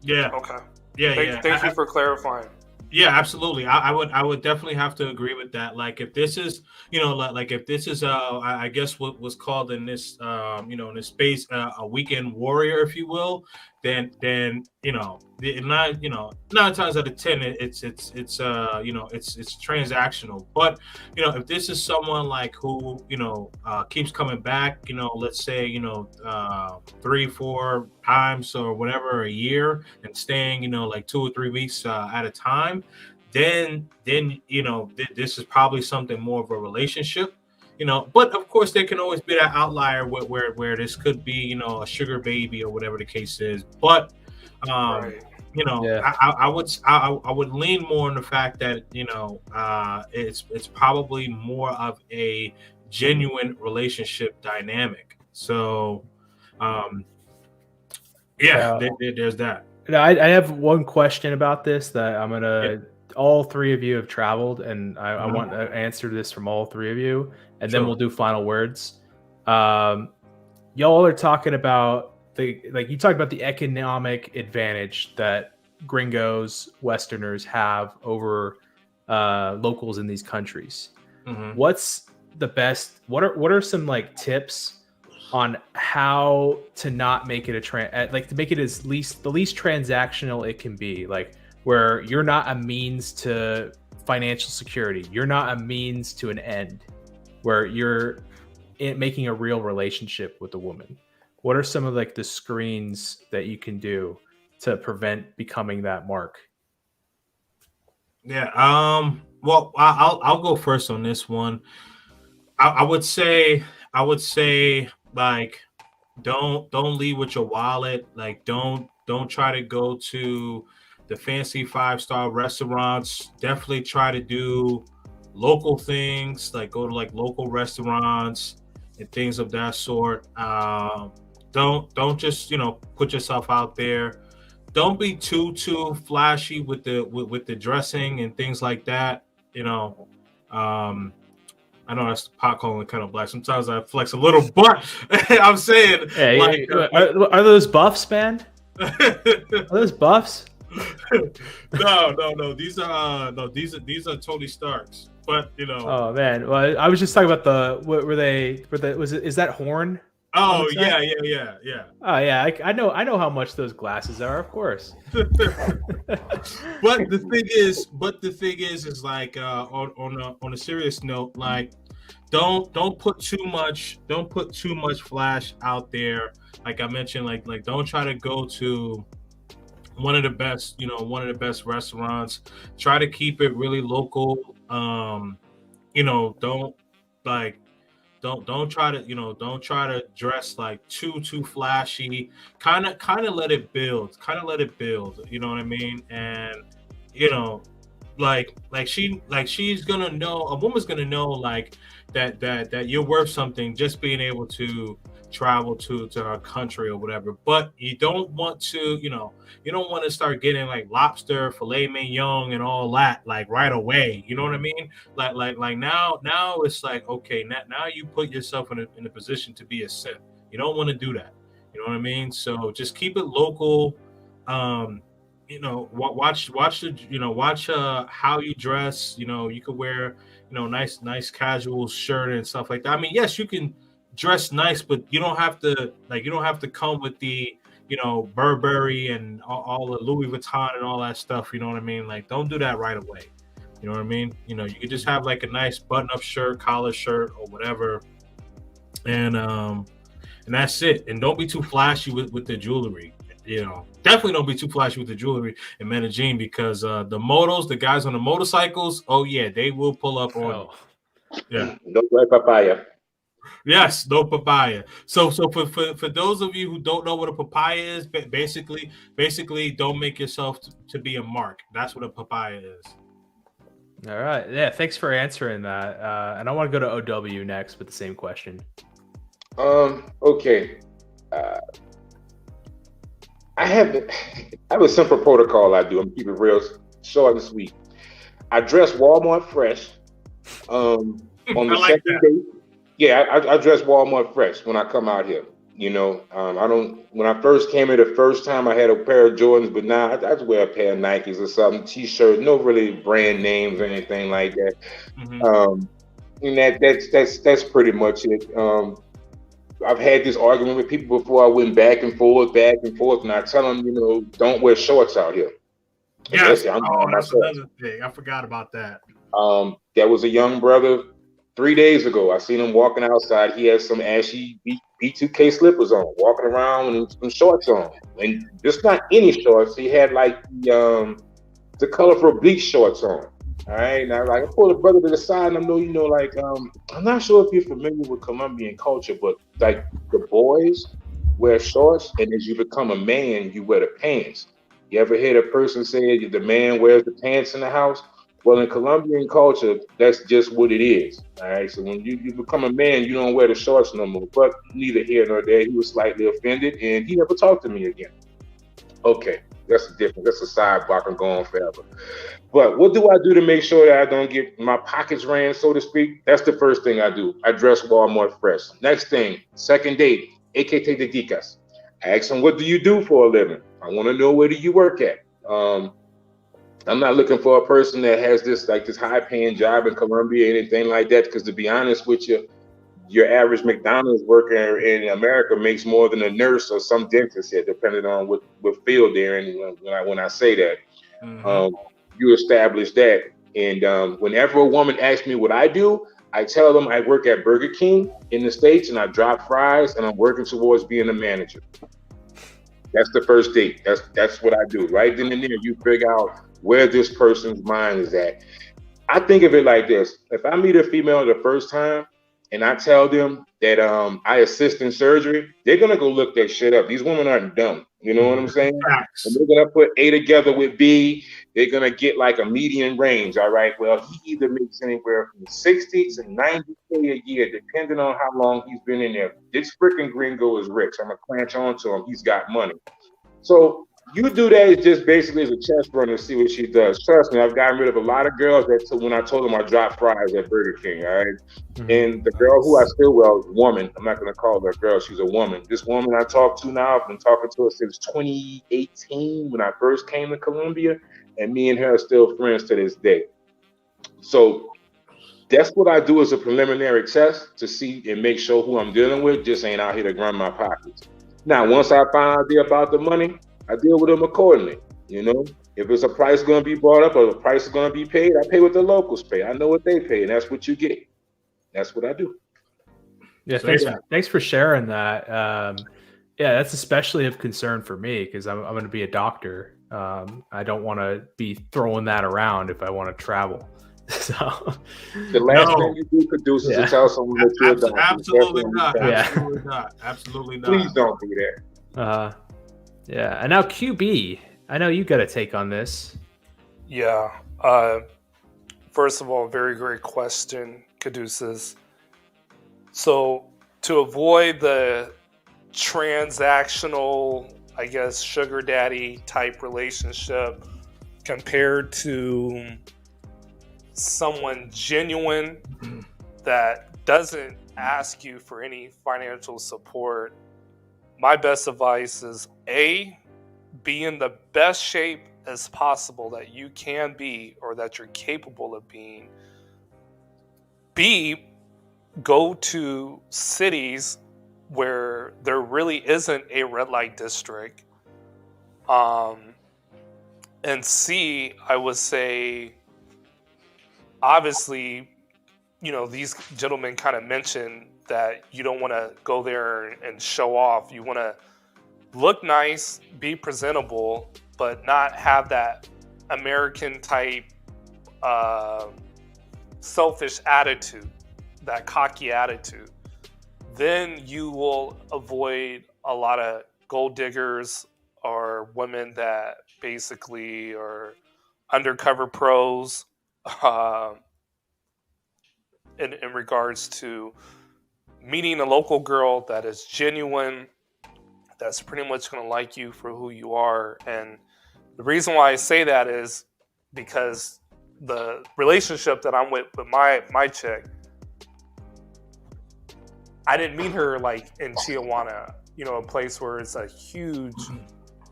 yeah. Okay. Yeah. Thank you for clarifying. Yeah, absolutely. I would definitely have to agree with that. Like if this is, like if this is I guess what was called in this in this space a weekend warrior, if you will, then nine times out of 10 it's transactional. But if this is someone like who keeps coming back, let's say 3-4 times or whatever a year and staying like 2 or 3 weeks at a time, then this is probably something more of a relationship. But of course there can always be that outlier where this could be a sugar baby or whatever the case is. But Right. Yeah. I would lean more on the fact that it's probably more of a genuine relationship dynamic. So there's that. Now, I have one question about this that I'm gonna. All three of you have traveled, and I Mhm. want an answer to this from all three of you, and then Sure. we'll do final words. Y'all are talking about you talked about the economic advantage that gringos, Westerners have over locals in these countries. Mhm. What's the best? What are some tips on how to not make it to make it the least transactional it can be, where you're not a means to financial security, you're not a means to an end, where you're making a real relationship with a woman. What are some of the screens that you can do to prevent becoming that mark? Yeah. Well, I'll go first on this one. I would say don't leave with your wallet. Don't try to go to the fancy 5-star restaurants. Definitely try to do local things, go to local restaurants and things of that sort. Don't just put yourself out there. Don't be too flashy with the dressing and things like that. I know that's pot calling kind of black. Sometimes I flex a little, but I'm saying, hey, are those buffs, man? Are those buffs? No. These are Tony Starks. But Oh man, well, I was just talking about is that Horn? Oh yeah. Oh yeah, I know how much those glasses are, of course. But the thing is on a serious note, don't put too much flash out there. Like I mentioned, don't try to go to one of the best restaurants. Try to keep it really local. Don't try to dress too flashy. Kind of let it build. You know what I mean? And she's gonna know, a woman's gonna know that you're worth something just being able to travel to her country or whatever. But you don't want to start getting lobster, filet mignon, and all that right away. You know what I mean? Now it's okay, now you put yourself in a position to be a simp. You don't want to do that. You know what I mean? So just keep it local. Watch how you dress. You could wear nice casual shirt and stuff like that. I mean, yes, you can dress nice, but you don't have to come with the Burberry and all the Louis Vuitton and all that stuff. You know what I mean? Like, don't do that right away. You know what I mean? You could just have like a nice button-up shirt, collar shirt, or whatever, and that's it. And don't be too flashy with the jewelry. Definitely don't be too flashy with the jewelry in Medellin, because the guys on the motorcycles, oh yeah, they will pull up on you. Yeah. No papaya. Yes, no papaya. So for those of you who don't know what a papaya is, basically don't make yourself to be a mark. That's what a papaya is. All right. Yeah, thanks for answering that. And I want to go to OW next with the same question. Okay. I have a simple protocol I do. I'm keeping it real short and sweet. I dress Walmart fresh. On the like second date. Yeah, I dress Walmart fresh when I come out here. I don't. When I first came here the first time, I had a pair of Jordans, but now I just wear a pair of Nikes or something, T-shirt, no really brand names or anything like that. Mm-hmm. And that's pretty much it. I've had this argument with people before. I went back and forth, and I tell them, don't wear shorts out here. Yes. That's another thing. I forgot about that. There was a young brother 3 days ago. I seen him walking outside. He had some ashy B2K slippers on, walking around with some shorts on, and just not any shorts. He had like the colorful bleach shorts on. All right, now I pulled the brother to the side, and I'm not sure if you're familiar with Colombian culture, but like the boys wear shorts, and as you become a man, you wear the pants. You ever hear a person say the man wears the pants in the house? Well, in Colombian culture, that's just what it is. All right, so when you become a man, you don't wear the shorts no more. But neither here nor there, he was slightly offended, and he never talked to me again. Okay, that's a different. That's a sidebar. I can go on forever. But what do I do to make sure that I don't get my pockets ran, so to speak? That's the first thing I do. I dress Walmart fresh. Next thing, second date, ¿A qué te dedicas? I ask them, what do you do for a living? I want to know, where do you work at? I'm not looking for a person that has this high-paying job in Colombia, anything like that, because to be honest with you, your average McDonald's worker in America makes more than a nurse or some dentist here, depending on what field they're in. When I say that, you establish that. And whenever a woman asks me what I do, I tell them I work at Burger King in the States, and I drop fries, and I'm working towards being a manager. That's the first date. That's what I do. Right then and there, you figure out where this person's mind is at. I think of it like this. If I meet a female the first time and I tell them that I assist in surgery, they're going to go look that shit up. These women aren't dumb. You know what I'm saying? And they're going to put A together with B. They're going to get like a median range. All right. Well, he either makes anywhere from 60 to 90K a year, depending on how long he's been in there. This freaking gringo is rich. I'm going to clench on to him. He's got money. So you do that just basically as a chest runner to see what she does. Trust me, I've gotten rid of a lot of girls when I told them I dropped fries at Burger King, all right? Mm-hmm. And the girl who I still woman, I'm not going to call her a girl, she's a woman. This woman I talk to now, I've been talking to her since 2018 when I first came to Colombia, and me and her are still friends to this day. So that's what I do as a preliminary test to see and make sure who I'm dealing with just ain't out here to grind my pockets. Now, once I find out about the money, I deal with them accordingly. If it's a price going to be brought up or the price is going to be paid, I pay what the locals pay. I know what they pay, and that's what you get. That's what I do. Yeah, thanks for sharing that. Yeah, that's especially of concern for me because I'm going to be a doctor. I don't want to be throwing that around if I want to travel. So the last thing you do, produce, is to tell someone that you're a doctor. Absolutely not. Absolutely not. Absolutely not. Please don't do that. Yeah, and now QB, I know you got a take on this. Yeah. First of all, very great question, Caduceus. So to avoid the transactional, I guess, sugar daddy type relationship compared to someone genuine that doesn't ask you for any financial support, my best advice is A, be in the best shape as possible that you can be or that you're capable of being. B, go to cities where there really isn't a red light district. And C, I would say, obviously, these gentlemen kind of mentioned that you don't want to go there and show off. You want to look nice, be presentable, but not have that American type selfish attitude, that cocky attitude. Then you will avoid a lot of gold diggers or women that basically are undercover pros in regards to meeting a local girl that is genuine, that's pretty much going to like you for who you are. And the reason why I say that is because the relationship that I'm with my chick, I didn't meet her like in Tijuana, a place where it's a huge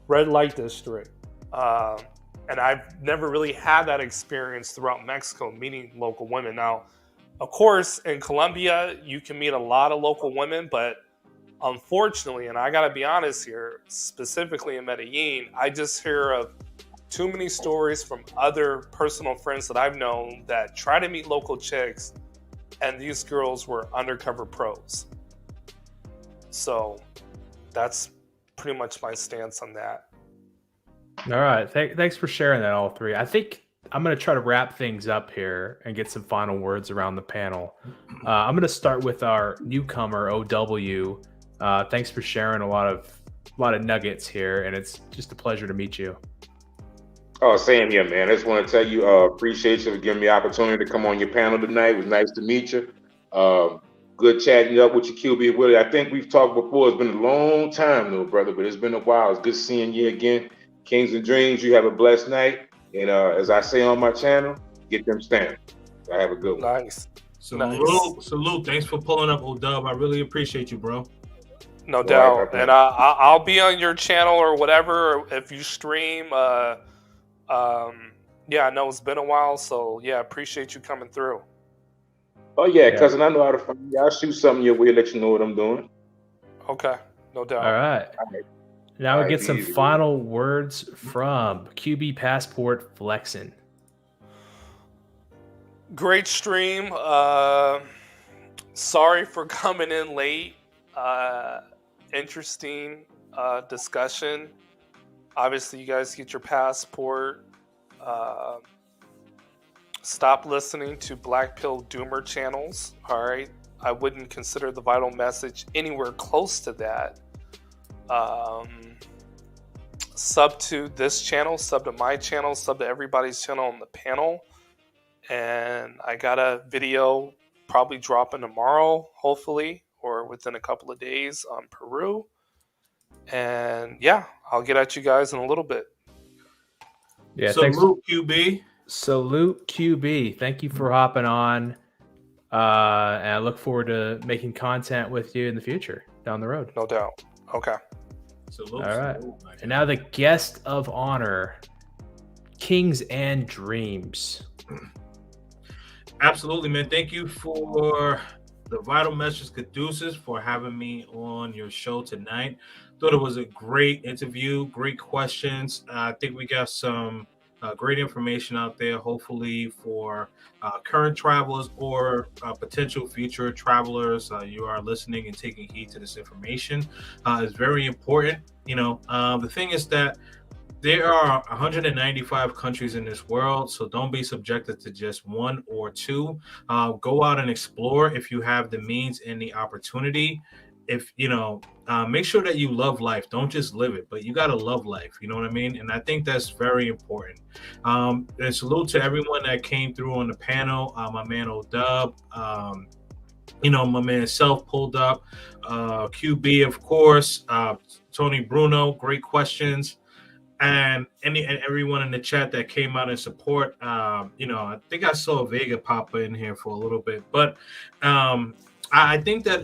red light district. And I've never really had that experience throughout Mexico, meeting local women. Now, of course, in Colombia, you can meet a lot of local women, but unfortunately, and I got to be honest here, specifically in Medellin, I just hear of too many stories from other personal friends that I've known that try to meet local chicks, and these girls were undercover pros. So that's pretty much my stance on that. All right. Thanks for sharing that, all three. I think I'm going to try to wrap things up here and get some final words around the panel. I'm going to start with our newcomer, OW. Thanks for sharing a lot of nuggets here, and it's just a pleasure to meet you. Oh, same here, man. I just want to tell you, appreciate you for giving me the opportunity to come on your panel tonight. It was nice to meet you. Good chatting up with you, QB Willie. I think we've talked before. It's been a long time, though, brother, but it's been a while. It's good seeing you again. Kings and Dreams, you have a blessed night. And as I say on my channel, get them stamped. I have a good one. Nice. Salute. Thanks for pulling up, O-Dub. I really appreciate you, bro. No doubt. And I'll be on your channel or whatever if you stream. Yeah, I know it's been a while, so yeah, appreciate you coming through. Oh yeah, cousin, I know how to find you. I'll shoot something your way, let you know what I'm doing. Okay, no doubt. All right. Now we get some final words from QB Passport Flexin. Great stream. Sorry for coming in late. Interesting discussion. Obviously, you guys get your passport. Stop listening to Black Pill Doomer channels. All right, I wouldn't consider the Vital Message anywhere close to that. Sub to this channel, sub to my channel, sub to everybody's channel on the panel. And I got a video probably dropping tomorrow, hopefully, or within a couple of days on Peru. And yeah, I'll get at you guys in a little bit. Yeah, Salute, QB. Salute, QB. Thank you for hopping on. And I look forward to making content with you in the future down the road. No doubt. Okay. Salute. All right. And now the guest of honor, Kings and Dreams. Absolutely, man. Thank you for the Vital Message Caduceus for having me on your show tonight. Thought it was a great interview, great questions. I think we got some great information out there, hopefully for current travelers or potential future travelers. You are listening and taking heed to this information. It's very important. The thing is that there are 195 countries in this world, so don't be subjected to just one or two. Go out and explore if you have the means and the opportunity. If make sure that you love life. Don't just live it, but you got to love life. You know what I mean? And I think that's very important. And salute to everyone that came through on the panel. My man O-Dub, my man Self pulled up, QB, of course, Tony Bruno, great questions. And everyone in the chat that came out in support. I think I saw Vega pop in here for a little bit, but I think that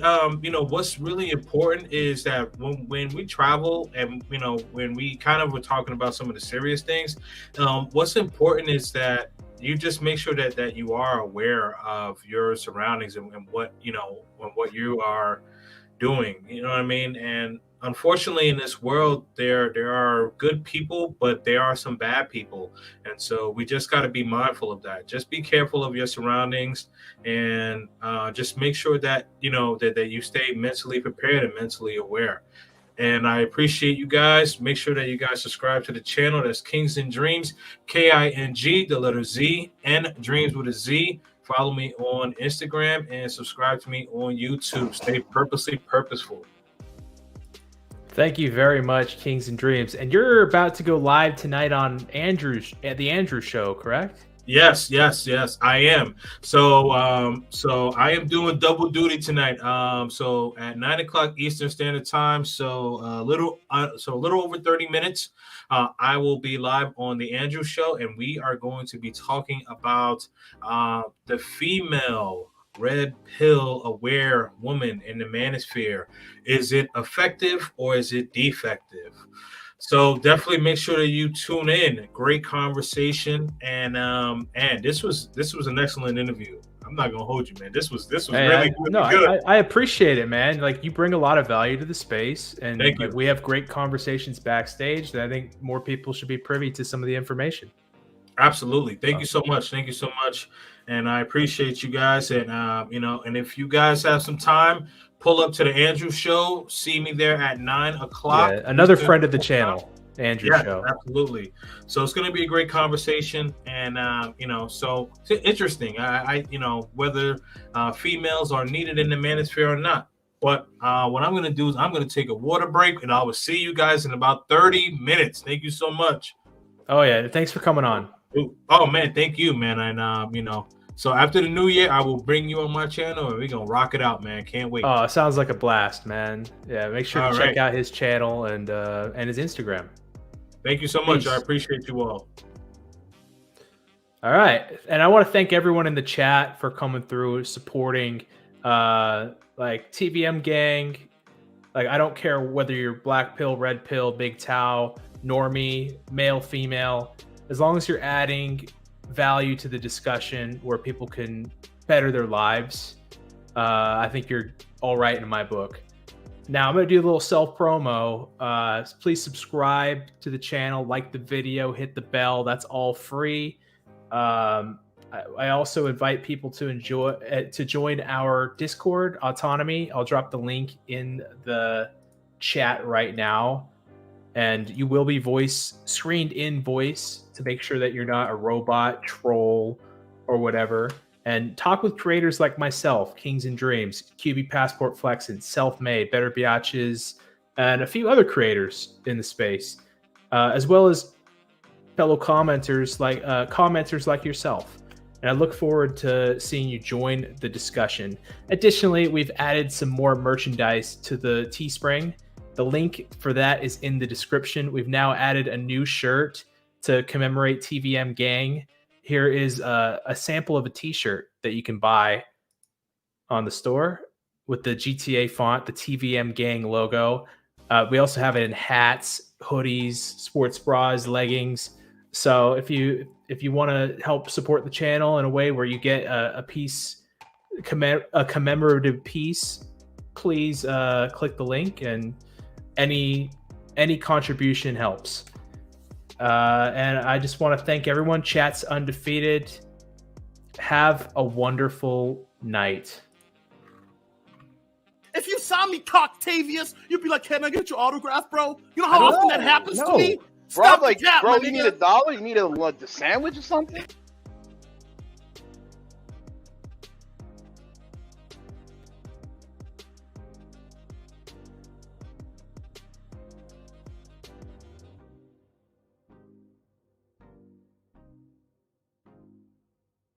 what's really important is that when we travel and when we kind of were talking about some of the serious things, what's important is that you just make sure that you are aware of your surroundings and what what you are doing. You know what I mean? And unfortunately, in this world, there are good people, but there are some bad people, and so we just got to be mindful of that. Just be careful of your surroundings, and just make sure that that you stay mentally prepared and mentally aware. And I appreciate you guys. Make sure that you guys subscribe to the channel. That's Kings and Dreams, King, the letter Z, and Dreams with a Z. Follow me on Instagram and subscribe to me on YouTube. Stay purposely purposeful. Thank you very much, Kings and Dreams. And you're about to go live tonight on the Andrew Show, correct? Yes, I am. So I am doing double duty tonight. So at 9:00 Eastern Standard Time. So a little over 30 minutes. I will be live on the Andrew Show, and we are going to be talking about the female red pill aware woman in the manosphere. Is it effective or is it defective? So definitely make sure that you tune in. Great conversation, and this was an excellent interview. I'm not gonna hold you, man. This was really good. I appreciate it, man. Like, you bring a lot of value to the space, and Thank you. We have great conversations backstage that I think more people should be privy to some of the information. Absolutely. Thank you so much. Thank you so much. And I appreciate you guys. And, and if you guys have some time, pull up to the Andrew Show. See me there at 9:00. Yeah, another friend of the channel, Andrew Show. Absolutely. So it's going to be a great conversation. And, so it's interesting. I whether females are needed in the manosphere or not. But what I'm going to do is I'm going to take a water break, and I will see you guys in about 30 minutes. Thank you so much. Oh, yeah. Thanks for coming on. Oh, man. Thank you, man. And, so after the new year, I will bring you on my channel, and we're going to rock it out, man. Can't wait. Oh, it sounds like a blast, man. Yeah, make sure to check right. out his channel and his Instagram. Thank you so much. Peace. I appreciate you all. All right. And I want to thank everyone in the chat for coming through, supporting like TVM Gang. Like, I don't care whether you're black pill, red pill, big Tau, normie, male, female, as long as you're adding value to the discussion where people can better their lives, I think you're all right in my book. Now I'm going to do a little self promo. Please subscribe to the channel, like the video, hit the bell. That's all free. I also invite people to join our Discord, Autonomy. I'll drop the link in the chat right now. And you will be screened in voice to make sure that you're not a robot, troll, or whatever. And talk with creators like myself, Kings and Dreams, QB Passport Flexin, Self-Made, Better Biatches, and a few other creators in the space, as well as fellow commenters like yourself. And I look forward to seeing you join the discussion. Additionally, we've added some more merchandise to the Teespring. The link for that is in the description. We've now added a new shirt to commemorate TVM Gang. Here is a sample of a t-shirt that you can buy on the store with the GTA font, the TVM Gang logo. We also have it in hats, hoodies, sports bras, leggings. So if you want to help support the channel in a way where you get a piece, a commemorative piece, please click the link, and any contribution helps. And I just want to thank everyone. Chat's undefeated. Have a wonderful night. If you saw me, Coctavius, you'd be like, "Can I get your autograph, bro?" You know how often that happens to me? Bro, Stop like, the chat, bro, my you nigga. need $1? You need a sandwich or something?